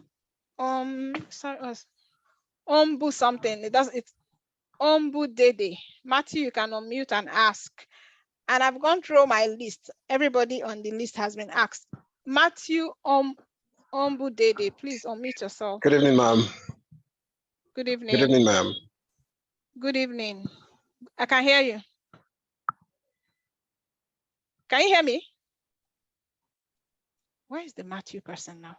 Ombu something. It's Ombu Dede. Matthew, you can unmute and ask. And I've gone through my list. Everybody on the list has been asked. Matthew Ombu Dede, please unmute yourself. Good evening, ma'am. Good evening. Good evening, ma'am. Good evening. I can hear you. Can you hear me? Where is the Matthew person now?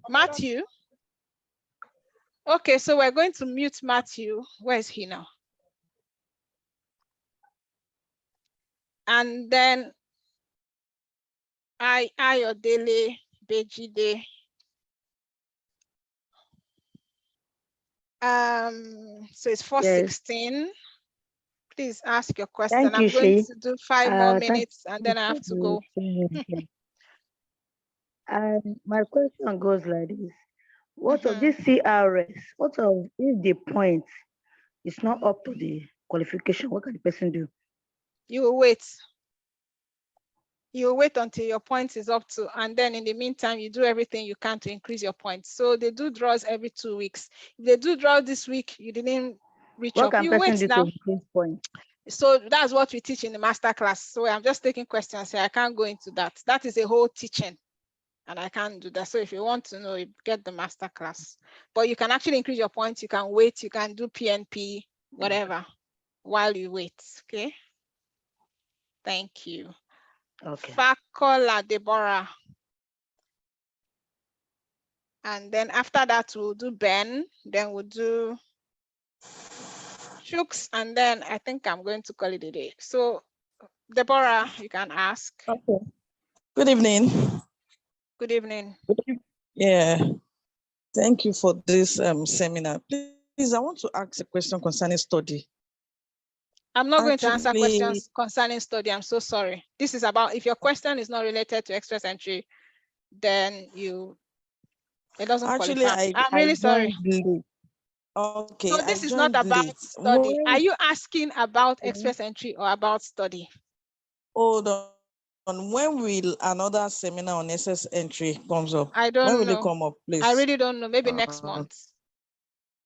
Matthew? Okay, so we're going to mute Matthew. Where is he now? And then Ayodele Bejide. So it's 4:16. Please ask your question. Thank you, I'm going Shay. to do 5 more Thank minutes and then I have to go. My question goes like this. What of this CRS? What of if the point is not up to the qualification? What can the person do? You will wait. You will wait until your point is up to, and then in the meantime, you do everything you can to increase your points. So they do draws every 2 weeks. If they do draw this week, you didn't reach What up. can You person wait do now. to increase points? So that's what we teach in the master class. So I'm just taking questions here. I can't go into that. That is a whole teaching and I can't do that. So if you want to know, you get the master class. But you can actually increase your points. You can wait. You can do PNP, whatever, while you wait. Okay. Thank you. Okay. Fakola Deborah. And then after that, we'll do Ben. Then we'll do Shooks. And then I think I'm going to call it a day. So Deborah, you can ask. Okay. Good evening. Good evening. Yeah. Thank you for this seminar. Please, I want to ask a question concerning study. I'm not going to answer questions concerning study. I'm so sorry. This is about, if your question is not related to express entry, then it doesn't qualify. I'm really sorry. Okay. So this is not about study. Are you asking about express entry or about study? Hold on. When will another seminar on express entry comes up? I don't know. When will it come up, please? I really don't know. Maybe next month.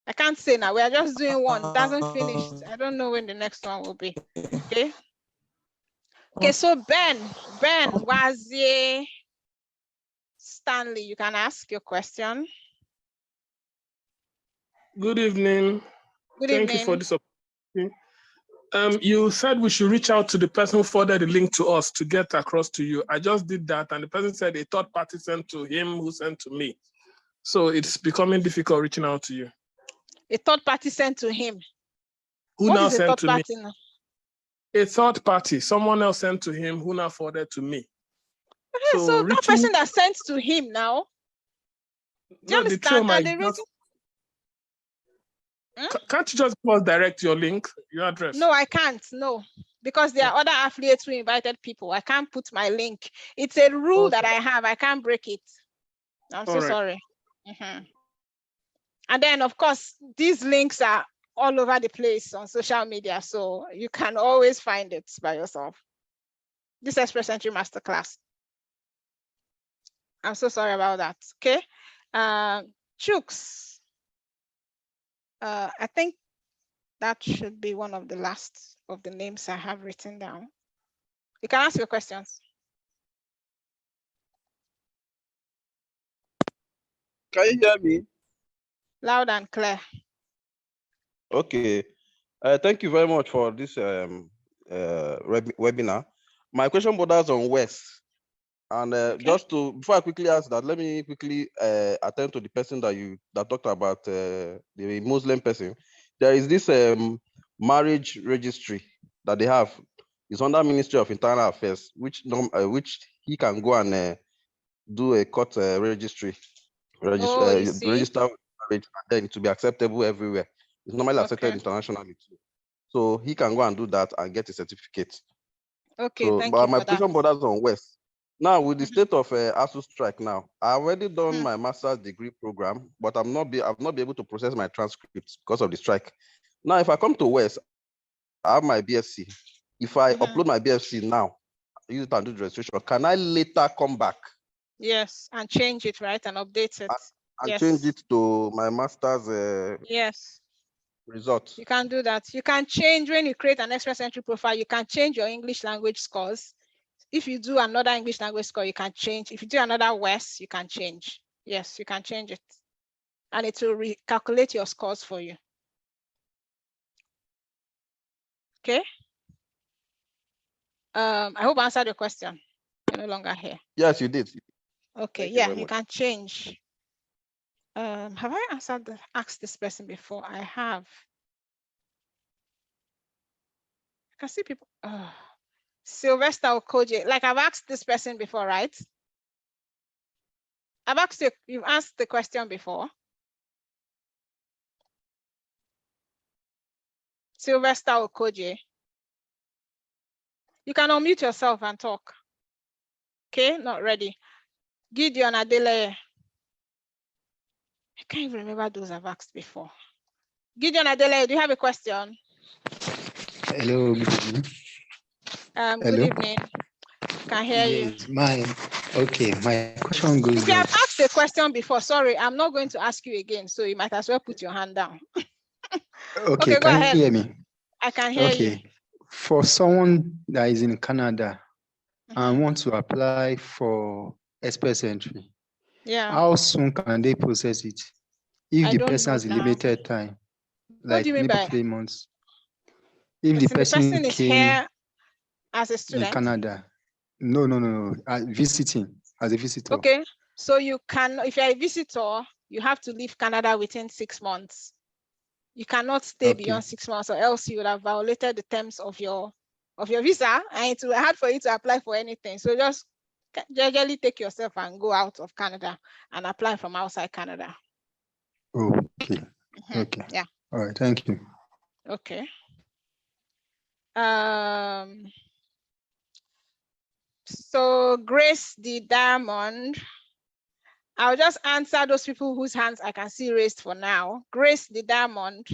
I can't say now. We are just doing one. It hasn't finished. I don't know when the next one will be. Okay. Okay, so Ben Wazie Stanley, you can ask your question. Good evening. Good Thank evening. you for this opportunity. You said we should reach out to the person who forwarded the link to us to get across to you. I just did that, and the person said a third party sent to him who sent to me. So it's becoming difficult reaching out to you. A third party sent to him. Who What now is a sent third to party me? now? A third party, someone else sent to him who now forwarded to me. Okay, so that person that sent to him now, do you understand? And the reason, can't you just direct your link, your address? no, I can't, no, because there are other affiliates who invited people. I can't put my link. It's a rule that I have. I can't break it. I'm so sorry. And then, of course, these links are all over the place on social media, so you can always find it by yourself. This Express Entry Masterclass. I'm so sorry about that. Okay. Chooks. I think that should be one of the last of the names I have written down. You can ask your questions. Can you hear me? Loud and clear. Okay. Thank you very much for this webinar. My question borders on West. And just to, before I quickly ask that, let me quickly attend to the person that talked about the Muslim person. There is this marriage registry that they have. It's under Ministry of Internal Affairs, which he can go and do a court registry, register marriage, and then to be acceptable everywhere. It's normally accepted internationally too. So he can go and do that and get a certificate. Okay, so, thank but you my for question borders on West. Now, with the state of ASU strike now, I already done my master's degree program, but I've not been able to process my transcripts because of the strike. Now, if I come to West, I have my BSc. If I upload my BSc now, use it and do the registration, can I later come back? Yes, and change it, right, and update it. And change it to my master's yes. result. You can do that. You can change when you create an Express Entry profile, you can change your English language scores. If you do another English language score, you can change. If you do another West, you can change. Yes, you can change it. And it will recalculate your scores for you. Okay. I hope I answered your question. You're no longer here. Yes, you did. Okay, yeah, you can change. Have I asked this person before? I have. I can see people. Sylvester Okoje, like I've asked this person before, right? I've asked you, you've asked the question before. Sylvester Okoje. You can unmute yourself and talk. Okay, not ready. Gideon Adeleye. I can't even remember those I've asked before. Gideon Adeleye, do you have a question? Hello, good evening. Good evening. Can hear you. My question goes If you have asked a question before, sorry, I'm not going to ask you again, so you might as well put your hand down. okay, go can ahead. you hear me? I can hear you. For someone that is in Canada and want to apply for express entry, how soon can they process it? If the person has a limited time, like maybe 3 months. If the person is here as a student in Canada, no, visiting as a visitor. Okay, so you can, if you're a visitor, you have to leave Canada within 6 months. You cannot stay beyond 6 months, or else you would have violated the terms of your visa, and it will be hard for you to apply for anything. So just gradually take yourself and go out of Canada and apply from outside Canada. Okay. Okay. Yeah. All right. Thank you. Okay. So Grace the Diamond, I'll just answer those people whose hands I can see raised for now. Grace the Diamond.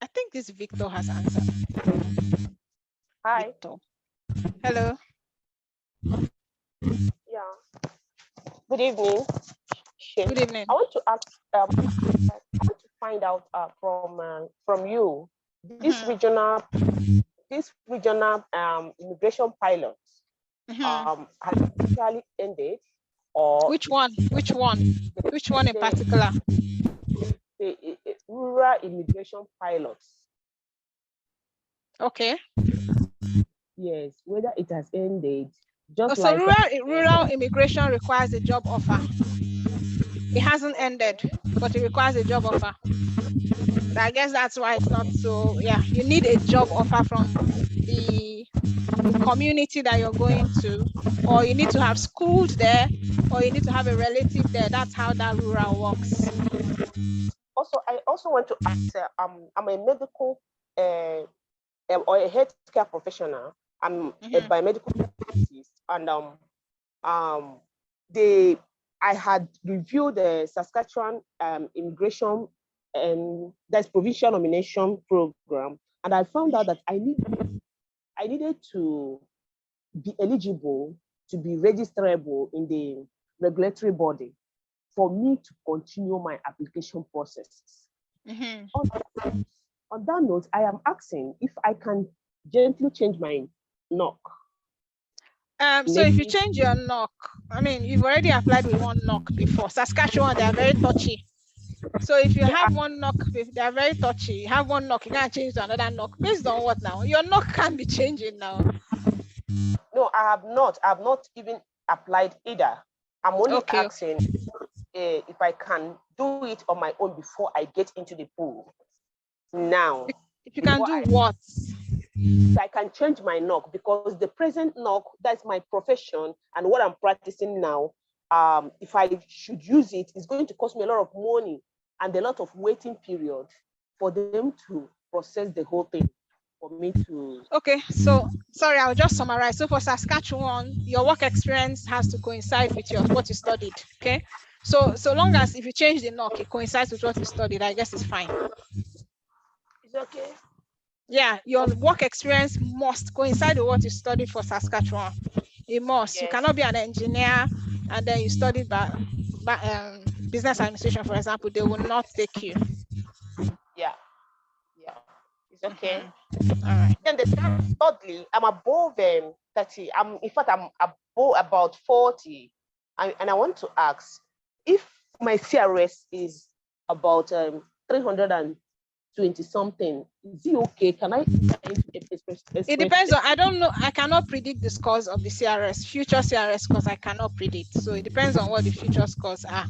I think this Victor has answered. Hi. Victor. Hello. Yeah. Good evening. Good evening. I want to ask, I want to find out from you this regional immigration pilots has actually ended, or which one in particular? The rural immigration pilots. Okay. Yes, whether it has ended. Just so like rural immigration requires a job offer. It hasn't ended, but it requires a job offer. I guess that's why it's not so. Yeah, you need a job offer from the community that you're going to, or you need to have schooled there, or you need to have a relative there. That's how that rural works. Also, I also want to ask. I'm a medical or a healthcare professional. I'm a biomedical scientist, and I had reviewed the Saskatchewan immigration and that's provincial nomination program, and I found out that I needed to be eligible to be registrable in the regulatory body for me to continue my application process. On that note, I am asking if I can gently change my NOC. So if you change your NOC, I mean, you've already applied with one NOC before. Saskatchewan, they are very touchy. So if you have one NOC, they are very touchy. You have one NOC, you can't change to another NOC. Based on what now? Your NOC can't be changing now. No, I have not. I have not even applied either. I'm only asking if I can do it on my own before I get into the pool. Now, if you can do what? I can change my NOC, because the present NOC, that's my profession and what I'm practicing now. If I should use it, it's going to cost me a lot of money and a lot of waiting period for them to process the whole thing for me to. Okay, so sorry, I'll just summarize. So for Saskatchewan, your work experience has to coincide with what you studied. Okay, so long as if you change the NOC, it coincides with what you studied, I guess it's fine. It's okay. Yeah, your work experience must coincide with what you studied for Saskatchewan. It must. Yes. You cannot be an engineer and then you studied business administration, for example. They will not take you. Yeah. It's okay. All right. Then thirdly, I'm above 30. I'm above about 40, and I want to ask if my CRS is about 320 something. Is it okay? Can I? It depends on. I don't know. I cannot predict the scores of the CRS, future CRS scores. I cannot predict. So it depends on what the future scores are.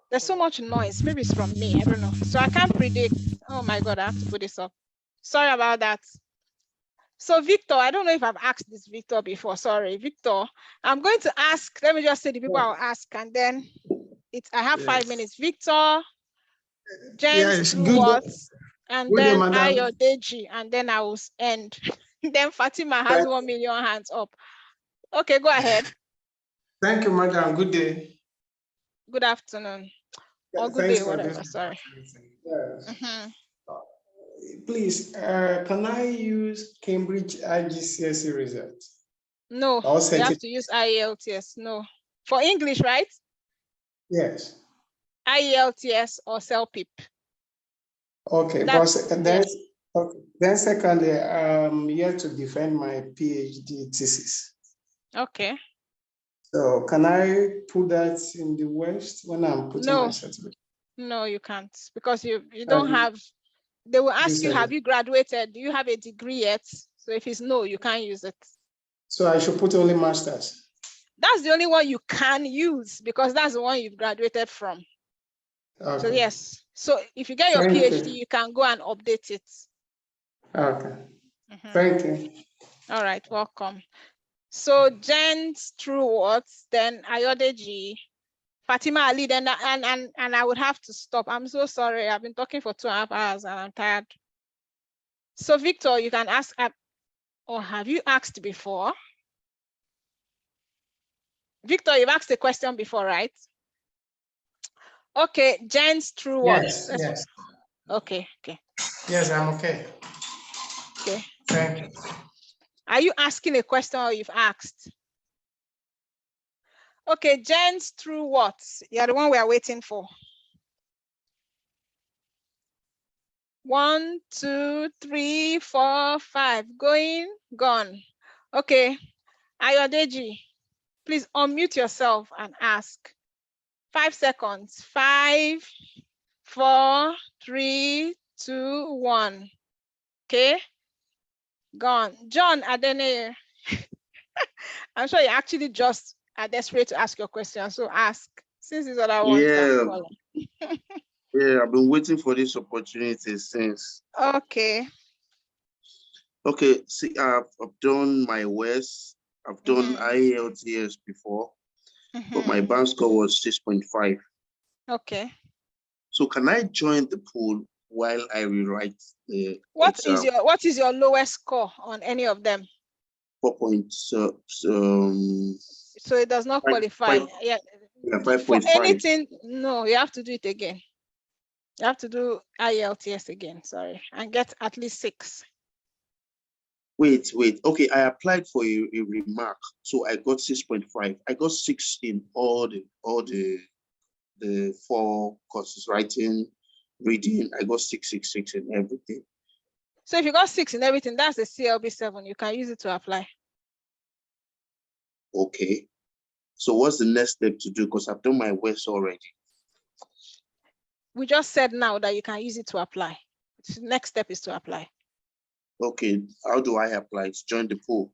There's so much noise. Maybe it's from me. I don't know. So I can't predict. Oh my God, I have to put this up. Sorry about that. So Victor, I don't know if I've asked this Victor before. Sorry, Victor. I'm going to ask. Let me just say the people I'll ask, and then I have 5 minutes. Victor, James, and Good day, then madam. Ayodeji, and then I will end. Then Fatima has 1 million hands up. Okay, go ahead. Thank you, madam. Good day. Good afternoon. Or good Thanks day, for whatever, this. sorry. Yes. Please, can I use Cambridge IGCSE result? No, you have to use IELTS. No. For English, right? Yes. IELTS or CELPIP. Okay, then secondly, I'm here to defend my PhD thesis. Okay. So can I put that in the West when I'm putting my certificate? No, you can't, because you don't have, they will ask you, have you graduated? Do you have a degree yet? So if it's no, you can't use it. So I should put only masters? That's the only one you can use, because that's the one you've graduated from. Okay. So yes. So if you get your PhD, you can go and update it. Okay. Thank you. All right, welcome. So Jen's true words, then Ayodeji, Fatima Ali, then and I would have to stop. I'm so sorry. I've been talking for 2.5 hours and I'm tired. So Victor, you can ask, or have you asked before? Victor, you've asked a question before, right? Okay, Jen's true words. Yes. Okay. Yes, I'm okay. Okay. Thank you. Are you asking a question or you've asked? Okay, Jen's true words. You're the one we are waiting for. 1, 2, 3, 4, 5. Going, gone. Okay. Ayodeji, please unmute yourself and ask. 5 seconds. 5, 4, 3, 2, 1. Okay. Gone. John Adene. I'm sure you actually just are desperate to ask your question. So ask, since these other ones are calling. Yeah, I've been waiting for this opportunity since. Okay. Okay, see, I've done my WES, I've done IELTS before, but my band score was 6.5. Okay. So can I join the pool while I rewrite the what exam? What is your lowest score on any of them? 4 points. So it does not qualify. Yeah, 5.5. For anything, no, you have to do it again. You have to do IELTS again, sorry, and get at least 6. Wait. Okay, I applied for a remark, so I got 6.5. I got 6 in all the 4 courses: writing, reading. I got 6 in everything. So if you got 6 in everything, that's the CLB 7. You can use it to apply. Okay. So what's the next step to do? Because I've done my WES already. We just said now that you can use it to apply. The next step is to apply. Okay. How do I apply? To join the pool?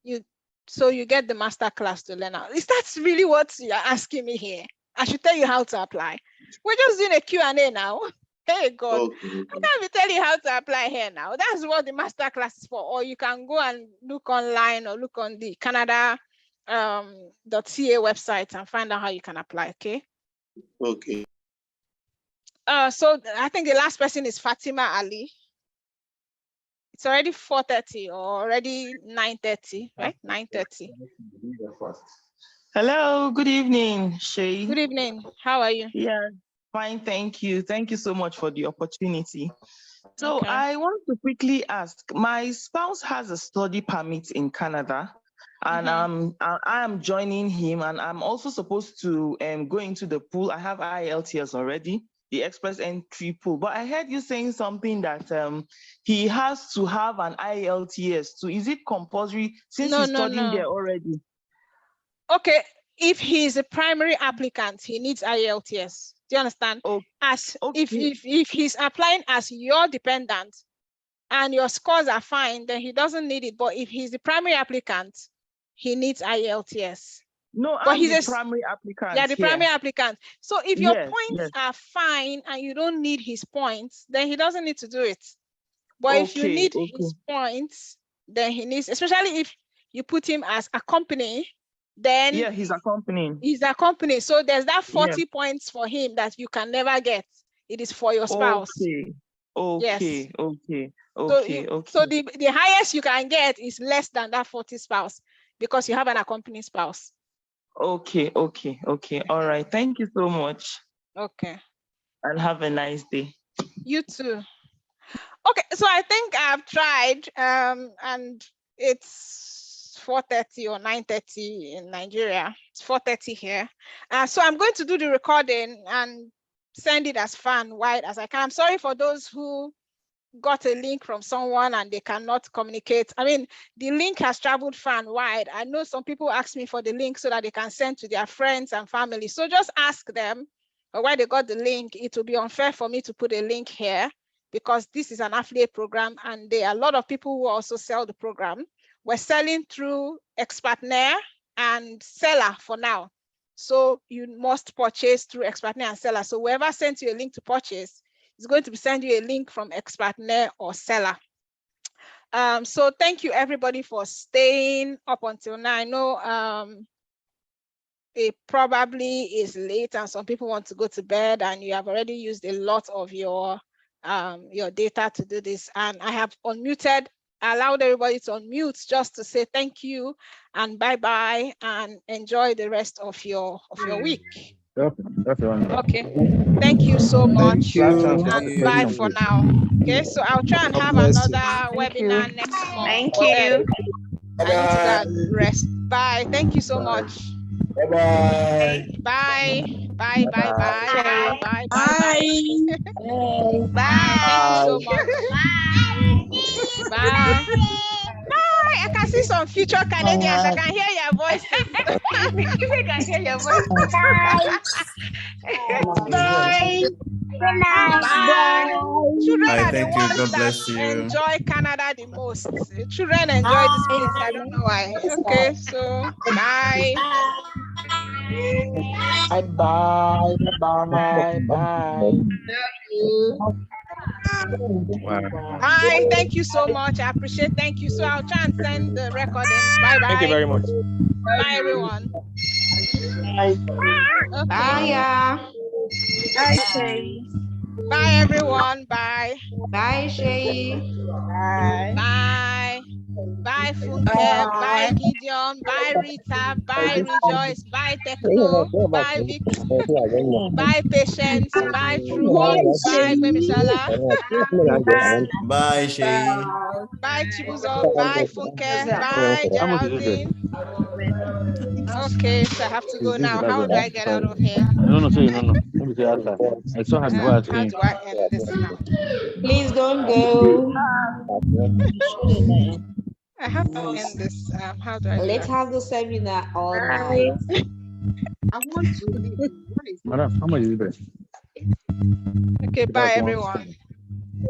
So you get the master class to learn how. Is that really what you're asking me here? I should tell you how to apply. We're just doing a Q&A now. Hey God, okay. I can't be telling you how to apply here now. That's what the master class is for. Or you can go and look online or look on the Canada .ca website and find out how you can apply. Okay. Okay. So I think the last person is Fatima Ali. It's already 4:30 or already 9:30, right? 9:30. Hello, good evening, Shay. Good evening. How are you? Yeah, fine, thank you. Thank you so much for the opportunity. So I want to quickly ask, my spouse has a study permit in Canada, and I am joining him, and I'm also supposed to go into the pool. I have IELTS already, the express entry pool, but I heard you saying something that he has to have an IELTS too. Is it compulsory since he's studying there already? Okay, if he's a primary applicant, he needs IELTS. Do you understand? If he's applying as your dependent and your scores are fine, then he doesn't need it. But if he's the primary applicant, he needs IELTS. No, but he's the primary applicant. Yeah, the primary applicant. So if your points are fine and you don't need his points, then he doesn't need to do it. But if you need his points, then he needs, especially if you put him as accompany, then he's accompanying. So there's that 40 points for him that you can never get. It is for your spouse. Okay, Yes. okay, So, okay, okay. So the highest you can get is less than that 40 spouse because you have an accompanying spouse. Okay, okay, okay. All right. Thank you so much. Okay. And have a nice day. You too. Okay, so I think I've tried, and it's 4:30 or 9:30 in Nigeria. It's 4:30 here. So I'm going to do the recording and send it as far and wide as I can. I'm sorry for those who got a link from someone and they cannot communicate. I mean, the link has traveled far and wide. I know some people ask me for the link so that they can send to their friends and family. So just ask them where they got the link. It will be unfair for me to put a link here because this is an affiliate program and there are a lot of people who also sell the program. We're selling through Expertnaire and Seller for now. So you must purchase through Expertnaire and Seller. So whoever sent you a link to purchase is going to be sending you a link from Expertnaire or Seller. So thank you everybody for staying up until now. I know it probably is late and some people want to go to bed and you have already used a lot of your data to do this. And I have allowed everybody to unmute just to say thank you and bye-bye and enjoy the rest of your week. Okay, thank you so much. Thank you. And bye for now. Okay, so I'll try and have another webinar next month. Thank you. I need to go and rest. Bye. Thank you so much. Bye-bye. Bye. Bye. Bye. Bye. Bye. Bye. Bye. Bye. Thank you so much. Bye. Bye. I can see some future Canadians. I can hear your voice. I can hear your voice. Bye. Good night. Bye. Children Hi, are the thank you. ones God that bless you. enjoy Canada the most. Children enjoy this place. I don't know why. Okay, so bye. Bye. Bye. Bye. Hi, thank you so much. I appreciate. Thank you. So I'll try and send the recording. Bye bye. Thank you very much. Bye everyone. Bye. Okay. Bye. Bye Shay. Bye everyone. Bye. Bye Shay. Bye. Bye. Bye Funke. Bye Gideon. Bye Rita. Bye Rejoice. Bye Techno. Bye Vicky. Bye Patience. Bye True. Bye Memishala. Bye, Shay. Bye Chibuzo. Bye Funke. Bye Geraldine. Okay, so I have to go now. How do I get out of here? No. Let me say answer. I saw her before. How do I end this now? Please don't go. I have to end this. How do I? Let's have the seminar all night. I want to leave. Madam, how much is it? Okay, bye everyone.